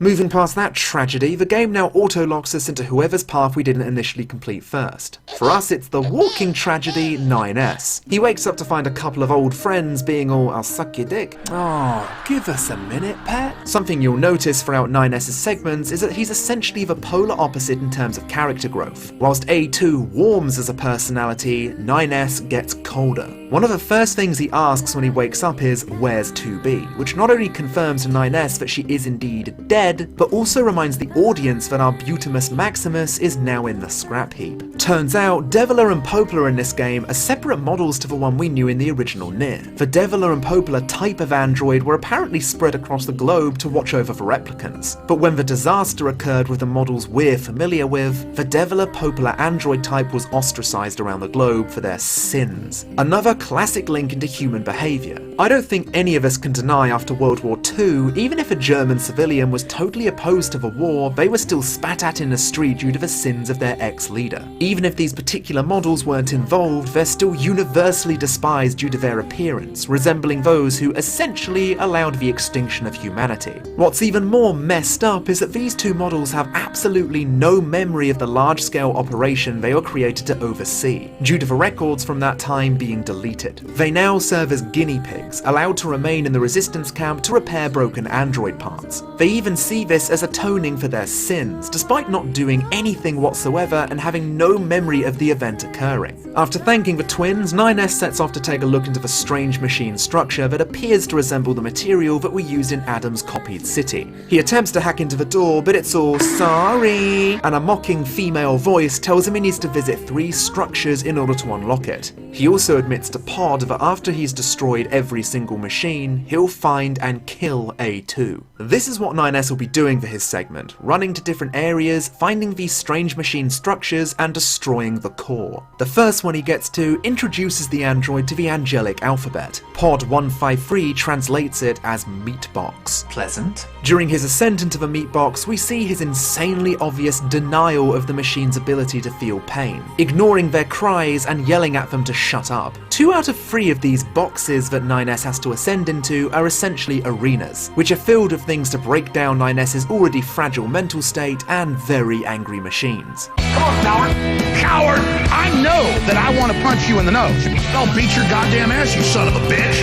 Moving past that tragedy, the game now auto-locks us into whoever's path we didn't initially complete first. For us, it's the walking tragedy 9S. He wakes up to find a couple of old friends being all, "I'll suck your dick." "Oh, give us a minute, pet." Something you'll notice throughout 9S's segments is that he's essentially the polar opposite in terms of character growth. Whilst A2 warms as a personality, 9S gets colder. One of the first things he asks when he wakes up is, "Where's 2B?" which not only confirms to 9S that she is indeed dead, but also reminds the audience that our Butimus Maximus is now in the scrap heap. Turns out Now, Deviler and Poplar in this game are separate models to the one we knew in the original Nier. The Deviler and Poplar type of android were apparently spread across the globe to watch over the replicants, but when the disaster occurred with the models we're familiar with, the Deviler-Poplar android type was ostracized around the globe for their sins. Another classic link into human behavior. I don't think any of us can deny after World War II, even if a German civilian was totally opposed to the war, they were still spat at in the street due to the sins of their ex-leader. Even if these particular models weren't involved, they're still universally despised due to their appearance, resembling those who essentially allowed the extinction of humanity. What's even more messed up is that these two models have absolutely no memory of the large-scale operation they were created to oversee, due to the records from that time being deleted. They now serve as guinea pigs, allowed to remain in the resistance camp to repair broken android parts. They even see this as atoning for their sins, despite not doing anything whatsoever and having no memory of the event occurring. After thanking the twins, 9S sets off to take a look into the strange machine structure that appears to resemble the material that we used in Adam's copied city. He attempts to hack into the door, but it's all sorry, and a mocking female voice tells him he needs to visit 3 structures in order to unlock it. He also admits to Pod that after he's destroyed every single machine, he'll find and kill A2. This is what 9S will be doing for his segment, running to different areas, finding these strange machine structures, and destroying the core. The first one he gets to introduces the android to the angelic alphabet. Pod 153 translates it as meat box. Pleasant. During his ascent into the meat box, we see his insanely obvious denial of the machine's ability to feel pain, ignoring their cries and yelling at them to shut up. 2 out of 3 of these boxes that 9S has to ascend into are essentially arenas, which are filled with things to break down 9S's already fragile mental state and very angry machines. Come on, coward! Coward! I know that I want to punch you in the nose. I'll beat your goddamn ass, you son of a bitch!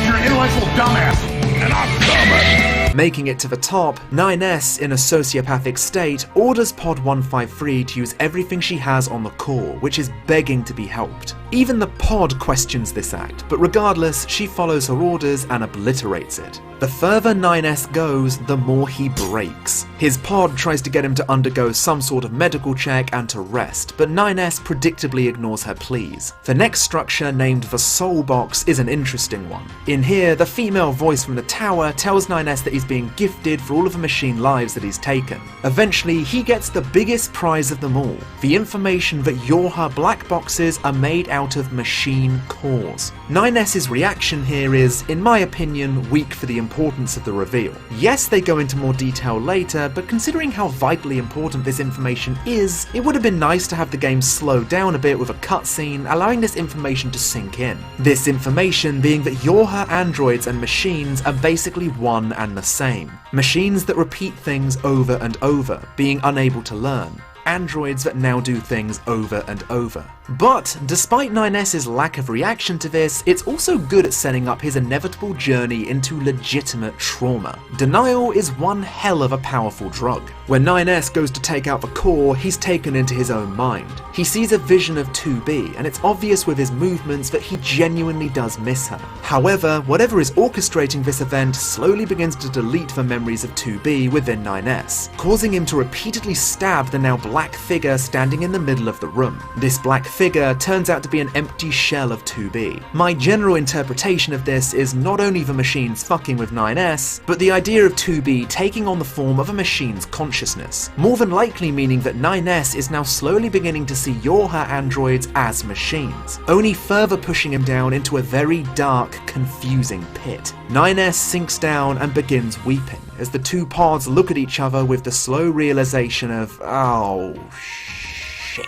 You're an intellectual dumbass, and I'm coming! Making it to the top, 9S, in a sociopathic state, orders Pod 153 to use everything she has on the core, which is begging to be helped. Even the Pod questions this act, but regardless, she follows her orders and obliterates it. The further 9S goes, the more he breaks. His Pod tries to get him to undergo some sort of medical check and to rest, but 9S predictably ignores her pleas. The next structure, named the Soul Box, is an interesting one. In here, the female voice from the tower tells 9S that he's being gifted for all of the machine lives that he's taken. Eventually, he gets the biggest prize of them all, the information that Yorha black boxes are made out of machine cores. 9S's reaction here is, in my opinion, weak for the importance of the reveal. Yes, they go into more detail later, but considering how vitally important this information is, it would have been nice to have the game slow down a bit with a cutscene, allowing this information to sink in. This information being that Yorha androids and machines are basically one and the same. Machines that repeat things over and over, being unable to learn. Androids that now do things over and over. But, despite 9S's lack of reaction to this, it's also good at setting up his inevitable journey into legitimate trauma. Denial is one hell of a powerful drug. When 9S goes to take out the core, he's taken into his own mind. He sees a vision of 2B, and it's obvious with his movements that he genuinely does miss her. However, whatever is orchestrating this event slowly begins to delete the memories of 2B within 9S, causing him to repeatedly stab the now black figure standing in the middle of the room. This black figure turns out to be an empty shell of 2B. My general interpretation of this is not only the machines fucking with 9S, but the idea of 2B taking on the form of a machine's consciousness, more than likely meaning that 9S is now slowly beginning to see Yorha androids as machines, only further pushing him down into a very dark, confusing pit. 9S sinks down and begins weeping, as the 2 pods look at each other with the slow realization of, oh shit.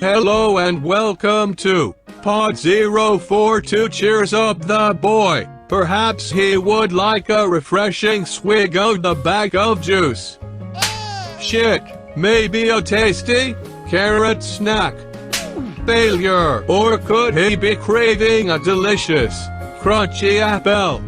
Hello and welcome to Pod 042 Cheers Up the Boy. Perhaps he would like a refreshing swig of the bag of juice. Shit, maybe a tasty carrot snack. Failure, or could he be craving a delicious crunchy apple?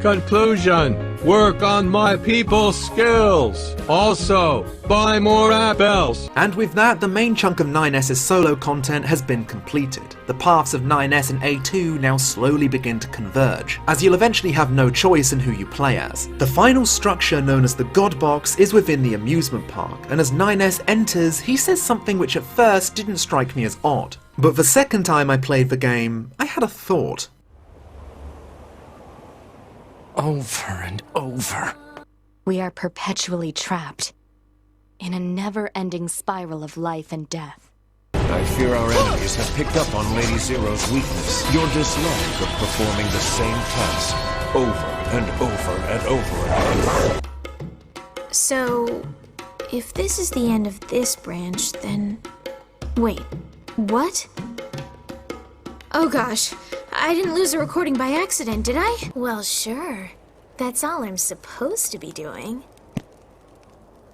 Conclusion. work on my people's skills. Also, buy more apples. And with that, the main chunk of 9S's solo content has been completed. The paths of 9S and A2 now slowly begin to converge, as you'll eventually have no choice in who you play as. The final structure, known as the God Box, is within the amusement park, and as 9S enters, he says something which at first didn't strike me as odd. But the second time I played the game, I had a thought. Over and over. We are perpetually trapped in a never-ending spiral of life and death. I fear our enemies have picked up on Lady Zero's weakness, your dislike of performing the same task over and over and over again. So, if this is the end of this branch, then... Wait, what? Oh gosh, I didn't lose a recording by accident, did I? Well, sure. That's all I'm supposed to be doing.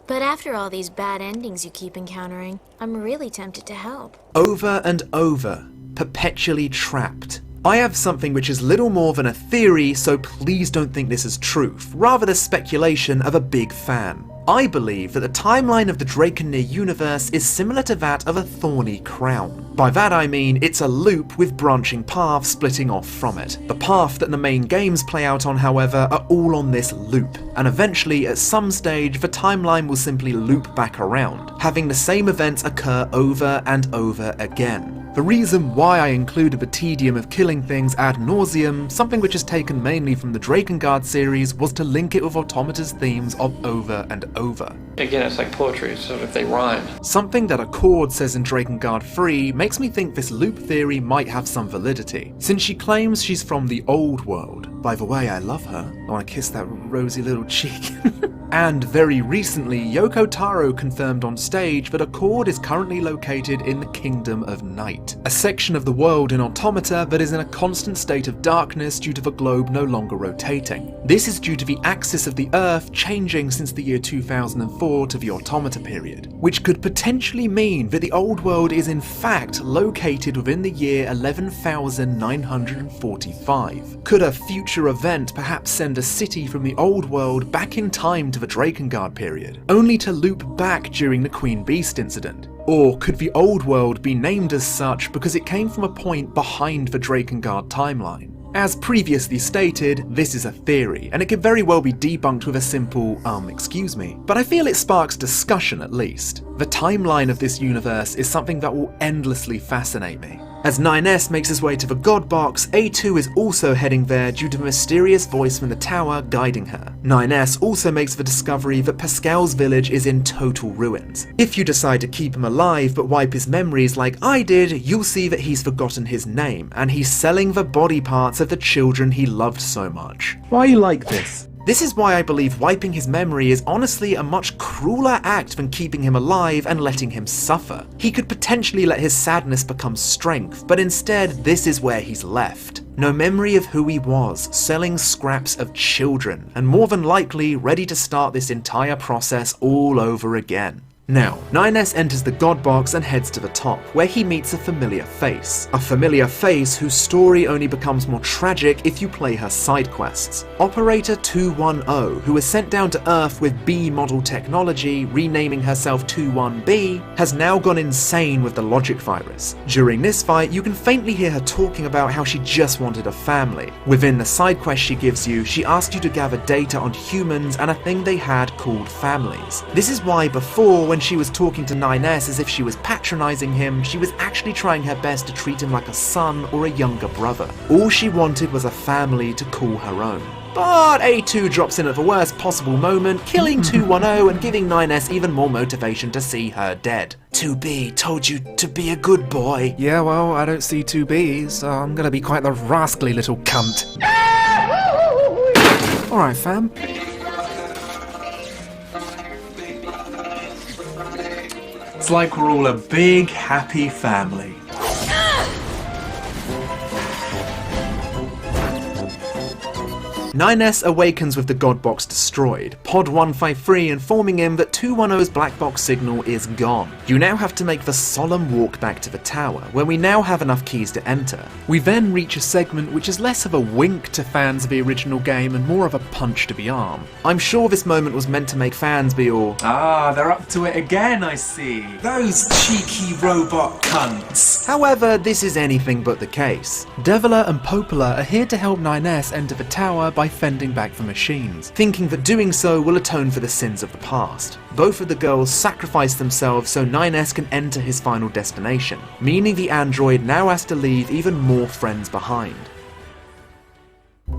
But after all these bad endings you keep encountering, I'm really tempted to help. Over and over, perpetually trapped. I have something which is little more than a theory, so please don't think this is truth, rather the speculation of a big fan. I believe that the timeline of the Drake and Nier universe is similar to that of a thorny crown. By that I mean it's a loop with branching paths splitting off from it. The path that the main games play out on, however, are all on this loop, and eventually at some stage the timeline will simply loop back around, having the same events occur over and over again. The reason why I included the tedium of killing things ad nauseum, something which is taken mainly from the Drakengard series, was to link it with Automata's themes of over and over. Again, it's like poetry, so if they rhyme. Something that Accord says in Drakengard 3 makes me think this loop theory might have some validity, since she claims she's from the old world. By the way, I love her. I want to kiss that rosy little cheek. And very recently, Yoko Taro confirmed on stage that Accord is currently located in the Kingdom of Night, a section of the world in Automata that is in a constant state of darkness due to the globe no longer rotating. This is due to the axis of the Earth changing since the year 2004 to the Automata period, which could potentially mean that the old world is in fact located within the year 11,945. Could a future event perhaps send a city from the old world back in time to the Drakengard period, only to loop back during the Queen Beast incident? Or could the old world be named as such because it came from a point behind the Drakengard timeline? As previously stated, this is a theory, and it could very well be debunked with a simple, excuse me. But I feel it sparks discussion at least. The timeline of this universe is something that will endlessly fascinate me. As 9S makes his way to the God Box, A2 is also heading there due to the mysterious voice from the tower guiding her. 9S also makes the discovery that Pascal's village is in total ruins. If you decide to keep him alive but wipe his memories like I did, you'll see that he's forgotten his name, and he's selling the body parts of the children he loved so much. Why are you like this? This is why I believe wiping his memory is honestly a much crueler act than keeping him alive and letting him suffer. He could potentially let his sadness become strength, but instead this is where he's left. No memory of who he was, selling scraps of children, and more than likely ready to start this entire process all over again. Now, 9S enters the God Box and heads to the top, where he meets a familiar face. A familiar face whose story only becomes more tragic if you play her side quests. Operator 210, who was sent down to Earth with B model technology, renaming herself 21B, has now gone insane with the logic virus. During this fight, you can faintly hear her talking about how she just wanted a family. Within the side quest she gives you, she asks you to gather data on humans and a thing they had called families. This is why before, when she was talking to 9S as if she was patronizing him, she was actually trying her best to treat him like a son or a younger brother. All she wanted was a family to call her own. But A2 drops in at the worst possible moment, killing 210 and giving 9S even more motivation to see her dead. 2B told you to be a good boy. Yeah, well, I don't see 2B, so I'm gonna be quite the rascally little cunt. Alright, fam. It's like we're all a big, happy family. 9S awakens with the God Box destroyed, Pod 153 informing him that 210's black box signal is gone. You now have to make the solemn walk back to the tower, where we now have enough keys to enter. We then reach a segment which is less of a wink to fans of the original game and more of a punch to the arm. I'm sure this moment was meant to make fans be all, "Ah, they're up to it again, I see. Those cheeky robot cunts." However, this is anything but the case. Deviler and Popola are here to help 9S enter the tower by fending back the machines, thinking that doing so will atone for the sins of the past. Both of the girls sacrifice themselves so 9S can enter his final destination, meaning the android now has to leave even more friends behind.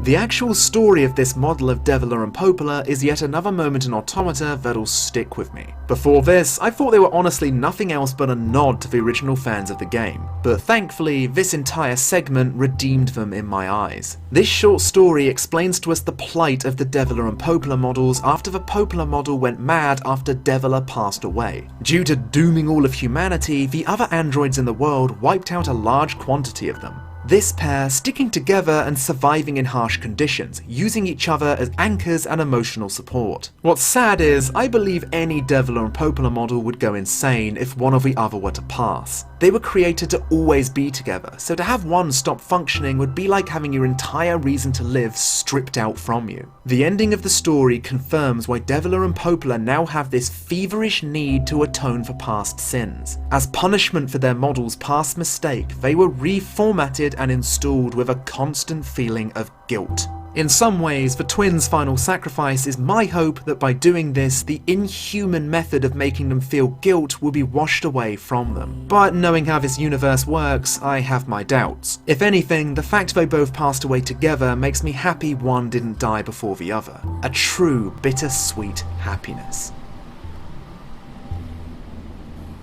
The actual story of this model of Deviler and Popola is yet another moment in Automata that'll stick with me. Before this, I thought they were honestly nothing else but a nod to the original fans of the game, but thankfully this entire segment redeemed them in my eyes. This short story explains to us the plight of the Deviler and Popola models after the Popola model went mad after Deviler passed away. Due to dooming all of humanity, the other androids in the world wiped out a large quantity of them. This pair sticking together and surviving in harsh conditions, using each other as anchors and emotional support. What's sad is, I believe any Deviler and Popola model would go insane if one or the other were to pass. They were created to always be together, so to have one stop functioning would be like having your entire reason to live stripped out from you. The ending of the story confirms why Deviler and Popola now have this feverish need to atone for past sins. As punishment for their model's past mistake, they were reformatted and installed with a constant feeling of guilt. In some ways, the twins' final sacrifice is my hope that by doing this, the inhuman method of making them feel guilt will be washed away from them. But knowing how this universe works, I have my doubts. If anything, the fact they both passed away together makes me happy one didn't die before the other. A true bittersweet happiness.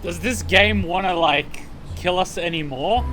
Does this game wanna, like, kill us anymore?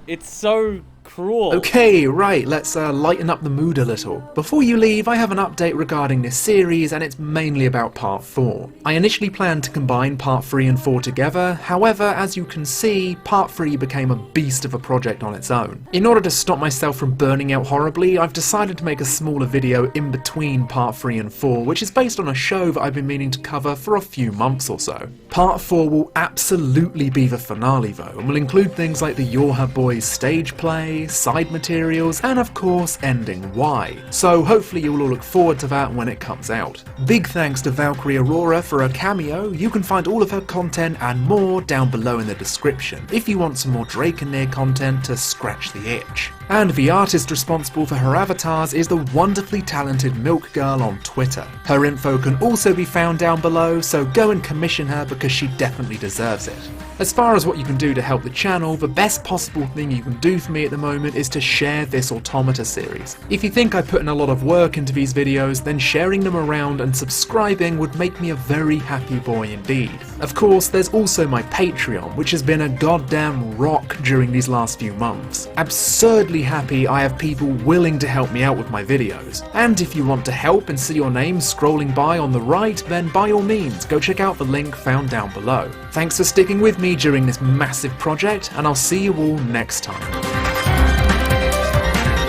It's so cruel. Okay, right, let's lighten up the mood a little. Before you leave, I have an update regarding this series, and it's mainly about Part 4. I initially planned to combine Part 3 and 4 together, however, as you can see, Part 3 became a beast of a project on its own. In order to stop myself from burning out horribly, I've decided to make a smaller video in between Part 3 and 4, which is based on a show that I've been meaning to cover for a few months or so. Part 4 will absolutely be the finale though, and will include things like the Yorha Boys stage play, side materials, and of course ending Y. So hopefully you'll all look forward to that when it comes out. Big thanks to Valkyrie Aurora for her cameo. You can find all of her content and more down below in the description if you want some more Drake and Nier content to scratch the itch. And the artist responsible for her avatars is the wonderfully talented Milk Girl on Twitter. Her info can also be found down below, so go and commission her because she definitely deserves it. As far as what you can do to help the channel, the best possible thing you can do for me at the moment is to share this Automata series. If you think I put in a lot of work into these videos, then sharing them around and subscribing would make me a very happy boy indeed. Of course, there's also my Patreon, which has been a goddamn rock during these last few months. Absurdly happy I have people willing to help me out with my videos. And if you want to help and see your name scrolling by on the right, then by all means, go check out the link found down below. Thanks for sticking with me during this massive project, and I'll see you all next time.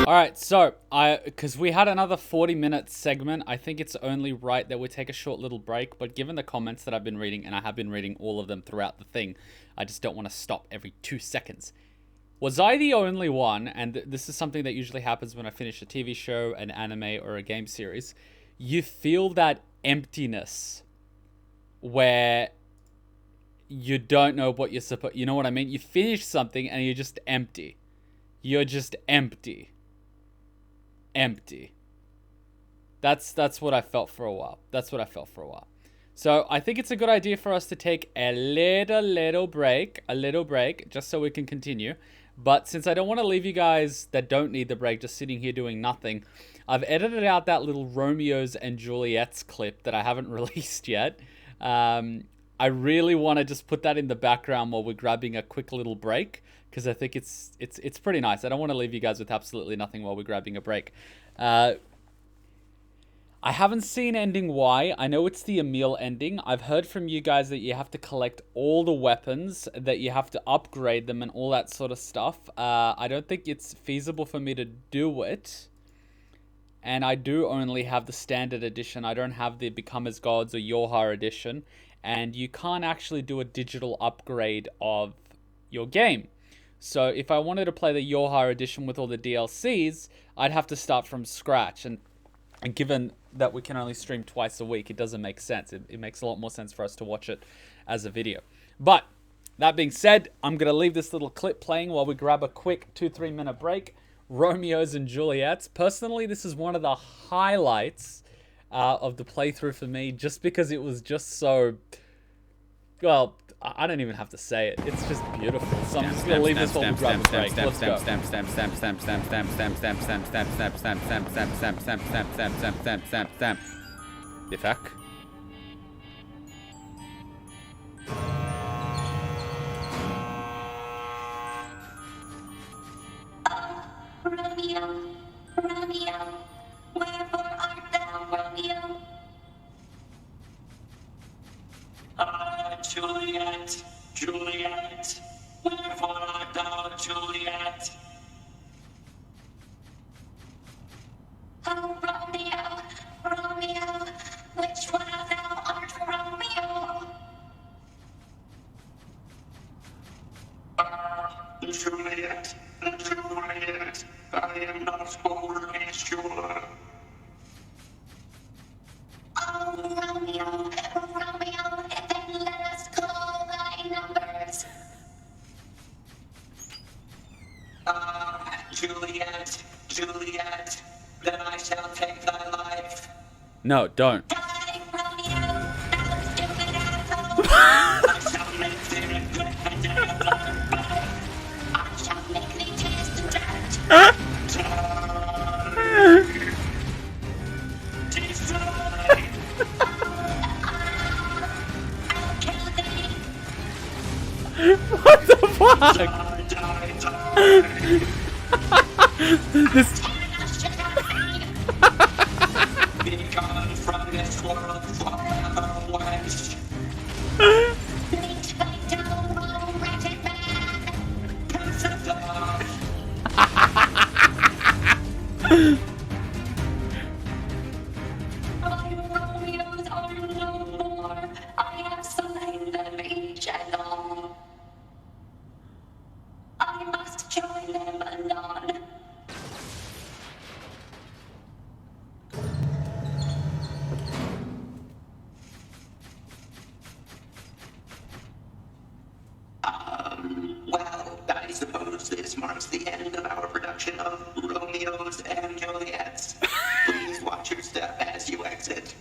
Alright, so, because we had another 40-minute segment, I think it's only right that we take a short little break, but given the comments that I've been reading, and I have been reading all of them throughout the thing, I just don't want to stop every 2 seconds. Was I the only one, and this is something that usually happens when I finish a TV show, an anime, or a game series, you feel that emptiness where you don't know what you're supposed, you know what I mean? You finish something and you're just empty. You're just empty. Empty. That's what I felt for a while. That's what I felt for a while. So I think it's a good idea for us to take a little break, just so we can continue. But since I don't want to leave you guys that don't need the break just sitting here doing nothing, I've edited out that little Romeo's and Juliet's clip that I haven't released yet. I really want to just put that in the background while we're grabbing a quick little break, because I think it's pretty nice. I don't want to leave you guys with absolutely nothing while we're grabbing a break. I haven't seen ending Y. I know it's the Emil ending. I've heard from you guys that you have to collect all the weapons, that you have to upgrade them and all that sort of stuff. I don't think it's feasible for me to do it. And I do only have the standard edition. I don't have the Become as Gods or Yorha edition. And you can't actually do a digital upgrade of your game. So if I wanted to play the Yorha edition with all the DLCs, I'd have to start from scratch. And given that we can only stream twice a week, it doesn't make sense. It makes a lot more sense for us to watch it as a video. But that being said, I'm going to leave this little clip playing while we grab a quick 2-3 minute break. Romeos and Juliets. Personally, this is one of the highlights of the playthrough for me, just because it was just so... Well, I don't even have to say it. It's just beautiful. So I'm just going to leave this while we grab a break. Let's go. The fuck? Romeo, Romeo, wherefore art thou, Romeo? Juliet, Juliet, wherefore art thou, Juliet? Oh, Romeo, Romeo, which one of thou art Romeo? Juliet, Juliet, I am not overly sure. Oh, Romeo, Romeo, then let us call thy numbers. Juliet, Juliet, then I shall take thy life. No, don't. Die, Romeo, thou stupid asshole. I shall make thee regret the day of thy birth. I shall make thee taste the dirt. What the fuck? This... Be gone from this world forever, wench. Meet thy down, wretched man. Prince of God. My Romeos are no more. I have slain them each and all. I must join them anon. Well, I suppose this marks the end of our production of Romeos and Juliets. Please watch your step as you exit.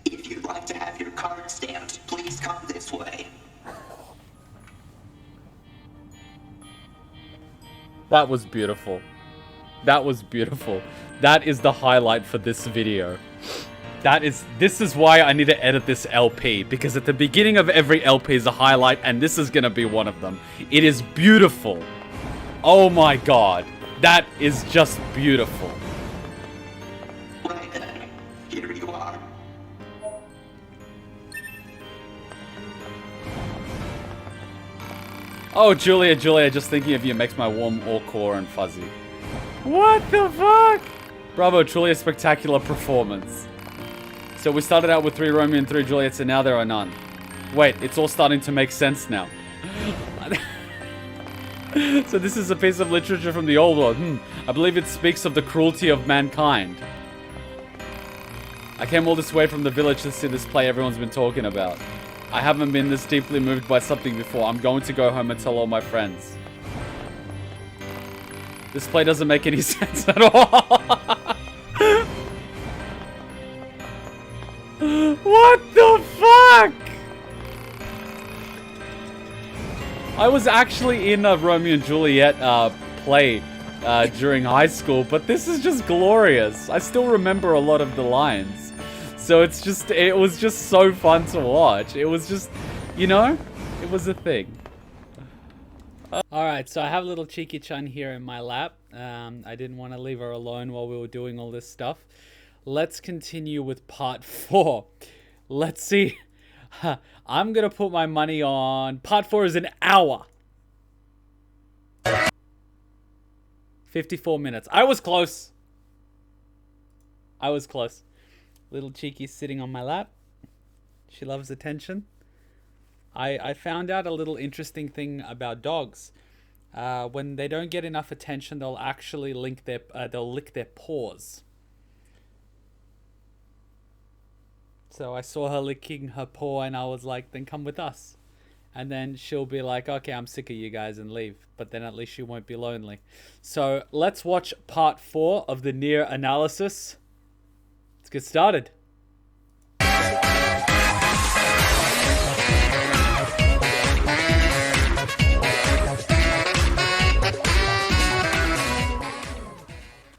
If you'd like to have your card stamped, please come this way. That was beautiful. That was beautiful. That is the highlight for this video. This is why I need to edit this LP, because at the beginning of every LP is a highlight, and this is gonna be one of them. It is beautiful. Oh my god. That is just beautiful. Right then, here you are. Oh, Julia, just thinking of you makes my warm all core and fuzzy. What the fuck? Bravo, truly a spectacular performance. So we started out with 3 Romeo and 3 Juliets, and now there are none. Wait, it's all starting to make sense now. So this is a piece of literature from the old world. I believe it speaks of the cruelty of mankind. I came all this way from the village to see this play everyone's been talking about. I haven't been this deeply moved by something before. I'm going to go home and tell all my friends. This play doesn't make any sense at all. What the fuck? I was actually in a Romeo and Juliet play during high school, but this is just glorious. I still remember a lot of the lines. So it was just so fun to watch. It was just, you know, it was a thing. Alright, so I have little Cheeky-chan here in my lap. I didn't want to leave her alone while we were doing all this stuff. let's continue with part 4. Let's see. I'm gonna put my money on part 4 is an hour. 54 minutes. I was close. Little cheeky sitting on my lap. She loves attention. I found out a little interesting thing about dogs. When they don't get enough attention, they'll actually lick their paws. So I saw her licking her paw and I was like, then come with us. And then she'll be like, okay, I'm sick of you guys, and leave. But then at least she won't be lonely. So let's watch part 4 of the Nier analysis. Let's get started.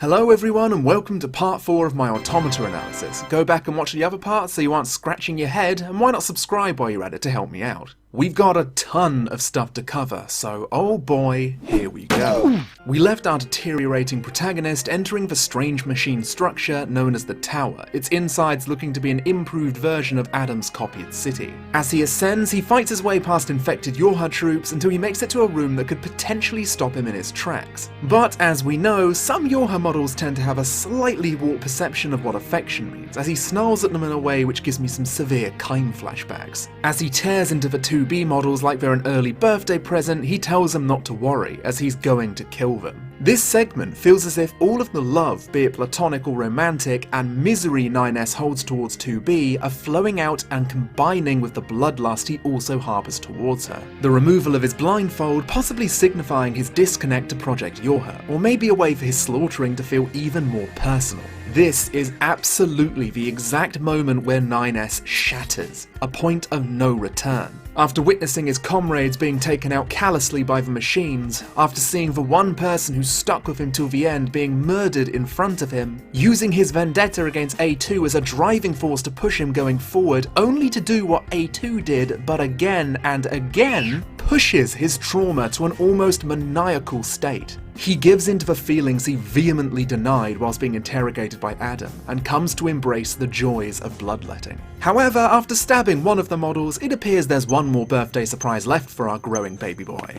Hello everyone and welcome to part 4 of my Automata analysis. Go back and watch the other parts so you aren't scratching your head, and why not subscribe while you're at it to help me out. We've got a ton of stuff to cover, so oh boy, here we go. We left our deteriorating protagonist entering the strange machine structure known as the Tower, its insides looking to be an improved version of Adam's copied city. As he ascends, he fights his way past infected Yorha troops until he makes it to a room that could potentially stop him in his tracks. But as we know, some Yorha models tend to have a slightly warped perception of what affection means, as he snarls at them in a way which gives me some severe Keim flashbacks. As he tears into the 2B models like they're an early birthday present, he tells them not to worry, as he's going to kill them. This segment feels as if all of the love, be it platonic or romantic, and misery 9S holds towards 2B are flowing out and combining with the bloodlust he also harbours towards her. The removal of his blindfold possibly signifying his disconnect to Project Yorha, or maybe a way for his slaughtering to feel even more personal. This is absolutely the exact moment where 9S shatters, a point of no return. After witnessing his comrades being taken out callously by the machines, after seeing the one person who stuck with him till the end being murdered in front of him, using his vendetta against A2 as a driving force to push him going forward, only to do what A2 did, but again and again, pushes his trauma to an almost maniacal state. He gives in to the feelings he vehemently denied whilst being interrogated by Adam, and comes to embrace the joys of bloodletting. However, after stabbing one of the models, it appears there's one more birthday surprise left for our growing baby boy.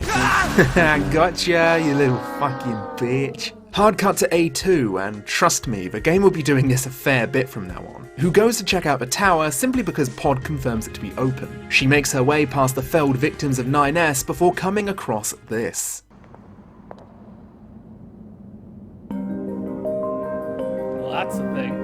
Gotcha, you little fucking bitch. Hard cut to A2, and trust me, the game will be doing this a fair bit from now on, who goes to check out the tower simply because Pod confirms it to be open. She makes her way past the felled victims of 9S before coming across this. Well, that's the thing.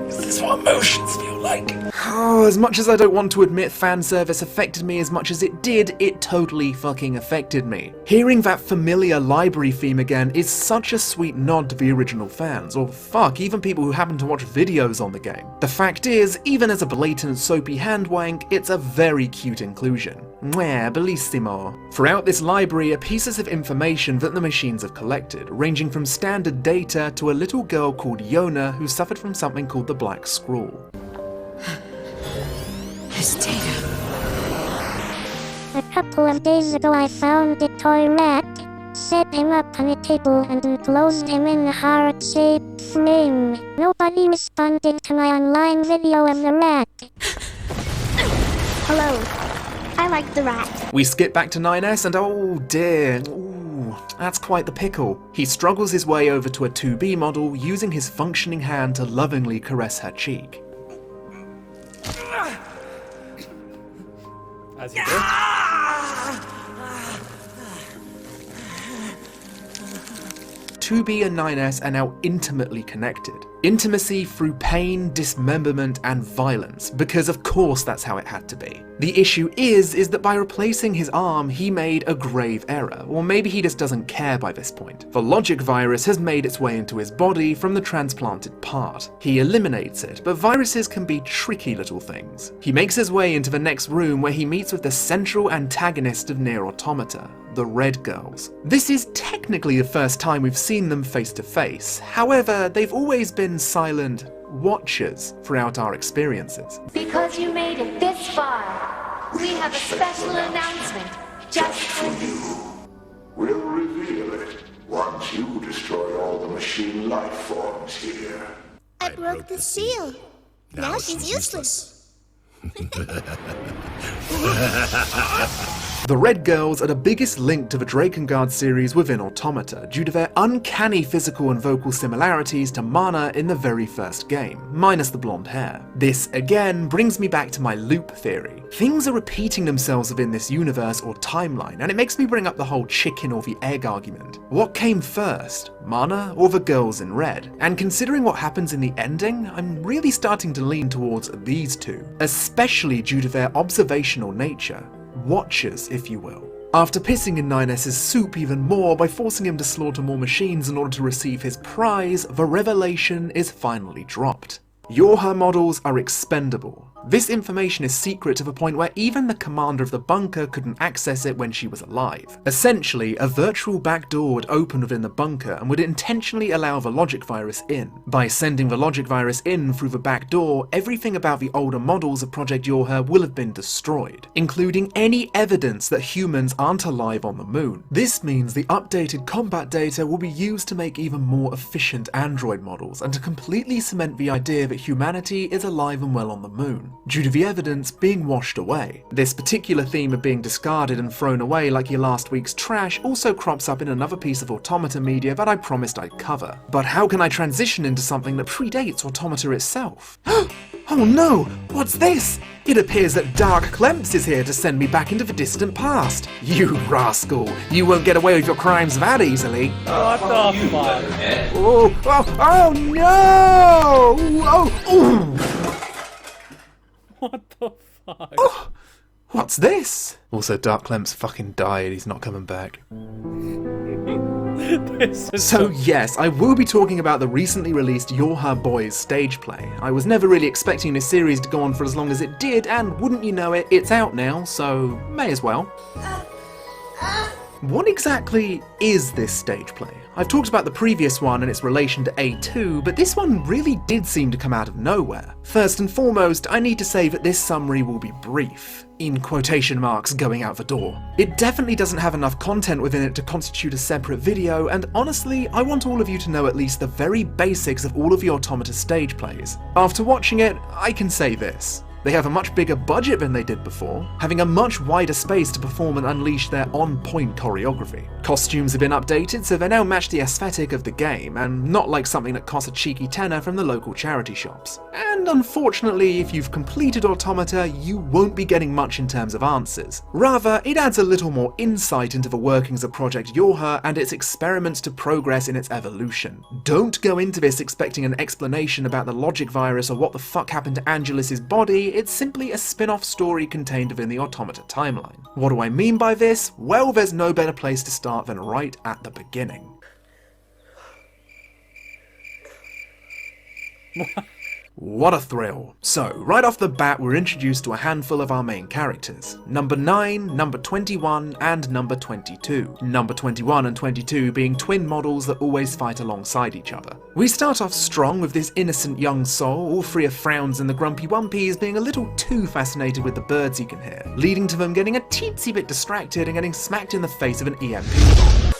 Is this what emotions feel like? Oh, as much as I don't want to admit fan service affected me as much as it did, it totally fucking affected me. Hearing that familiar library theme again is such a sweet nod to the original fans, or fuck, even people who happen to watch videos on the game. The fact is, even as a blatant soapy handwank, it's a very cute inclusion. Mwah, bellissimo. Throughout this library are pieces of information that the machines have collected, ranging from standard data to a little girl called Yona who suffered from something called the Black Scrawl. His data. A couple of days ago I found the toy rat, set him up on a table and enclosed him in a heart-shaped frame. Nobody responded to my online video of the rat. Hello. I like the rat. We skip back to 9S and oh dear, ooh, that's quite the pickle. He struggles his way over to a 2B model, using his functioning hand to lovingly caress her cheek. As you do. 2B and 9S are now intimately connected. Intimacy through pain, dismemberment, and violence, because of course that's how it had to be. The issue is that by replacing his arm, he made a grave error, or maybe he just doesn't care by this point. The logic virus has made its way into his body from the transplanted part. He eliminates it, but viruses can be tricky little things. He makes his way into the next room where he meets with the central antagonist of Nier Automata, the Red Girls. This is technically the first time we've seen them face to face, however, they've always been silent watchers throughout our experiences. Because you made it this far, we have a special announcement just for you. We'll reveal machine life forms here. I broke the seal. Now she's useless. The Red Girls are the biggest link to the Drakengard series within Automata, due to their uncanny physical and vocal similarities to Mana in the very first game, minus the blonde hair. This, again, brings me back to my loop theory. Things are repeating themselves within this universe or timeline, and it makes me bring up the whole chicken or the egg argument. What came first, Mana or the girls in red? And considering what happens in the ending, I'm really starting to lean towards these two, especially due to their observational nature. Watchers, if you will. After pissing in 9S's soup even more by forcing him to slaughter more machines in order to receive his prize, the revelation is finally dropped. Yorha models are expendable. This information is secret to the point where even the commander of the bunker couldn't access it when she was alive. Essentially, a virtual backdoor would open within the bunker and would intentionally allow the logic virus in. By sending the logic virus in through the back door, everything about the older models of Project Yorha will have been destroyed, including any evidence that humans aren't alive on the moon. This means the updated combat data will be used to make even more efficient android models and to completely cement the idea that humanity is alive and well on the moon, due to the evidence being washed away. This particular theme of being discarded and thrown away like your last week's trash also crops up in another piece of Automata media that I promised I'd cover. But how can I transition into something that predates Automata itself? Oh no! What's this? It appears that Dark Clemps is here to send me back into the distant past. You rascal! You won't get away with your crimes that easily. What the fuck? Oh no! What the fuck? Oh, what's this? Also, Dark Clemps fucking died. He's not coming back. So yes, I will be talking about the recently released Yorha Boys stage play. I was never really expecting this series to go on for as long as it did, and wouldn't you know it, it's out now, so may as well. What exactly is this stage play? I've talked about the previous one and its relation to A2, but this one really did seem to come out of nowhere. First and foremost, I need to say that this summary will be brief. In quotation marks going out the door. It definitely doesn't have enough content within it to constitute a separate video, and honestly, I want all of you to know at least the very basics of all of the Automata stage plays. After watching it, I can say this. They have a much bigger budget than they did before, having a much wider space to perform and unleash their on-point choreography. Costumes have been updated, so they now match the aesthetic of the game, and not like something that costs a cheeky tenner from the local charity shops. And unfortunately, if you've completed Automata, you won't be getting much in terms of answers. Rather, it adds a little more insight into the workings of Project Yorha and its experiments to progress in its evolution. Don't go into this expecting an explanation about the logic virus or what the fuck happened to Angelus's body. It's simply a spin-off story contained within the Automata timeline. What do I mean by this? Well, there's no better place to start than right at the beginning. What a thrill. So, right off the bat, we're introduced to a handful of our main characters. Number 9, number 21, and number 22. Number 21 and 22 being twin models that always fight alongside each other. We start off strong with this innocent young soul, all free of frowns, and the grumpy wumpies being a little too fascinated with the birds he can hear, leading to them getting a teensy bit distracted and getting smacked in the face of an EMP bomb.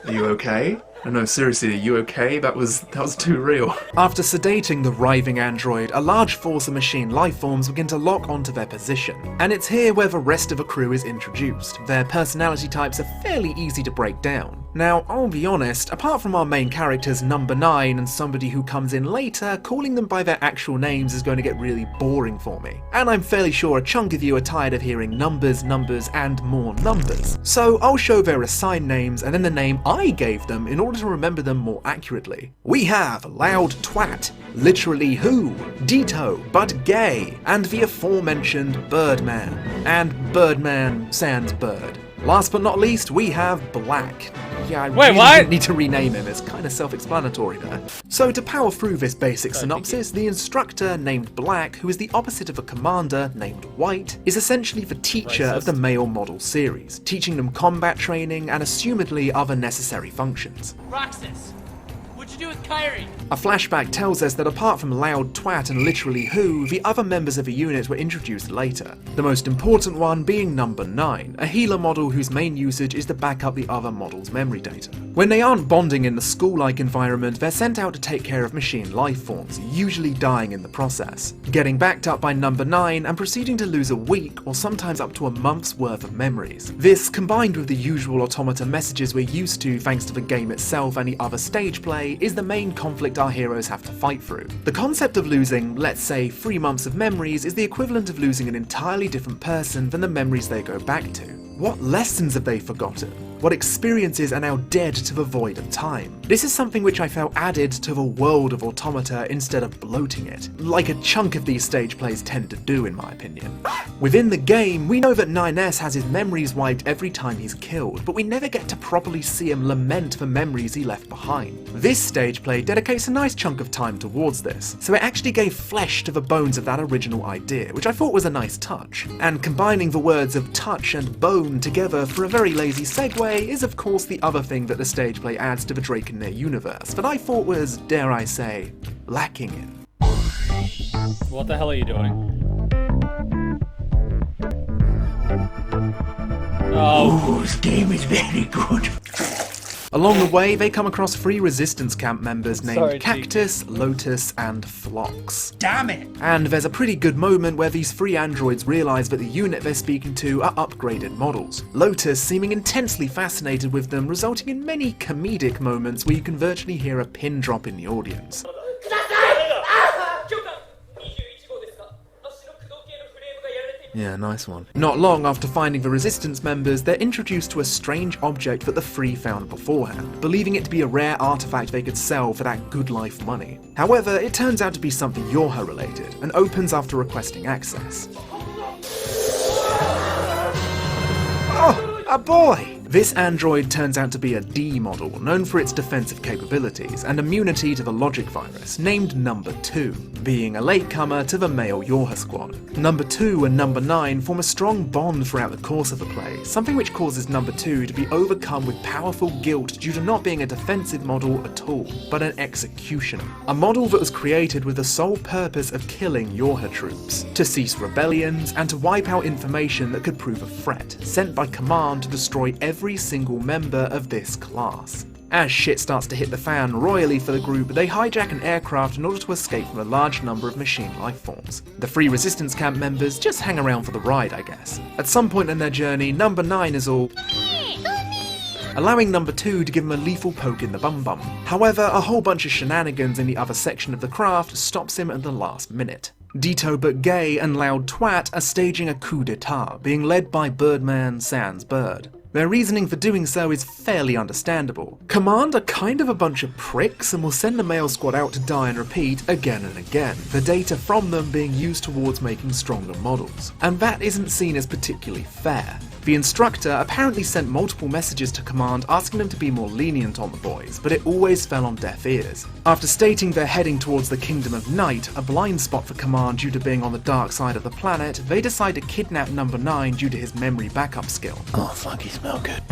Are you okay? No, seriously, are you okay? That was too real. After sedating the writhing android, a large force of machine life forms begin to lock onto their position. And it's here where the rest of the crew is introduced. Their personality types are fairly easy to break down. Now, I'll be honest, apart from our main characters number 9 and somebody who comes in later, calling them by their actual names is going to get really boring for me. And I'm fairly sure a chunk of you are tired of hearing numbers, and more numbers. So I'll show their assigned names and then the name I gave them in order to remember them more accurately. We have Loud Twat, literally who, Dito, but gay, and the aforementioned Birdman, and Birdman sans bird. Last but not least, we have Black. Yeah, I really didn't need to rename him, it's kind of self-explanatory there. So to power through this basic synopsis, the instructor named Black, who is the opposite of a commander named White, is essentially the teacher of the male model series, teaching them combat training and assumedly other necessary functions. Roxas, would you do with Kyrie? A flashback tells us that apart from Loud, Twat, and literally Who, the other members of the unit were introduced later. The most important one being Number 9, a healer model whose main usage is to back up the other models' memory data. When they aren't bonding in the school-like environment, they're sent out to take care of machine life forms, usually dying in the process, getting backed up by Number 9 and proceeding to lose a week or sometimes up to a month's worth of memories. This, combined with the usual automata messages we're used to thanks to the game itself and the other stage play, is the main conflict our heroes have to fight through. The concept of losing, let's say, 3 months of memories is the equivalent of losing an entirely different person than the memories they go back to. What lessons have they forgotten? What experiences are now dead to the void of time? This is something which I felt added to the world of Automata instead of bloating it, like a chunk of these stage plays tend to do in my opinion. Within the game, we know that 9S has his memories wiped every time he's killed, but we never get to properly see him lament the memories he left behind. This stage play dedicates a nice chunk of time towards this, so it actually gave flesh to the bones of that original idea, which I thought was a nice touch. And combining the words of touch and bone together for a very lazy segue is of course the other thing that the stage play adds to the Drake and Nier universe, that I thought was, dare I say, lacking in. What the hell are you doing? Oh, this game is very good. Along the way, they come across 3 resistance camp members named Cactus, Lotus, and Phlox. Damn it! And there's a pretty good moment where these 3 androids realise that the unit they're speaking to are upgraded models. Lotus seeming intensely fascinated with them, resulting in many comedic moments where you can virtually hear a pin drop in the audience. Yeah, nice one. Not long after finding the Resistance members, they're introduced to a strange object that the 3 found beforehand, believing it to be a rare artifact they could sell for that good life money. However, it turns out to be something Yorha related, and opens after requesting access. Oh, a boy! This android turns out to be a D model, known for its defensive capabilities and immunity to the logic virus, named Number 2, being a latecomer to the male Yorha squad. Number 2 and Number 9 form a strong bond throughout the course of the play, something which causes Number 2 to be overcome with powerful guilt due to not being a defensive model at all, but an executioner. A model that was created with the sole purpose of killing Yorha troops, to cease rebellions, and to wipe out information that could prove a threat, sent by command to destroy every single member of this class. As shit starts to hit the fan royally for the group, they hijack an aircraft in order to escape from a large number of machine life forms. The 3 resistance camp members just hang around for the ride, I guess. At some point in their journey, Number 9 is all allowing Number 2 to give him a lethal poke in the bum-bum. However, a whole bunch of shenanigans in the other section of the craft stops him at the last minute. Dito but Gay and Loud Twat are staging a coup d'etat, being led by Birdman sans Bird. Their reasoning for doing so is fairly understandable. Command are kind of a bunch of pricks and will send the male squad out to die and repeat again and again, the data from them being used towards making stronger models. And that isn't seen as particularly fair. The instructor apparently sent multiple messages to Command asking them to be more lenient on the boys, but it always fell on deaf ears. After stating they're heading towards the Kingdom of Night, a blind spot for Command due to being on the dark side of the planet, they decide to kidnap Number 9 due to his memory backup skill. Oh fuck, he smell good.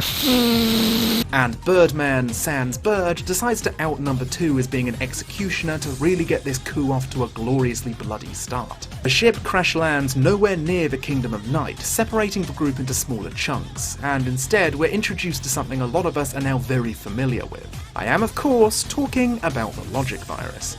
And Birdman sans Bird decides to out Number 2 as being an executioner to really get this coup off to a gloriously bloody start. The ship crash lands nowhere near the Kingdom of Night, separating the group into smaller chunks, and instead we're introduced to something a lot of us are now very familiar with. I am, of course, talking about the logic virus.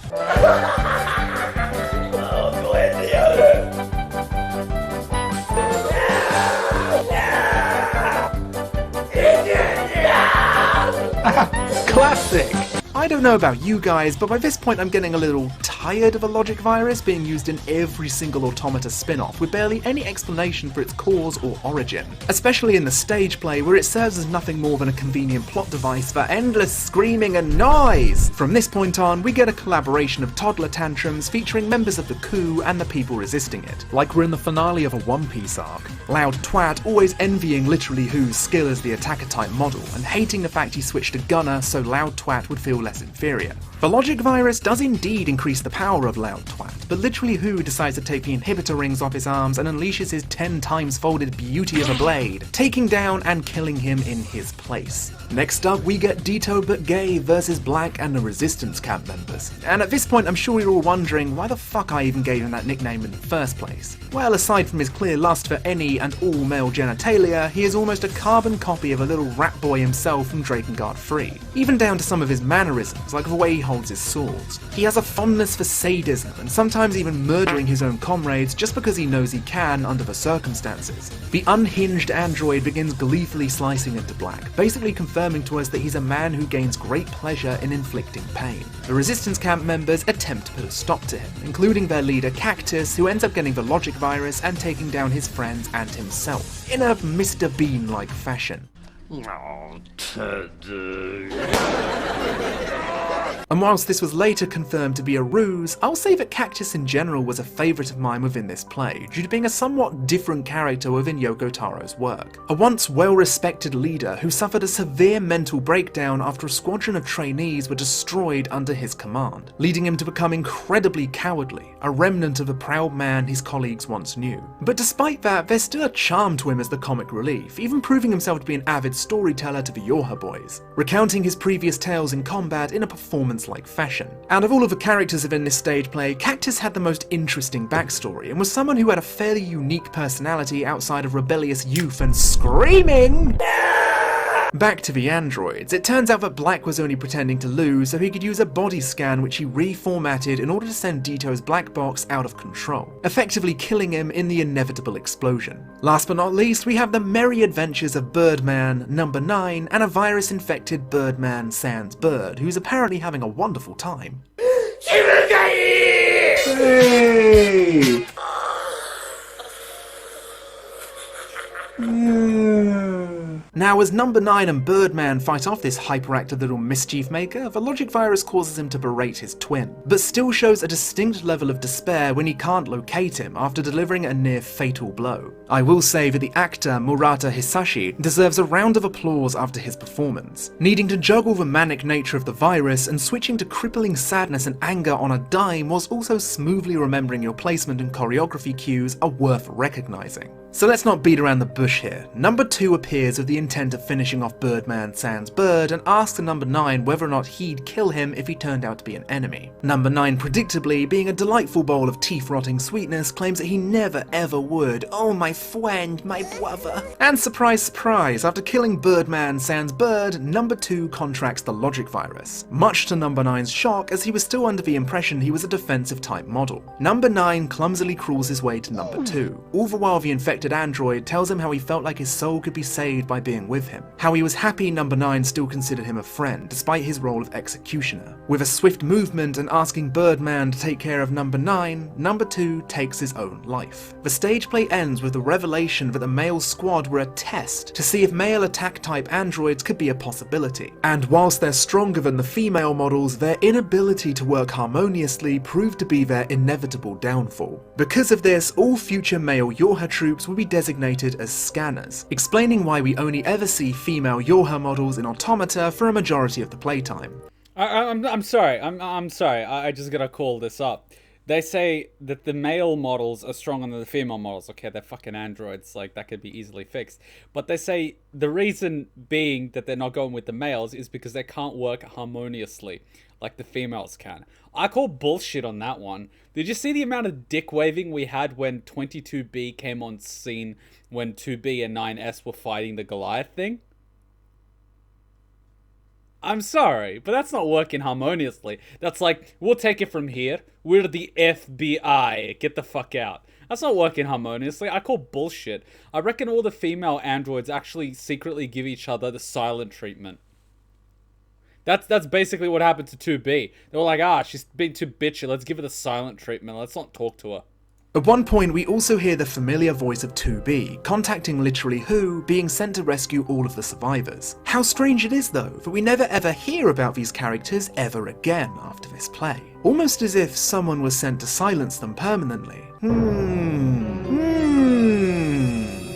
Classic! I don't know about you guys, but by this point I'm getting a little tired of a logic virus being used in every single Automata spin-off with barely any explanation for its cause or origin. Especially in the stage play where it serves as nothing more than a convenient plot device for endless screaming and noise! From this point on, we get a collaboration of toddler tantrums featuring members of the coup and the people resisting it, like we're in the finale of a One Piece arc. Loud Twat always envying literally Who's skill as the attacker type model and hating the fact he switched to gunner so Loud Twat would feel less inferior. The logic virus does indeed increase the the power of Loud Twat, but literally Who decides to take the inhibitor rings off his arms and unleashes his 10 times folded beauty of a blade, taking down and killing him in his place. Next up, we get Dito but Gay versus Black and the Resistance camp members. And at this point, I'm sure you're all wondering why the fuck I even gave him that nickname in the first place. Well, aside from his clear lust for any and all male genitalia, he is almost a carbon copy of a little rat boy himself from Drakengard 3. Even down to some of his mannerisms, like the way he holds his swords. He has a fondness for sadism, and sometimes even murdering his own comrades just because he knows he can under the circumstances. The unhinged android begins gleefully slicing into Black, basically confirming to us that he's a man who gains great pleasure in inflicting pain. The Resistance camp members attempt to put a stop to him, including their leader Cactus, who ends up getting the logic virus and taking down his friends and himself, in a Mr. Bean-like fashion. Oh, Teddy. And whilst this was later confirmed to be a ruse, I'll say that Cactus in general was a favourite of mine within this play, due to being a somewhat different character within Yoko Taro's work. A once well-respected leader who suffered a severe mental breakdown after a squadron of trainees were destroyed under his command, leading him to become incredibly cowardly, a remnant of a proud man his colleagues once knew. But despite that, there's still a charm to him as the comic relief, even proving himself to be an avid storyteller to the Yorha boys, recounting his previous tales in combat in a performance-like fashion. Out of all of the characters within this stage play, Cactus had the most interesting backstory, and was someone who had a fairly unique personality outside of rebellious youth and screaming! Back to the androids, it turns out that Black was only pretending to lose so he could use a body scan which he reformatted in order to send Dito's black box out of control, effectively killing him in the inevitable explosion. Last but not least, we have the merry adventures of Birdman, Number 9, and a virus-infected Birdman sans Bird, who's apparently having a wonderful time. Hey! Now, as Number 9 and Birdman fight off this hyperactive little mischief maker, the logic virus causes him to berate his twin, but still shows a distinct level of despair when he can't locate him after delivering a near fatal blow. I will say that the actor Murata Hisashi deserves a round of applause after his performance. Needing to juggle the manic nature of the virus and switching to crippling sadness and anger on a dime whilst also smoothly remembering your placement and choreography cues are worth recognizing. So let's not beat around the bush here. Number 2 appears with the intent of finishing off Birdman sans Bird and asks Number 9 whether or not he'd kill him if he turned out to be an enemy. Number 9, predictably, being a delightful bowl of teeth-rotting sweetness, claims that he never ever would. Oh, my friend, my brother. And surprise, surprise, after killing Birdman sans Bird, Number 2 contracts the logic virus, much to Number 9's shock as he was still under the impression he was a defensive type model. Number 9 clumsily crawls his way to Number 2, all the while the infected android tells him how he felt like his soul could be saved by being with him, how he was happy Number 9 still considered him a friend despite his role of executioner. With a swift movement and asking Birdman to take care of Number 9, Number 2 takes his own life. The stage play ends with the revelation that the male squad were a test to see if male attack type androids could be a possibility, and whilst they're stronger than the female models, their inability to work harmoniously proved to be their inevitable downfall. Because of this, all future male Yorha troops will be designated as scanners, explaining why we only ever see female Yorha models in Automata for a majority of the playtime. I'm sorry, I just gotta call this up. They say that the male models are stronger than the female models. Okay, they're fucking androids, like that could be easily fixed. But they say the reason being that they're not going with the males is because they can't work harmoniously like the females can. I call bullshit on that one. Did you see the amount of dick waving we had when 22B came on scene when 2B and 9S were fighting the Goliath thing? I'm sorry, but that's not working harmoniously. That's like, we'll take it from here. We're the FBI. Get the fuck out. That's not working harmoniously. I call bullshit. I reckon all the female androids actually secretly give each other the silent treatment. That's basically what happened to 2B. They were like, she's being too bitchy. Let's give her the silent treatment. Let's not talk to her. At one point, we also hear the familiar voice of 2B, contacting literally Who, being sent to rescue all of the survivors. How strange it is, though, that we never ever hear about these characters ever again after this play. Almost as if someone was sent to silence them permanently.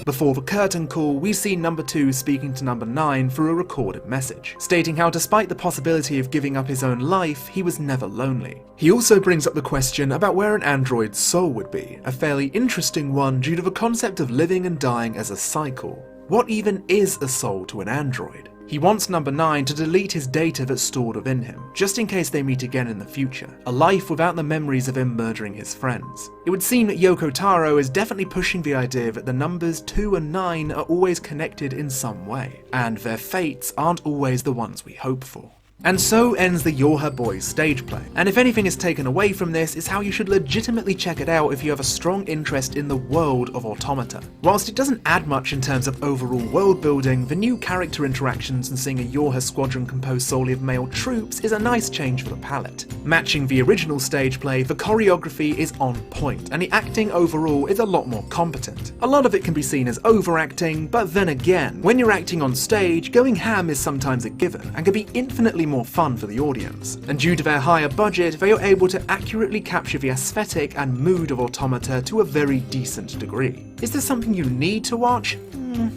Before the curtain call, we see number 2 speaking to number 9 through a recorded message, stating how despite the possibility of giving up his own life, he was never lonely. He also brings up the question about where an android's soul would be, a fairly interesting one due to the concept of living and dying as a cycle. What even is a soul to an android? He wants number 9 to delete his data that's stored within him, just in case they meet again in the future. A life without the memories of him murdering his friends. It would seem that Yoko Taro is definitely pushing the idea that the numbers 2 and 9 are always connected in some way, and their fates aren't always the ones we hope for. And so ends the You're Her Boys stage play. And if anything is taken away from this, is how you should legitimately check it out if you have a strong interest in the world of Automata. Whilst it doesn't add much in terms of overall world building, the new character interactions and seeing a You're Her squadron composed solely of male troops is a nice change for the palette. Matching the original stage play, the choreography is on point, and the acting overall is a lot more competent. A lot of it can be seen as overacting, but then again, when you're acting on stage, going ham is sometimes a given, and can be infinitely more fun for the audience. And due to their higher budget, they are able to accurately capture the aesthetic and mood of Automata to a very decent degree. Is this something you need to watch?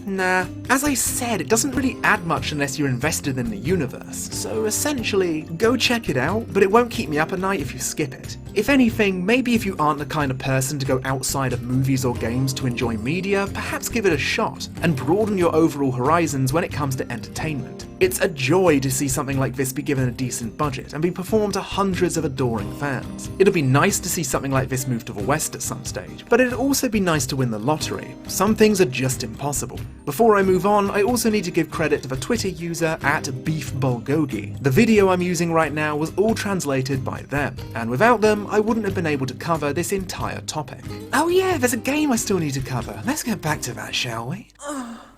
Nah. As I said, it doesn't really add much unless you're invested in the universe, so essentially, go check it out, but it won't keep me up at night if you skip it. If anything, maybe if you aren't the kind of person to go outside of movies or games to enjoy media, perhaps give it a shot, and broaden your overall horizons when it comes to entertainment. It's a joy to see something like this be given a decent budget and be performed to hundreds of adoring fans. It'll be nice to see something like this move to the West at some stage, but it'd also be nice to win the lottery. Some things are just impossible. Before I move on, I also need to give credit to the Twitter user @BeefBulgogi. The video I'm using right now was all translated by them, and without them, I wouldn't have been able to cover this entire topic. Oh yeah, there's a game I still need to cover. Let's get back to that, shall we?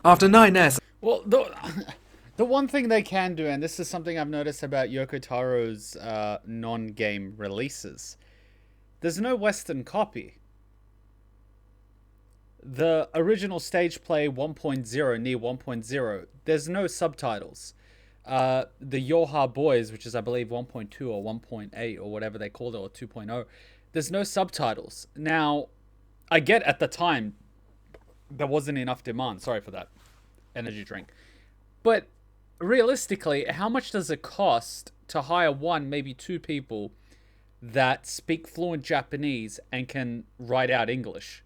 After 9S... Well, the one thing they can do, and this is something I've noticed about Yoko Taro's non-game releases, there's no Western copy. The original stage play 1.0, Nier 1.0, there's no subtitles. The You're Boys, which is I believe 1.2 or 1.8 or whatever they called it, or 2.0, there's no subtitles. Now, I get at the time there wasn't enough demand. Sorry for that energy drink. But realistically, how much does it cost to hire 1, maybe 2 people that speak fluent Japanese and can write out English?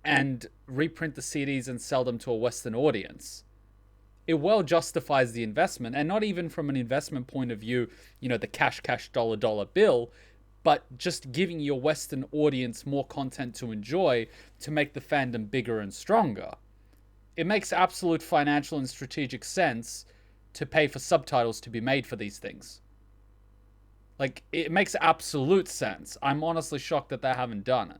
And reprint the CDs and sell them to a Western audience? It well justifies the investment, and not even from an investment point of view, you know, the cash dollar bill, but just giving your Western audience more content to enjoy to make the fandom bigger and stronger. It makes absolute financial and strategic sense to pay for subtitles to be made for these things. Like, it makes absolute sense. I'm honestly shocked that they haven't done it.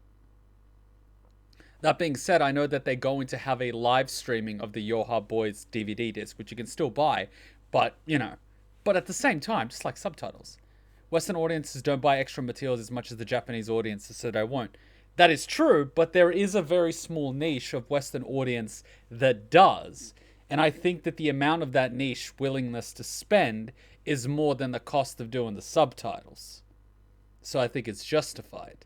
That being said, I know that they're going to have a live streaming of the You're Boys DVD disc, which you can still buy, but, you know, but at the same time, just like subtitles. Western audiences don't buy extra materials as much as the Japanese audiences, so they won't. That is true, but there is a very small niche of Western audience that does, and I think that the amount of that niche willingness to spend is more than the cost of doing the subtitles. So I think it's justified.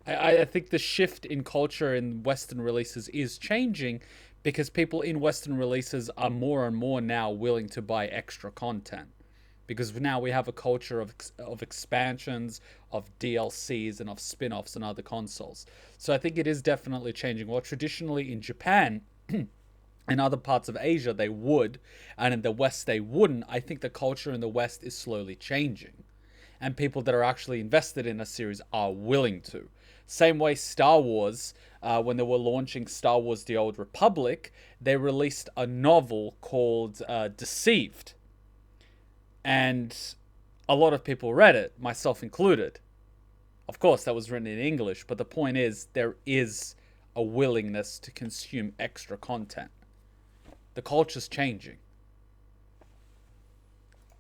I think the shift in culture in Western releases is changing because people in Western releases are more and more now willing to buy extra content. Because now we have a culture of expansions, of DLCs, and of spin-offs and other consoles. So I think it is definitely changing. While traditionally in Japan and other parts of Asia they would, and in the West they wouldn't, I think the culture in the West is slowly changing. And people that are actually invested in a series are willing to. Same way Star Wars, when they were launching Star Wars The Old Republic, they released a novel called Deceived. And a lot of people read it, myself included. Of course, that was written in English, but the point is, there is a willingness to consume extra content. The culture's changing.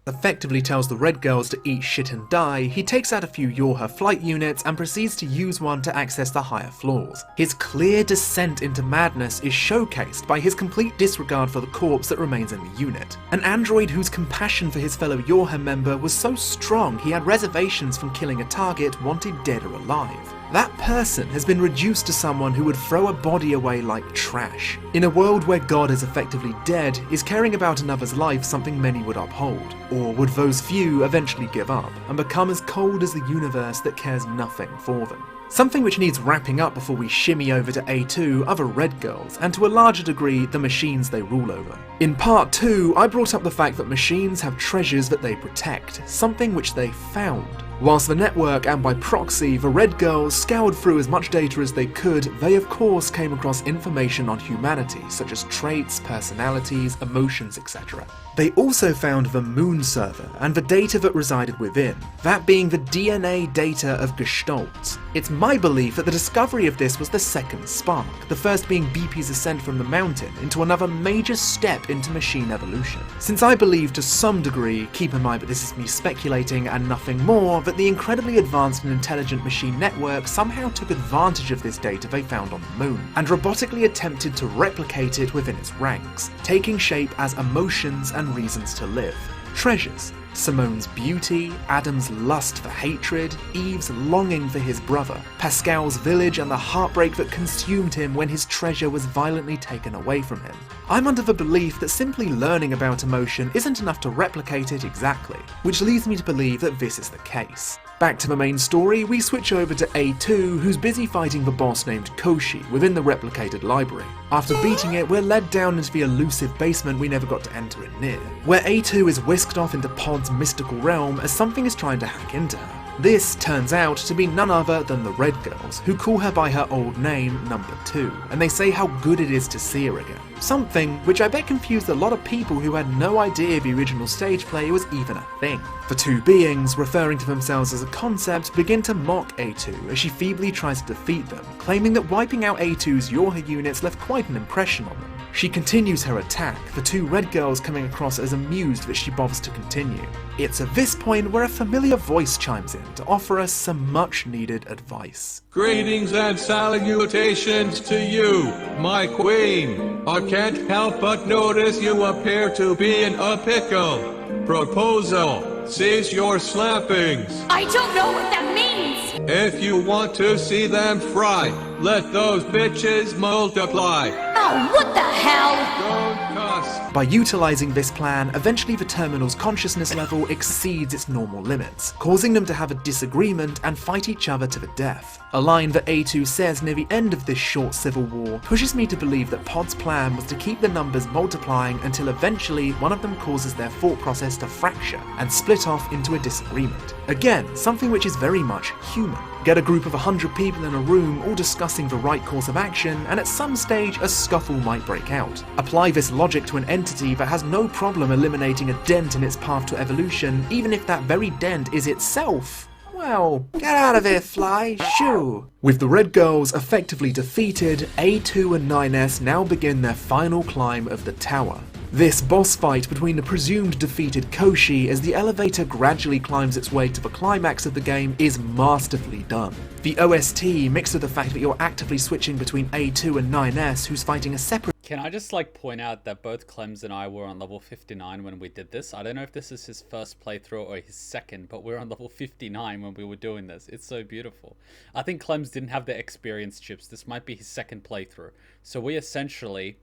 Effectively tells the Red Girls to eat shit and die, he takes out a few You're Her flight units and proceeds to use one to access the higher floors. His clear descent into madness is showcased by his complete disregard for the corpse that remains in the unit. An android whose compassion for his fellow You're Her member was so strong he had reservations from killing a target wanted dead or alive. That person has been reduced to someone who would throw a body away like trash. In a world where God is effectively dead, is caring about another's life something many would uphold? Or would those few eventually give up and become as cold as the universe that cares nothing for them? Something which needs wrapping up before we shimmy over to A2, other Red Girls, and to a larger degree, the machines they rule over. In part 2, I brought up the fact that machines have treasures that they protect, something which they found. Whilst the network, and by proxy, the Red Girls, scoured through as much data as they could, they of course came across information on humanity, such as traits, personalities, emotions, etc. They also found the Moon server, and the data that resided within, that being the DNA data of Gestalts. It's my belief that the discovery of this was the second spark, the first being BP's ascent from the mountain into another major step into machine evolution. Since I believe to some degree, keep in mind that this is me speculating and nothing more, that the incredibly advanced and intelligent machine network somehow took advantage of this data they found on the moon, and robotically attempted to replicate it within its ranks, taking shape as emotions and reasons to live. Treasures. Simone's beauty, Adam's lust for hatred, Eve's longing for his brother, Pascal's village and the heartbreak that consumed him when his treasure was violently taken away from him. I'm under the belief that simply learning about emotion isn't enough to replicate it exactly, which leads me to believe that this is the case. Back to the main story, we switch over to A2, who's busy fighting the boss named Koshi within the replicated library. After beating it, we're led down into the elusive basement we never got to enter in Nier, where A2 is whisked off into Pod's mystical realm as something is trying to hack into her. This turns out to be none other than the Red Girls, who call her by her old name, Number 2, and they say how good it is to see her again. Something which I bet confused a lot of people who had no idea the original stage play was even a thing. The two beings, referring to themselves as a concept, begin to mock A2 as she feebly tries to defeat them, claiming that wiping out A2's Yorha units left quite an impression on them. She continues her attack, the two Red Girls coming across as amused that she bothers to continue. It's at this point where a familiar voice chimes in to offer us some much needed advice. Greetings and salutations to you, my queen. I can't help but notice you appear to be in a pickle. Proposal, cease your slappings. I don't know what that means! If you want to see them fry, let those bitches multiply. Oh, what the hell? Don't cuss. By utilizing this plan, eventually the terminal's consciousness level exceeds its normal limits, causing them to have a disagreement and fight each other to the death. A line that A2 says near the end of this short civil war pushes me to believe that Pod's plan was to keep the numbers multiplying until eventually one of them causes their thought process to fracture and split off into a disagreement. Again, something which is very much human. Get a group of 100 people in a room all discussing the right course of action, and at some stage a scuffle might break out. Apply this logic to an entity that has no problem eliminating a dent in its path to evolution, even if that very dent is itself. Well, get out of here, fly, shoo! With the Red Girls effectively defeated, A2 and 9S now begin their final climb of the tower. This boss fight between the presumed defeated Koshi as the elevator gradually climbs its way to the climax of the game is masterfully done. The OST, mixed with the fact that you're actively switching between A2 and 9S, who's fighting a separate... Can I just point out that both Clemps and I were on level 59 when we did this? I don't know if this is his first playthrough or his second, but we're on level 59 when we were doing this. It's so beautiful. I think Clemps didn't have the experience chips. This might be his second playthrough. So we essentially,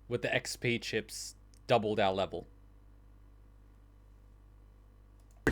with the XP chips, doubled our level.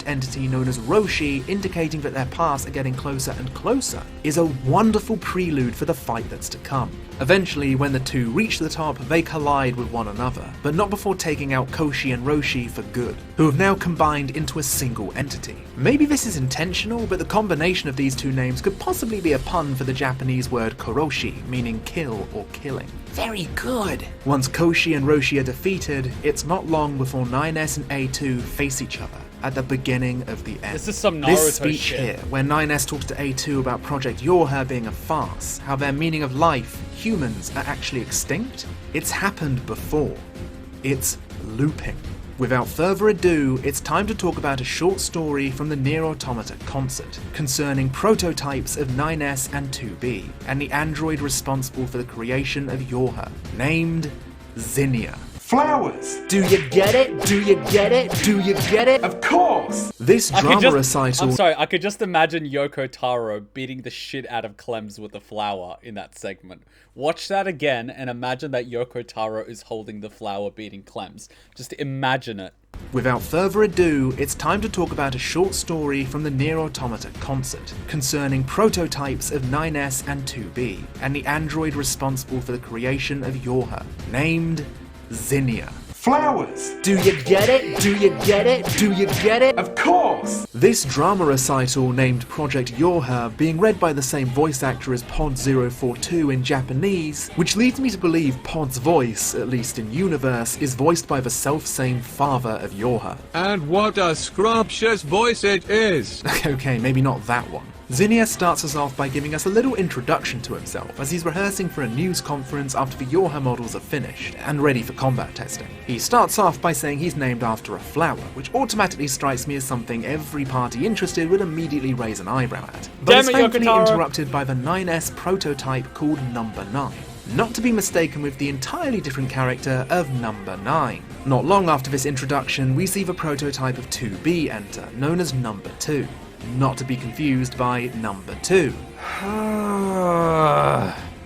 Entity known as Roshi, indicating that their paths are getting closer and closer, is a wonderful prelude for the fight that's to come. Eventually, when the two reach the top, they collide with one another, but not before taking out Koshi and Roshi for good, who have now combined into a single entity. Maybe this is intentional, but the combination of these two names could possibly be a pun for the Japanese word koroshi, meaning kill or killing. Very good! Once Koshi and Roshi are defeated, it's not long before 9S and A2 face each other at the beginning of the end. This is some Naruto This speech shit. here, where 9S talks to A2 about Project Yorha being a farce, how their meaning of life, humans, are actually extinct, it's happened before. It's looping. Without further ado, it's time to talk about a short story from the Nier Automata concert, concerning prototypes of 9S and 2B, and the android responsible for the creation of Yorha, named Zinnia. Flowers. Do you get it? Do you get it? Do you get it? Of course. This drama recital... I'm sorry, I could just imagine Yoko Taro beating the shit out of Clemps with a flower in that segment. Watch that again and imagine that Yoko Taro is holding the flower beating Clemps. Just imagine it. Without further ado, it's time to talk about a short story from the Nier Automata concert concerning prototypes of 9S and 2B, and the android responsible for the creation of Yorha, named Zinnia. Flowers. Do you get it? Do you get it? Do you get it? Of course. This drama recital, named Project Yorha, being read by the same voice actor as Pod 042 in Japanese, which leads me to believe Pod's voice, at least in universe, is voiced by the self-same father of Yorha. And what a scrumptious voice it is! Okay, maybe not that one. Zinnia starts us off by giving us a little introduction to himself as he's rehearsing for a news conference after the Yorha models are finished and ready for combat testing. He starts off by saying he's named after a flower, which automatically strikes me as something every party interested would immediately raise an eyebrow at. But it's thankfully interrupted by the 9S prototype called Number 9. Not to be mistaken with the entirely different character of Number 9. Not long after this introduction, we see the prototype of 2B enter, known as Number 2. Not to be confused by Number 2.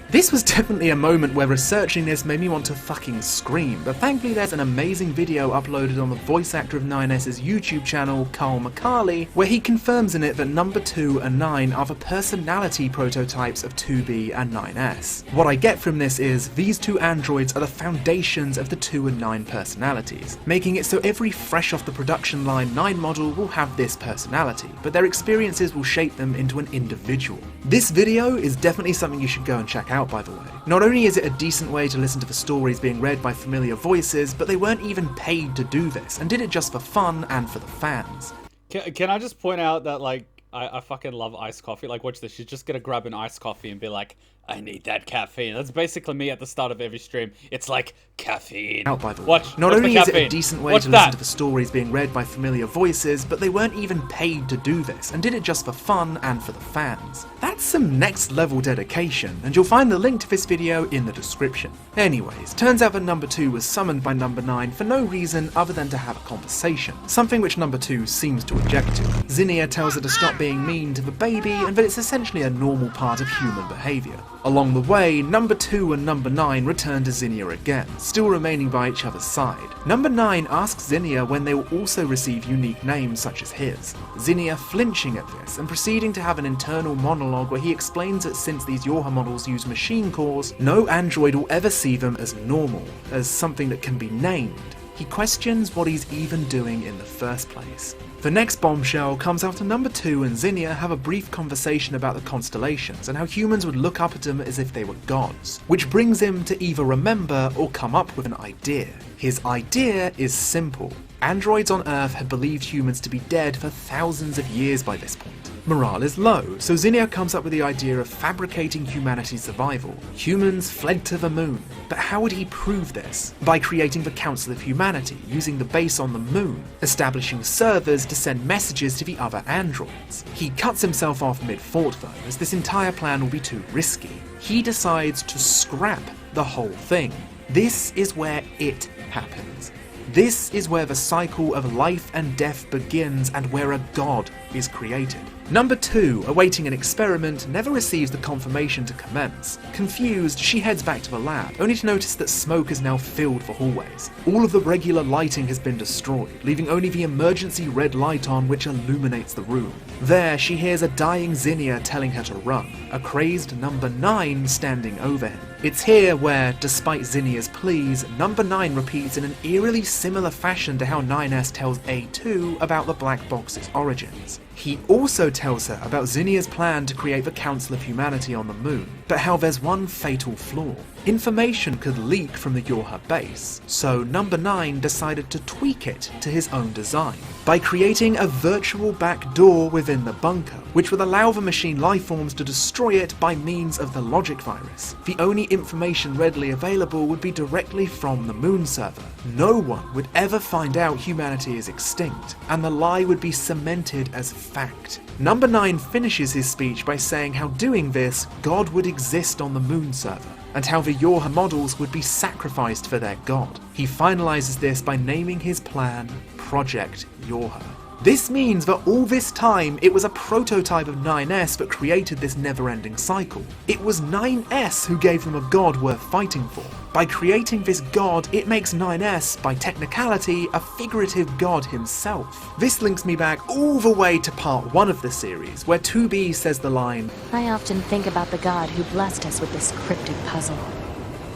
This was definitely a moment where researching this made me want to fucking scream, but thankfully there's an amazing video uploaded on the voice actor of 9S's YouTube channel, Carl McCarley, where he confirms in it that Number 2 and 9 are the personality prototypes of 2B and 9S. What I get from this is, these two androids are the foundations of the 2 and 9 personalities, making it so every fresh off the production line 9 model will have this personality, but their experiences will shape them into an individual. This video is definitely something you should go and check out, by the way. Not only is it a decent way to listen to the stories being read by familiar voices, but they weren't even paid to do this, and did it just for fun and for the fans. Can I just point out that, like, I fucking love iced coffee. Like, watch this. She's just gonna grab an iced coffee and be like, I need that caffeine. That's basically me at the start of every stream. It's like, caffeine. Out by the way. Watch. Not Watch only the is it caffeine. a decent way Watch to that. listen to the stories being read by familiar voices, but they weren't even paid to do this, and did it just for fun and for the fans. That's some next level dedication, and you'll find the link to this video in the description. Anyways, turns out that Number 2 was summoned by Number 9 for no reason other than to have a conversation, something which Number 2 seems to object to. Zinnia tells her to stop being mean to the baby, and that it's essentially a normal part of human behaviour. Along the way, Number 2 and Number 9 return to Zinnia again, still remaining by each other's side. Number 9 asks Zinnia when they will also receive unique names such as his. Zinnia flinching at this and proceeding to have an internal monologue where he explains that since these Yorha models use machine cores, no android will ever see them as normal, as something that can be named. He questions what he's even doing in the first place. The next bombshell comes after Number 2 and Zinnia have a brief conversation about the constellations and how humans would look up at them as if they were gods, which brings him to either remember or come up with an idea. His idea is simple. Androids on Earth had believed humans to be dead for thousands of years by this point. Morale is low, so Zinnia comes up with the idea of fabricating humanity's survival. Humans fled to the moon, but how would he prove this? By creating the Council of Humanity, using the base on the moon, establishing servers to send messages to the other androids. He cuts himself off mid-thought though, as this entire plan will be too risky. He decides to scrap the whole thing. This is where it happens. This is where the cycle of life and death begins and where a god is created. Number 2, awaiting an experiment, never receives the confirmation to commence. Confused, she heads back to the lab, only to notice that smoke has now filled the hallways. All of the regular lighting has been destroyed, leaving only the emergency red light on which illuminates the room. There, she hears a dying Zinnia telling her to run, a crazed Number 9 standing over him. It's here where, despite Zinnia's pleas, Number 9 repeats in an eerily similar fashion to how 9S tells A2 about the black box's origins. He also tells her about Zinnia's plan to create the Council of Humanity on the moon, but how there's one fatal flaw. Information could leak from the Yorha base, so Number 9 decided to tweak it to his own design, by creating a virtual back door within the bunker, which would allow the machine lifeforms to destroy it by means of the logic virus, the only information readily available would be directly from the moon server. No one would ever find out humanity is extinct, and the lie would be cemented as fact. Number 9 finishes his speech by saying how doing this, God would exist on the moon server, and how the Yorha models would be sacrificed for their god. He finalizes this by naming his plan Project Yorha. This means that all this time it was a prototype of 9S that created this never-ending cycle. It was 9S who gave them a god worth fighting for. By creating this god, it makes 9S, by technicality, a figurative god himself. This links me back all the way to part 1 of the series, where 2B says the line, I often think about the god who blessed us with this cryptic puzzle,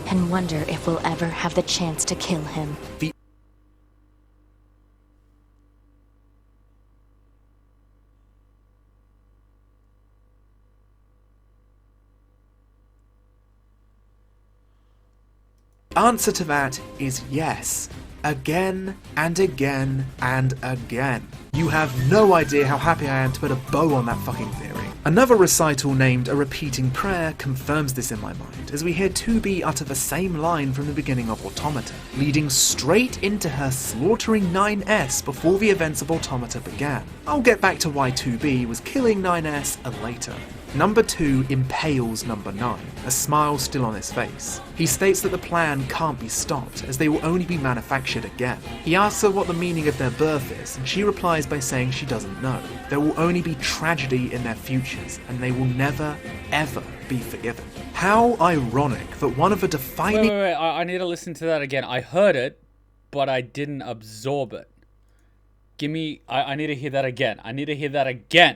and wonder if we'll ever have the chance to kill him. The answer to that is yes. Again and again and again. You have no idea how happy I am to put a bow on that fucking theory. Another recital named A Repeating Prayer confirms this in my mind, as we hear 2B utter the same line from the beginning of Automata, leading straight into her slaughtering 9S before the events of Automata began. I'll get back to why 2B was killing 9S later. Number 2 impales Number 9, a smile still on his face. He states that the plan can't be stopped, as they will only be manufactured again. He asks her what the meaning of their birth is, and she replies by saying she doesn't know. There will only be tragedy in their futures, and they will never, ever be forgiven. How ironic that one of the defining— Wait, I need to listen to that again. I heard it, but I didn't absorb it. I need to hear that again. I need to hear that again.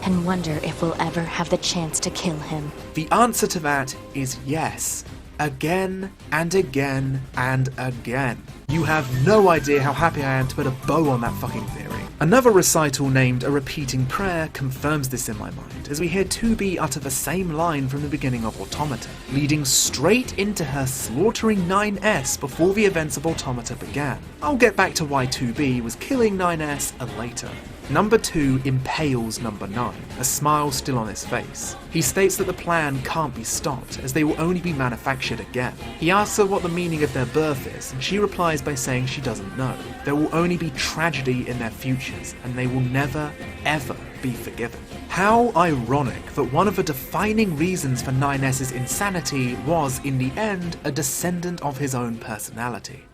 And wonder if we'll ever have the chance to kill him. The answer to that is yes. Again and again and again. You have no idea how happy I am to put a bow on that fucking theory. Another recital named A Repeating Prayer confirms this in my mind, as we hear 2B utter the same line from the beginning of Automata, leading straight into her slaughtering 9S before the events of Automata began. I'll get back to why 2B was killing 9S later. Number 2 impales Number 9, a smile still on his face. He states that the plan can't be stopped, as they will only be manufactured again. He asks her what the meaning of their birth is, and she replies by saying she doesn't know. There will only be tragedy in their futures, and they will never, ever be forgiven. How ironic that one of the defining reasons for 9S's insanity was, in the end, a descendant of his own personality.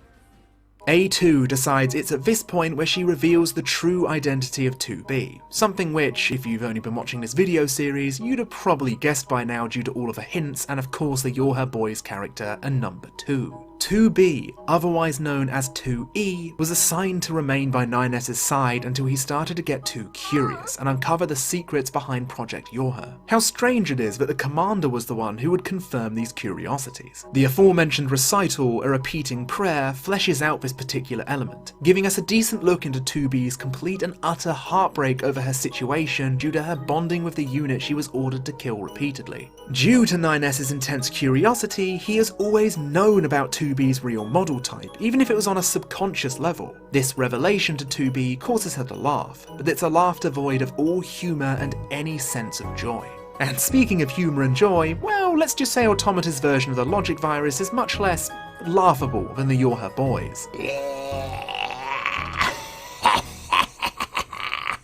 A2 decides it's at this point where she reveals the true identity of 2B, something which, if you've only been watching this video series, you'd have probably guessed by now due to all of the hints and of course the You're Her Boys character and Number 2. 2B, otherwise known as 2E, was assigned to remain by 9S's side until he started to get too curious and uncover the secrets behind Project Yorha. How strange it is that the commander was the one who would confirm these curiosities. The aforementioned recital, A Repeating Prayer, fleshes out this particular element, giving us a decent look into 2B's complete and utter heartbreak over her situation due to her bonding with the unit she was ordered to kill repeatedly. Due to 9S's intense curiosity, he has always known about 2B's real model type, even if it was on a subconscious level. This revelation to 2B causes her to laugh, but it's a laugh devoid of all humour and any sense of joy. And speaking of humour and joy, well, let's just say Automata's version of the logic virus is much less laughable than the You're Her Boys.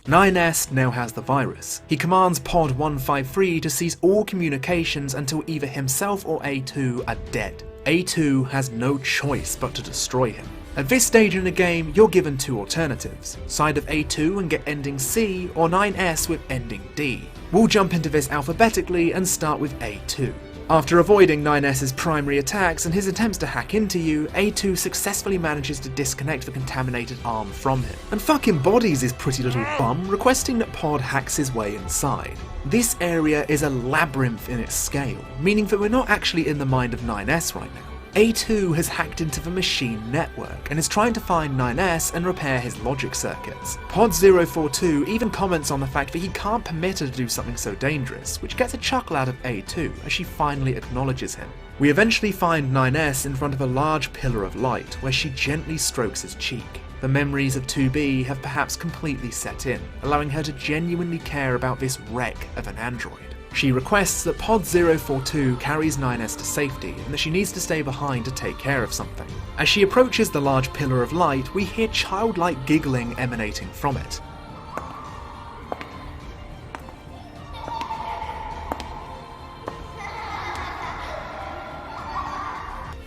9S now has the virus. He commands Pod 153 to cease all communications until either himself or A2 are dead. A2 has no choice but to destroy him. At this stage in the game, you're given two alternatives: side of A2 and get ending C, or 9S with ending D. We'll jump into this alphabetically and start with A2. After avoiding 9S's primary attacks and his attempts to hack into you, A2 successfully manages to disconnect the contaminated arm from him, and fucking bodies his pretty little bum, requesting that Pod hacks his way inside. This area is a labyrinth in its scale, meaning that we're not actually in the mind of 9S right now. A2 has hacked into the machine network and is trying to find 9S and repair his logic circuits. Pod 042 even comments on the fact that he can't permit her to do something so dangerous, which gets a chuckle out of A2 as she finally acknowledges him. We eventually find 9S in front of a large pillar of light where she gently strokes his cheek. The memories of 2B have perhaps completely set in, allowing her to genuinely care about this wreck of an android. She requests that Pod 042 carries 9S to safety and that she needs to stay behind to take care of something. As she approaches the large pillar of light, we hear childlike giggling emanating from it.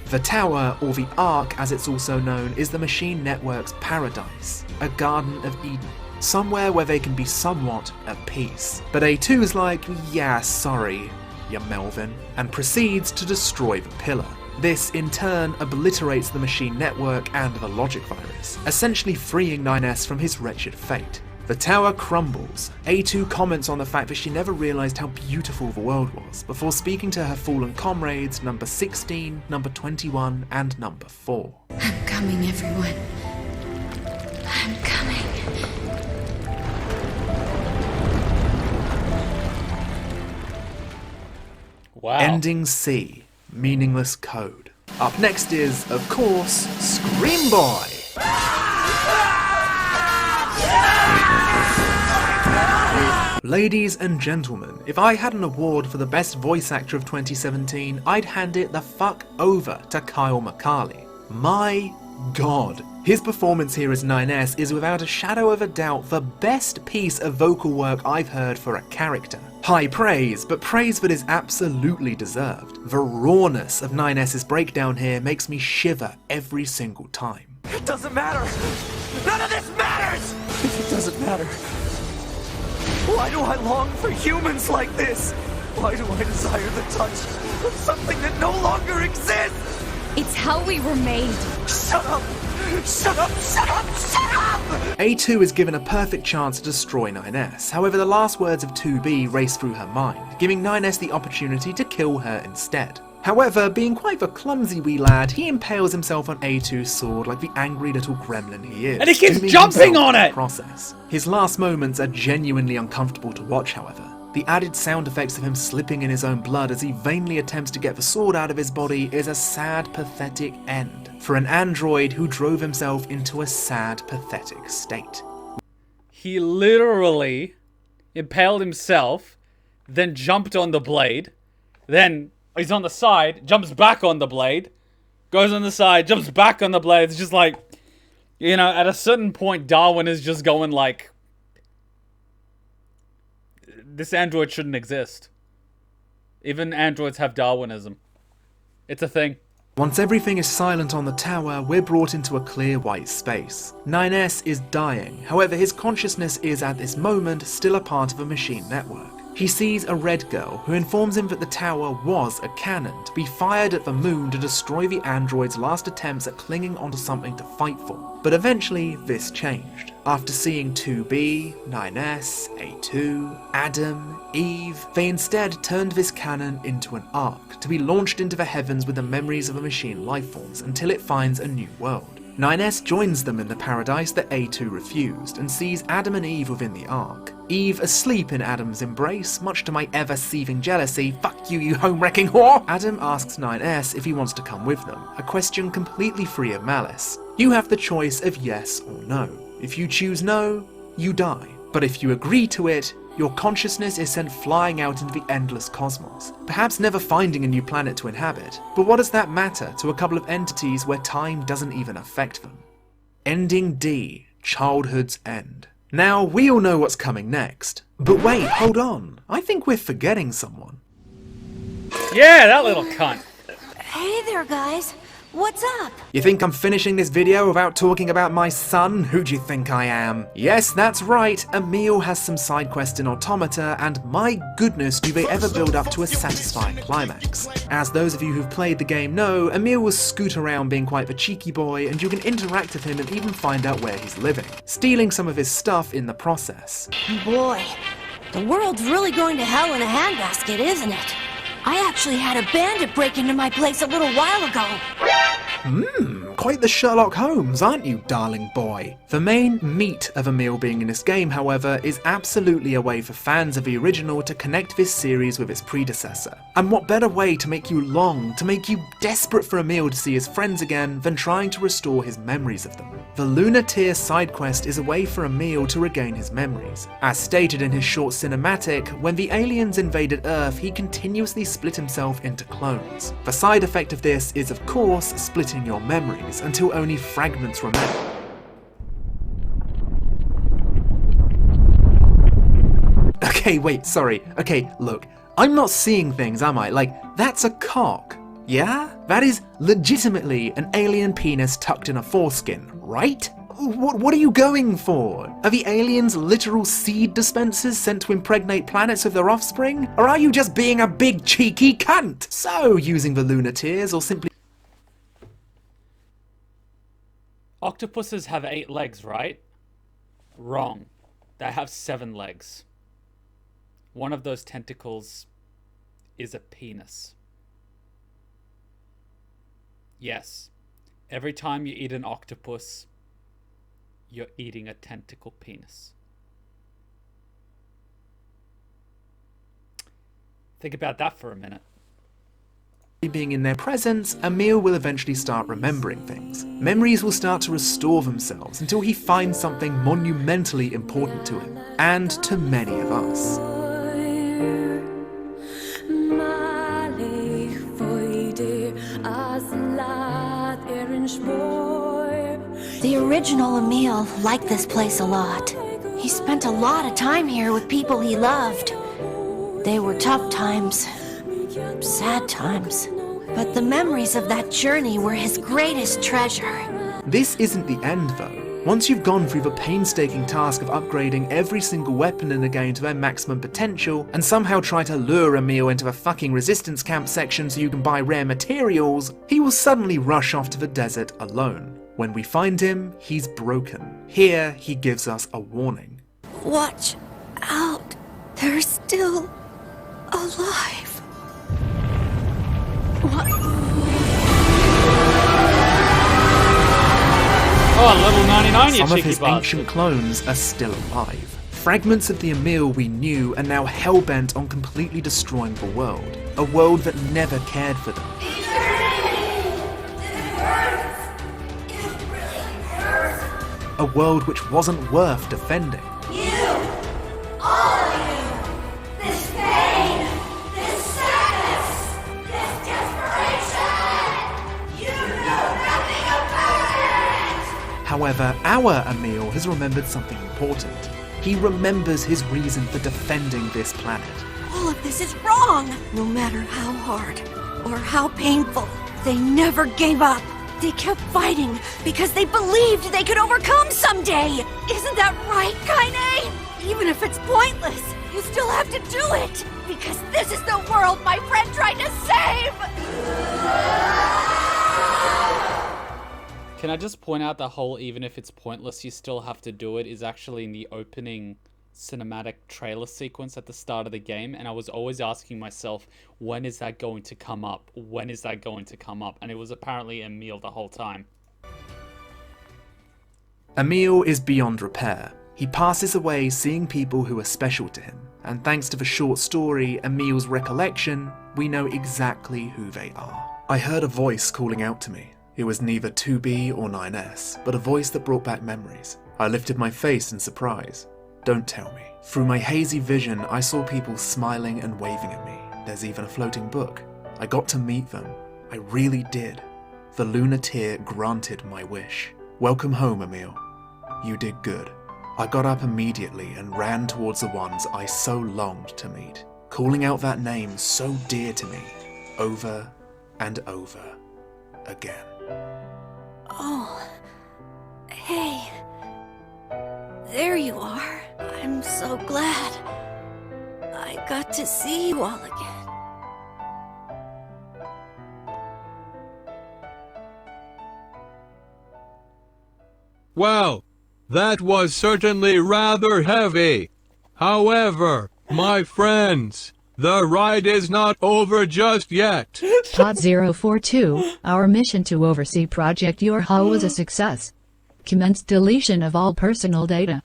The tower, or the Ark as it's also known, is the machine network's paradise, a Garden of Eden, somewhere where they can be somewhat at peace. But A2 is like, yeah, sorry, you Melvin, and proceeds to destroy the pillar. This, in turn, obliterates the machine network and the logic virus, essentially freeing 9S from his wretched fate. The tower crumbles. A2 comments on the fact that she never realised how beautiful the world was, before speaking to her fallen comrades, number 16, number 21, and number 4. I'm coming, everyone. I'm coming. Wow. Ending C. Meaningless code. Up next is, of course, Scream Boy! Ladies and gentlemen, if I had an award for the best voice actor of 2017, I'd hand it the fuck over to Kyle McCarley. My god. His performance here as 9S is without a shadow of a doubt the best piece of vocal work I've heard for a character. High praise, but praise that is absolutely deserved. The rawness of 9S's breakdown here makes me shiver every single time. It doesn't matter! None of this matters! It doesn't matter. Why do I long for humans like this? Why do I desire the touch of something that no longer exists? It's how we were made. Shut up! Shut up! Shut up! Shut up! A2 is given a perfect chance to destroy 9S, however the last words of 2B race through her mind, giving 9S the opportunity to kill her instead. However, being quite the clumsy wee lad, he impales himself on A2's sword like the angry little gremlin he is. And he keeps jumping on it! Process. His last moments are genuinely uncomfortable to watch, however. The added sound effects of him slipping in his own blood as he vainly attempts to get the sword out of his body is a sad, pathetic end for an android who drove himself into a sad, pathetic state. He literally impaled himself, then jumped on the blade, then he's on the side, jumps back on the blade, goes on the side, jumps back on the blade. It's just like, you know, at a certain point, Darwin is just going like, this android shouldn't exist. Even androids have Darwinism. It's a thing. Once everything is silent on the tower, we're brought into a clear white space. 9S is dying, however his consciousness is at this moment still a part of a machine network. He sees a red girl who informs him that the tower was a cannon to be fired at the moon to destroy the android's last attempts at clinging onto something to fight for. But eventually this changed. After seeing 2B, 9S, A2, Adam, Eve, they instead turned this cannon into an ark to be launched into the heavens with the memories of the machine lifeforms until it finds a new world. 9S joins them in the paradise that A2 refused and sees Adam and Eve within the Ark. Eve asleep in Adam's embrace, much to my ever-seething jealousy. Fuck you, you home-wrecking whore! Adam asks 9S if he wants to come with them, a question completely free of malice. You have the choice of yes or no. If you choose no, you die. But if you agree to it, your consciousness is sent flying out into the endless cosmos, perhaps never finding a new planet to inhabit. But what does that matter to a couple of entities where time doesn't even affect them? Ending D, Childhood's End. Now, we all know what's coming next. But wait, hold on. I think we're forgetting someone. Yeah, that little cunt. Hey there, guys. What's up? You think I'm finishing this video without talking about my son? Who do you think I am? Yes, that's right, Emil has some side quests in Automata, and my goodness do they ever build up to a satisfying climax. As those of you who've played the game know, Emil will scoot around being quite the cheeky boy, and you can interact with him and even find out where he's living, stealing some of his stuff in the process. Boy, the world's really going to hell in a handbasket, isn't it? I actually had a bandit break into my place a little while ago. quite the Sherlock Holmes, aren't you, darling boy? The main meat of Emil being in this game, however, is absolutely a way for fans of the original to connect this series with its predecessor. And what better way to make you long, to make you desperate for Emil to see his friends again, than trying to restore his memories of them. The Lunar Tier side quest is a way for Emil to regain his memories. As stated in his short cinematic, when the aliens invaded Earth, he continuously split himself into clones. The side effect of this is, of course, splitting your memories until only fragments remain. Okay, wait, sorry. Okay, look, I'm not seeing things, am I? Like, that's a cock. Yeah? That is legitimately an alien penis tucked in a foreskin, right? What are you going for? Are the aliens literal seed dispensers sent to impregnate planets of their offspring? Or are you just being a big cheeky cunt? So, using the lunar tears or simply... Octopuses have 8 legs, right? Wrong. They have 7 legs. One of those tentacles is a penis. Yes. Every time you eat an octopus, you're eating a tentacle penis. Think about that for a minute. Being in their presence, Emil will eventually start remembering things. Memories will start to restore themselves until he finds something monumentally important to him, and to many of us. The original Emil liked this place a lot. He spent a lot of time here with people he loved. They were tough times, sad times, but the memories of that journey were his greatest treasure. This isn't the end, though. Once you've gone through the painstaking task of upgrading every single weapon in the game to their maximum potential, and somehow try to lure Emil into the fucking resistance camp section so you can buy rare materials, he will suddenly rush off to the desert alone. When we find him, he's broken. Here, he gives us a warning. Watch out. They're still alive. What? Oh, level 99, you Some of cheeky his bastard. ancient clones are still alive. Fragments of the Emil we knew are now hell-bent on completely destroying the world. A world that never cared for them. A world which wasn't worth defending. You! All of you! This pain! This sadness! This desperation! You know nothing about it! However, our Emil has remembered something important. He remembers his reason for defending this planet. All of this is wrong! No matter how hard or how painful, they never gave up. They kept fighting because they believed they could overcome someday! Isn't that right, Kaine? Even if it's pointless, you still have to do it! Because this is the world my friend tried to save! Can I just point out the whole even if it's pointless you still have to do it is actually in the opening cinematic trailer sequence at the start of the game, and I was always asking myself, when is that going to come up? When is that going to come up? And it was apparently Emil the whole time. Emil is beyond repair. He passes away seeing people who are special to him, and thanks to the short story, Emil's recollection, we know exactly who they are. I heard a voice calling out to me. It was neither 2B or 9S, but a voice that brought back memories. I lifted my face in surprise. Don't tell me. Through my hazy vision, I saw people smiling and waving at me. There's even a floating book. I got to meet them. I really did. The Lunar Tier granted my wish. Welcome home, Emil. You did good. I got up immediately and ran towards the ones I so longed to meet, calling out that name so dear to me, over and over again. Oh, hey. There you are. I'm so glad. I got to see you all again. Well, that was certainly rather heavy. However, my friends, The ride is not over just yet. Pod 042, our mission to oversee Project Your Hull was a success. Commence deletion of all personal data.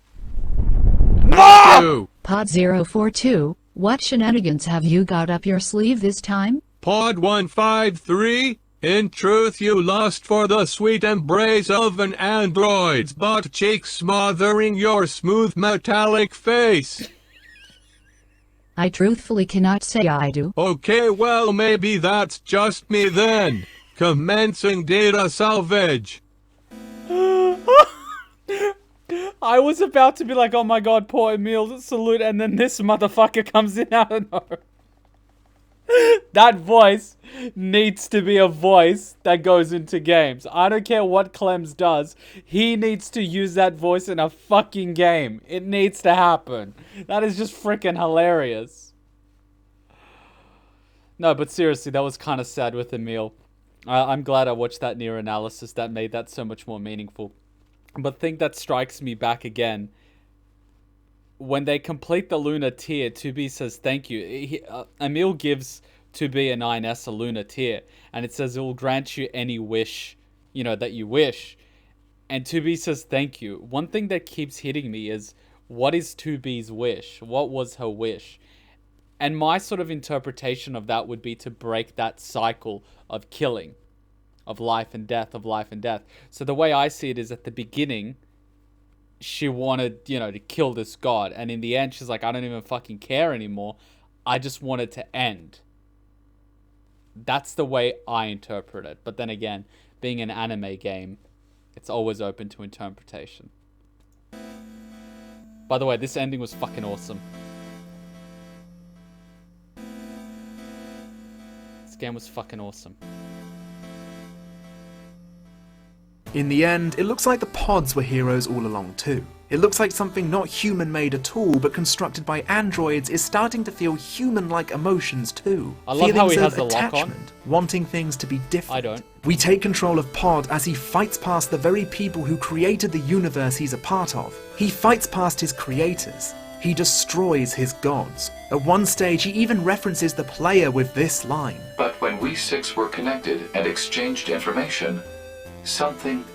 No! Pod 042, what shenanigans have you got up your sleeve this time? Pod 153, in truth you lust for the sweet embrace of an android's butt cheek smothering your smooth metallic face. I truthfully cannot say I do. Okay, well maybe that's just me then. Commencing data salvage. I was about to be like, oh my god, poor Emil, salute, and then this motherfucker comes in out of nowhere. That voice needs to be a voice that goes into games. I don't care what Clemps does. He needs to use that voice in a fucking game. It needs to happen. That is just freaking hilarious. No, but seriously, that was kind of sad with Emil. I'm glad I watched that Nier analysis. That made that so much more meaningful. But thing that strikes me back again, when they complete the Lunar tier, 2B says thank you. Emil gives 2B and 9S a Lunar tier, and it says it will grant you any wish, that you wish. And 2B says thank you. One thing that keeps hitting me is, what is 2B's wish? What was her wish? And my sort of interpretation of that would be to break that cycle of killing, of life and death, of life and death. So the way I see it is, at the beginning, she wanted, to kill this god. And in the end, she's like, I don't even fucking care anymore. I just want it to end. That's the way I interpret it. But then again, being an anime game, it's always open to interpretation. By the way, this ending was fucking awesome. This game was fucking awesome. In the end, it looks like the pods were heroes all along too. It looks like something not human-made at all, but constructed by androids, is starting to feel human-like emotions too. I love how he has the lock on. Wanting things to be different. I don't. We take control of Pod as he fights past the very people who created the universe he's a part of. He fights past his creators. He destroys his gods. At one stage, he even references the player with this line. But when we six were connected and exchanged information, something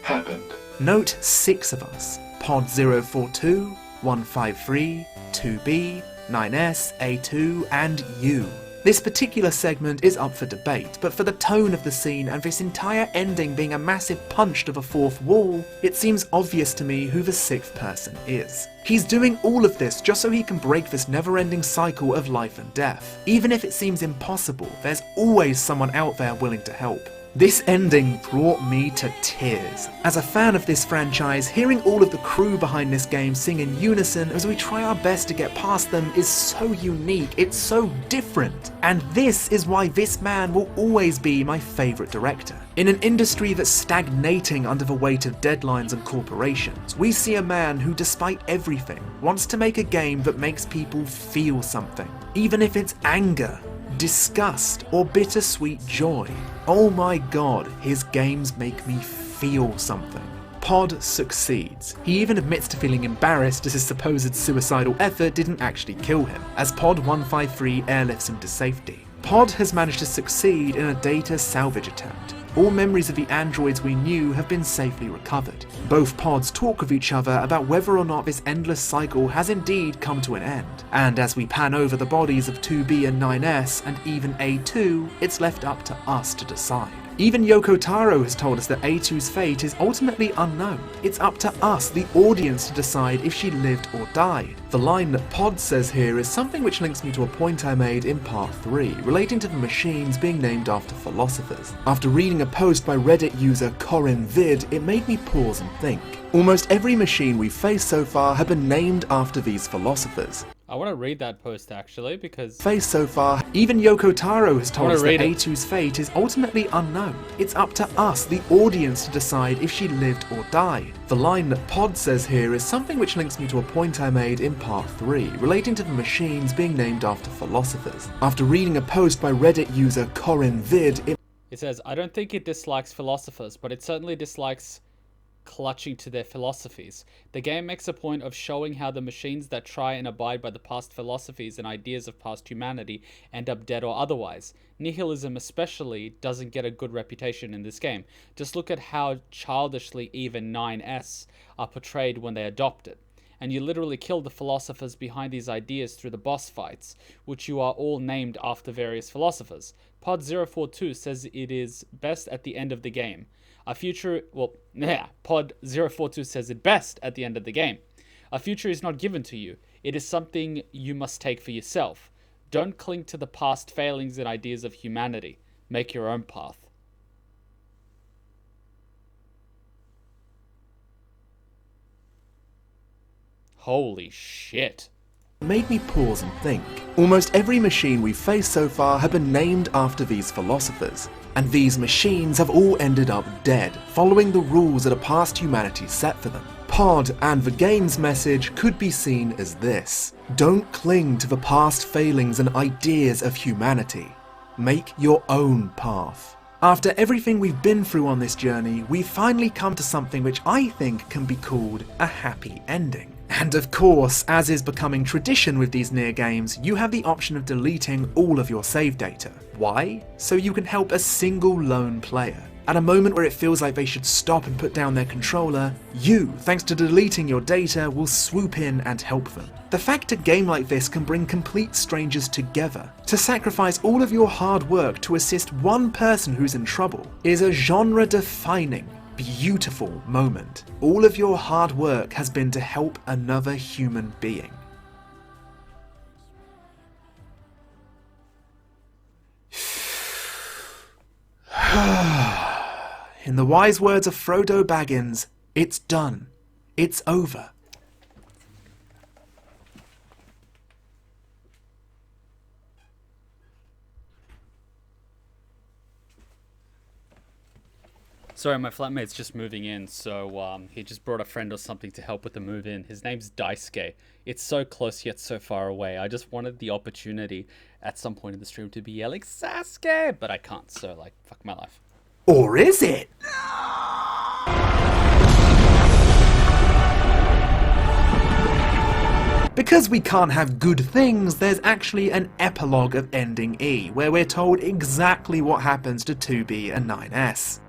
happened. Note 6 of us. Pod 042, 153, 2B, 9S, A2, and you. This particular segment is up for debate, but for the tone of the scene and this entire ending being a massive punch to the fourth wall, it seems obvious to me who the 6th person is. He's doing all of this just so he can break this never-ending cycle of life and death. Even if it seems impossible, there's always someone out there willing to help. This ending brought me to tears. As a fan of this franchise, hearing all of the crew behind this game sing in unison as we try our best to get past them is so unique, it's so different. And this is why this man will always be my favourite director. In an industry that's stagnating under the weight of deadlines and corporations, we see a man who, despite everything, wants to make a game that makes people feel something. Even if it's anger, disgust, or bittersweet joy. Oh my god, his games make me feel something. Pod succeeds. He even admits to feeling embarrassed as his supposed suicidal effort didn't actually kill him, as Pod 153 airlifts him to safety. Pod has managed to succeed in a data salvage attempt. All memories of the androids we knew have been safely recovered. Both pods talk with each other about whether or not this endless cycle has indeed come to an end. And as we pan over the bodies of 2B and 9S and even A2, it's left up to us to decide. Even Yoko Taro has told us that A2's fate is ultimately unknown. It's up to us, the audience, to decide if she lived or died. The line that Pod says here is something which links me to a point I made in part 3, relating to the machines being named after philosophers. After reading a post by Reddit user Corin Vid, it made me pause and think. Almost every machine we've faced so far have been named after these philosophers. I want to read that post actually, because so far, even Yoko Taro has told us that A2's fate is ultimately unknown. It's up to us, the audience, to decide if she lived or died. The line that Pod says here is something which links me to a point I made in part 3, relating to the machines being named after philosophers. After reading a post by Reddit user Corin Vid, it says, I don't think it dislikes philosophers, but it certainly dislikes clutching to their philosophies. The game makes a point of showing how the machines that try and abide by the past philosophies and ideas of past humanity end up dead or otherwise. Nihilism especially doesn't get a good reputation in this game. Just look at how childishly even 9S are portrayed when they adopt it. And you literally kill the philosophers behind these ideas through the boss fights, which you are all named after various philosophers. Pod 042 says it is best at the end of the game. Pod 042 says it best at the end of the game. A future is not given to you. It is something you must take for yourself. Don't cling to the past failings and ideas of humanity. Make your own path. Holy shit. Made me pause and think. Almost every machine we've faced so far have been named after these philosophers, and these machines have all ended up dead, following the rules that a past humanity set for them. Pod and the game's message could be seen as this: don't cling to the past failings and ideas of humanity. Make your own path. After everything we've been through on this journey, we've finally come to something which I think can be called a happy ending. And of course, as is becoming tradition with these Nier games, you have the option of deleting all of your save data. Why? So you can help a single lone player. At a moment where it feels like they should stop and put down their controller, you, thanks to deleting your data, will swoop in and help them. The fact a game like this can bring complete strangers together, to sacrifice all of your hard work to assist one person who's in trouble, is a genre-defining, beautiful moment. All of your hard work has been to help another human being. In the wise words of Frodo Baggins, it's done. It's over. Sorry, my flatmate's just moving in, so he just brought a friend or something to help with the move in. His name's Daisuke. It's so close yet so far away. I just wanted the opportunity at some point in the stream to be yelling Sasuke, but I can't, so like, fuck my life. Or is it? Because we can't have good things, there's actually an epilogue of Ending E, where we're told exactly what happens to 2B and 9S.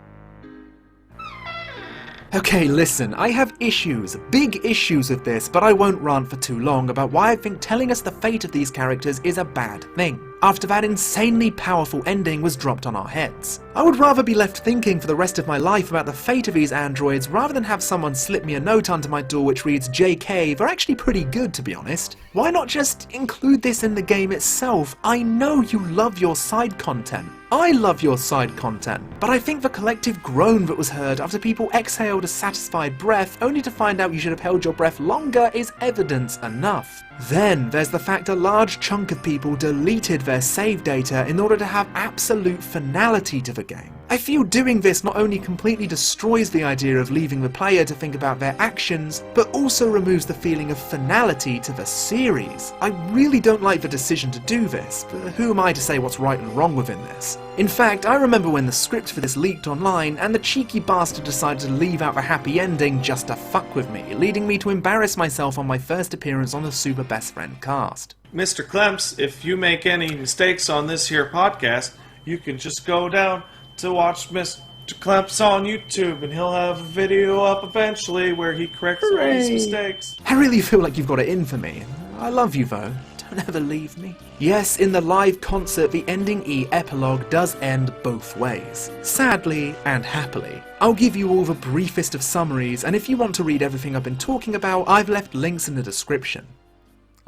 Okay, listen, I have issues, big issues with this, but I won't rant for too long about why I think telling us the fate of these characters is a bad thing, after that insanely powerful ending was dropped on our heads. I would rather be left thinking for the rest of my life about the fate of these androids rather than have someone slip me a note under my door which reads, JK, they're actually pretty good to be honest. Why not just include this in the game itself? I know you love your side content. I love your side content, but I think the collective groan that was heard after people exhaled a satisfied breath only to find out you should have held your breath longer is evidence enough. Then there's the fact a large chunk of people deleted their save data in order to have absolute finality to the game. I feel doing this not only completely destroys the idea of leaving the player to think about their actions, but also removes the feeling of finality to the series. I really don't like the decision to do this, but who am I to say what's right and wrong within this? In fact, I remember when the script for this leaked online and the cheeky bastard decided to leave out the happy ending just to fuck with me, leading me to embarrass myself on my first appearance on the Super Best Friend cast. Mr. Clemps, if you make any mistakes on this here podcast, you can just go down to watch Mr. Clemps on YouTube and he'll have a video up eventually where he corrects all his mistakes. I really feel like you've got it in for me. I love you though. Don't ever leave me. Yes, in the live concert, the Ending E epilogue does end both ways. Sadly and happily. I'll give you all the briefest of summaries, and if you want to read everything I've been talking about, I've left links in the description.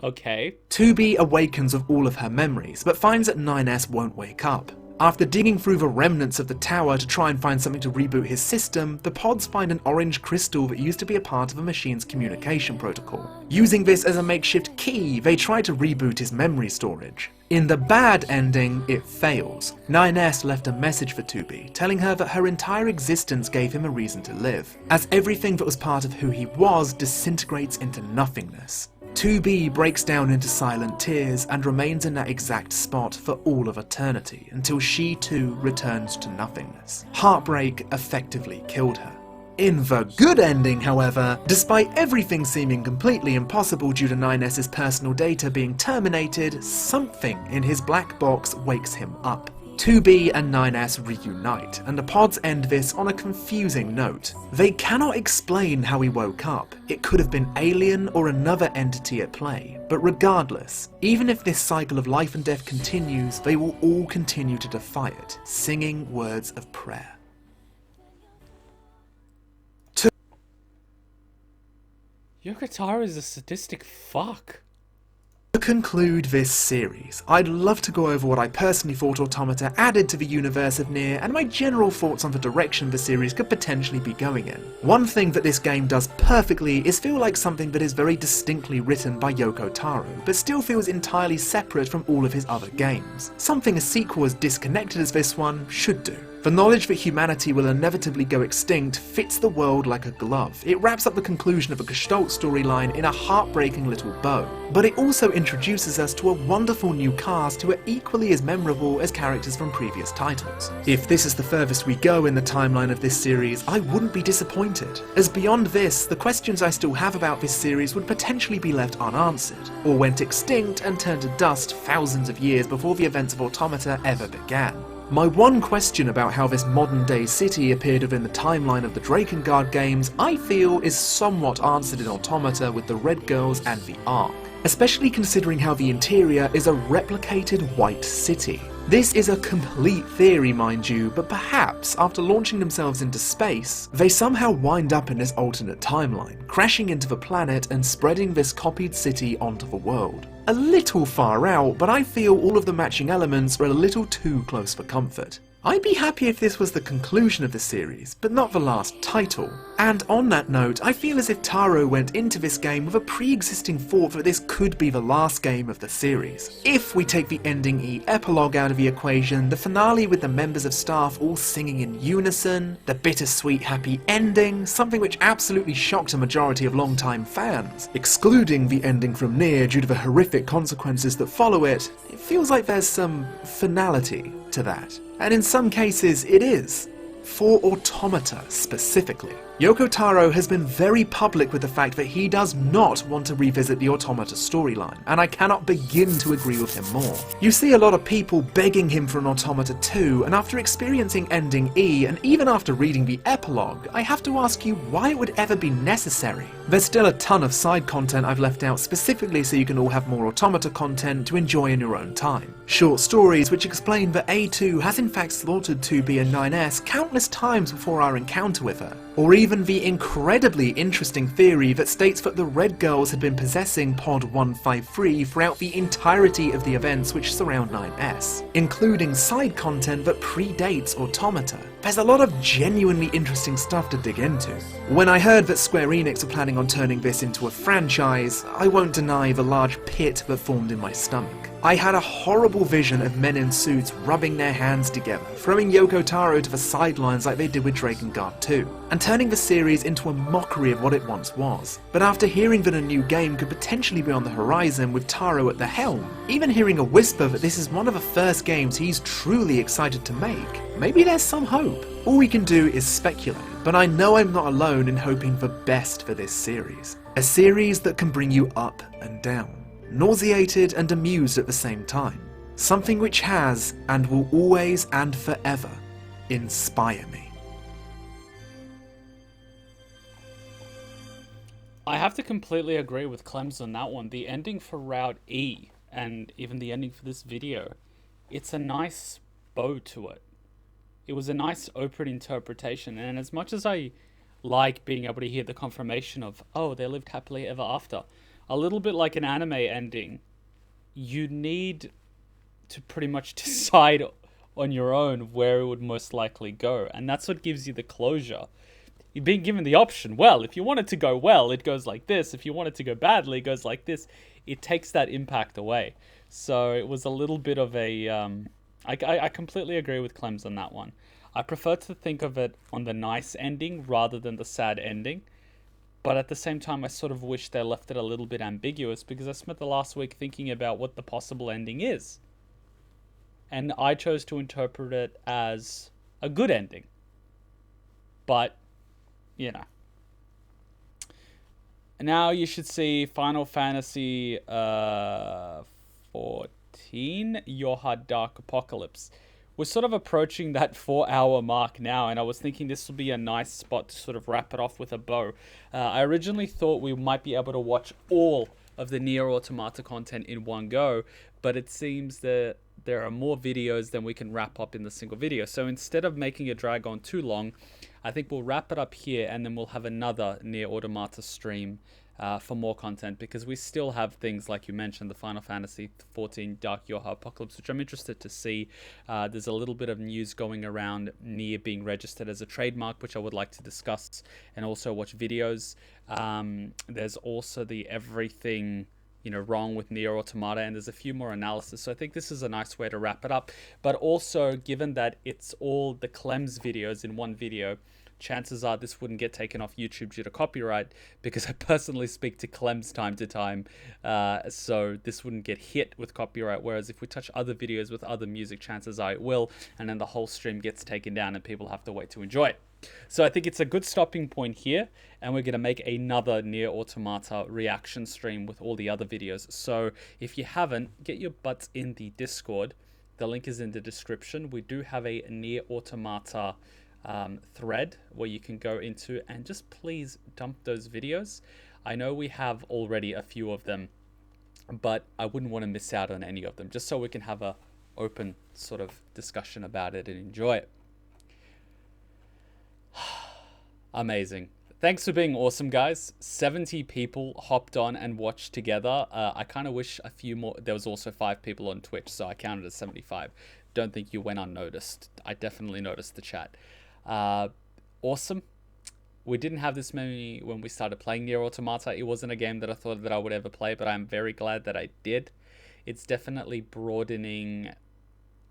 Okay. 2B awakens of all of her memories, but finds that 9S won't wake up. After digging through the remnants of the tower to try and find something to reboot his system, the pods find an orange crystal that used to be a part of a machine's communication protocol. Using this as a makeshift key, they try to reboot his memory storage. In the bad ending, it fails. 9S left a message for 2B, telling her that her entire existence gave him a reason to live, as everything that was part of who he was disintegrates into nothingness. 2B breaks down into silent tears and remains in that exact spot for all of eternity until she too returns to nothingness. Heartbreak effectively killed her. In the good ending, however, despite everything seeming completely impossible due to 9S's personal data being terminated, something in his black box wakes him up. 2B and 9S reunite, and the pods end this on a confusing note. They cannot explain how he woke up. It could have been alien or another entity at play, but regardless, even if this cycle of life and death continues, they will all continue to defy it, singing words of prayer. Yoko Taro is a sadistic fuck. To conclude this series, I'd love to go over what I personally thought Automata added to the universe of Nier and my general thoughts on the direction the series could potentially be going in. One thing that this game does perfectly is feel like something that is very distinctly written by Yoko Taro, but still feels entirely separate from all of his other games. Something a sequel as disconnected as this one should do. The knowledge that humanity will inevitably go extinct fits the world like a glove. It wraps up the conclusion of a Gestalt storyline in a heartbreaking little bow. But it also introduces us to a wonderful new cast who are equally as memorable as characters from previous titles. If this is the furthest we go in the timeline of this series, I wouldn't be disappointed, as beyond this, the questions I still have about this series would potentially be left unanswered, or went extinct and turned to dust thousands of years before the events of Automata ever began. My one question about how this modern-day city appeared within the timeline of the Drakengard games, I feel is somewhat answered in Automata with the Red Girls and the Ark, especially considering how the interior is a replicated white city. This is a complete theory, mind you, but perhaps, after launching themselves into space, they somehow wind up in this alternate timeline, crashing into the planet and spreading this copied city onto the world. A little far out, but I feel all of the matching elements are a little too close for comfort. I'd be happy if this was the conclusion of the series, but not the last title. And on that note, I feel as if Taro went into this game with a pre-existing thought that this could be the last game of the series. If we take the ending E epilogue out of the equation, the finale with the members of staff all singing in unison, the bittersweet happy ending, something which absolutely shocked a majority of long-time fans, excluding the ending from Nier due to the horrific consequences that follow it, it feels like there's some finality to that. And in some cases, it is. For Automata, specifically. Yoko Taro has been very public with the fact that he does not want to revisit the Automata storyline, and I cannot begin to agree with him more. You see a lot of people begging him for an Automata 2, and after experiencing Ending E, and even after reading the epilogue, I have to ask you why it would ever be necessary. There's still a ton of side content I've left out specifically so you can all have more Automata content to enjoy in your own time. Short stories which explain that A2 has in fact slaughtered 2B and 9S countless times before our encounter with her, or even the incredibly interesting theory that states that the Red Girls had been possessing Pod 153 throughout the entirety of the events which surround 9S, including side content that predates Automata. There's a lot of genuinely interesting stuff to dig into. When I heard that Square Enix were planning on turning this into a franchise, I won't deny the large pit that formed in my stomach. I had a horrible vision of men in suits rubbing their hands together, throwing Yoko Taro to the sidelines like they did with Drakengard 2, and turning the series into a mockery of what it once was. But after hearing that a new game could potentially be on the horizon with Taro at the helm, even hearing a whisper that this is one of the first games he's truly excited to make, maybe there's some hope. All we can do is speculate, but I know I'm not alone in hoping the best for this series. A series that can bring you up and down, nauseated and amused at the same time. Something which has, and will always and forever, inspire me. I have to completely agree with Clemps on that one. The ending for Route E, and even the ending for this video, it's a nice bow to it. It was a nice open interpretation, and as much as I like being able to hear the confirmation of, oh, they lived happily ever after, a little bit like an anime ending, you need to pretty much decide on your own where it would most likely go. And that's what gives you the closure. You're being given the option. Well, if you want it to go well, it goes like this. If you want it to go badly, it goes like this. It takes that impact away. So it was a little bit of a... I completely agree with Clemps on that one. I prefer to think of it on the nice ending rather than the sad ending. But at the same time, I sort of wish they left it a little bit ambiguous because I spent the last week thinking about what the possible ending is. And I chose to interpret it as a good ending. But you know. Now you should see Final Fantasy 14, Yoha Dark Apocalypse. We're sort of approaching that 4-hour mark now, and I was thinking this will be a nice spot to sort of wrap it off with a bow. I originally thought we might be able to watch all of the Nier Automata content in one go, but it seems that there are more videos than we can wrap up in the single video. So instead of making it drag on too long, I think we'll wrap it up here, and then we'll have another Nier Automata stream for more content, because we still have things like you mentioned, the Final Fantasy 14 Dark Yoha Apocalypse, which I'm interested to see. There's a little bit of news going around Nier being registered as a trademark, which I would like to discuss and also watch videos. There's also the everything wrong with Nier Automata, and there's a few more analysis. So I think this is a nice way to wrap it up. But also, given that it's all the Clemps videos in one video, chances are this wouldn't get taken off YouTube due to copyright, because I personally speak to Clemps time to time, so this wouldn't get hit with copyright. Whereas if we touch other videos with other music, chances are it will, and then the whole stream gets taken down and people have to wait to enjoy it. So I think it's a good stopping point here, and we're going to make another Nier Automata reaction stream with all the other videos. So if you haven't, get your butts in the Discord. The link is in the description. We do have a Nier Automata thread where you can go into and just please dump those videos. I know we have already a few of them, but I wouldn't want to miss out on any of them, just so we can have a open sort of discussion about it and enjoy it. Amazing. Thanks for being awesome, guys. 70 people hopped on and watched together. I kind of wish a few more. There was also 5 people on Twitch, so I counted as 75. Don't think you went unnoticed. I definitely noticed the chat. Awesome. We didn't have this many when we started playing Nier Automata. It wasn't a game that I thought that I would ever play, but I'm very glad that I did. It's definitely broadening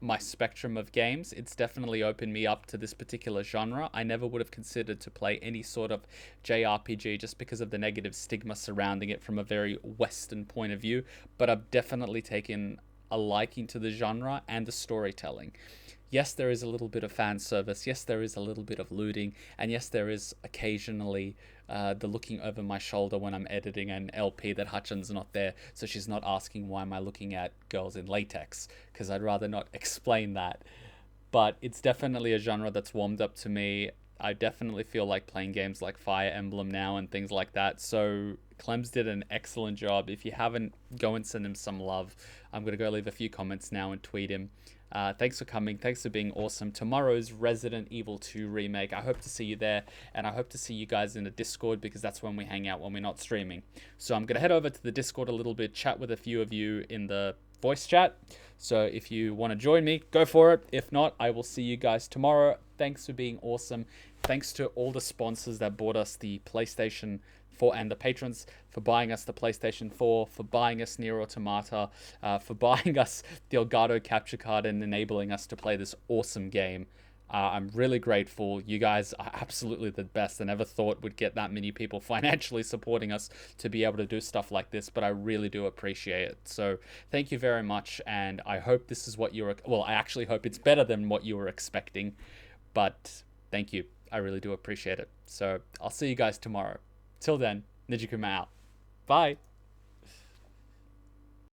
my spectrum of games. It's definitely opened me up to this particular genre. I never would have considered to play any sort of JRPG just because of the negative stigma surrounding it from a very Western point of view, but I've definitely taken a liking to the genre and the storytelling. Yes, there is a little bit of fan service. Yes, there is a little bit of looting. And yes, there is occasionally the looking over my shoulder when I'm editing an LP that Hutchin's not there, so she's not asking why am I looking at girls in latex, because I'd rather not explain that. But it's definitely a genre that's warmed up to me. I definitely feel like playing games like Fire Emblem now and things like that. So Clemps did an excellent job. If you haven't, go and send him some love. I'm going to go leave a few comments now and tweet him. Thanks for coming. Thanks for being awesome. Tomorrow's Resident Evil 2 remake. I hope to see you there, and I hope to see you guys in the Discord, because that's when we hang out when we're not streaming. So I'm going to head over to the Discord a little bit, chat with a few of you in the voice chat. So if you want to join me, go for it. If not, I will see you guys tomorrow. Thanks for being awesome. Thanks to all the sponsors that bought us the PlayStation 4 and the patrons for buying us the PlayStation 4, for buying us Nier Automata, for buying us the Elgato capture card and enabling us to play this awesome game. I'm really grateful. You guys are absolutely the best. I never thought we'd get that many people financially supporting us to be able to do stuff like this, but I really do appreciate it. So thank you very much, and I hope this is what you were... Well, I actually hope it's better than what you were expecting, but thank you. I really do appreciate it. So I'll see you guys tomorrow. Till then, NicoB out. Bye.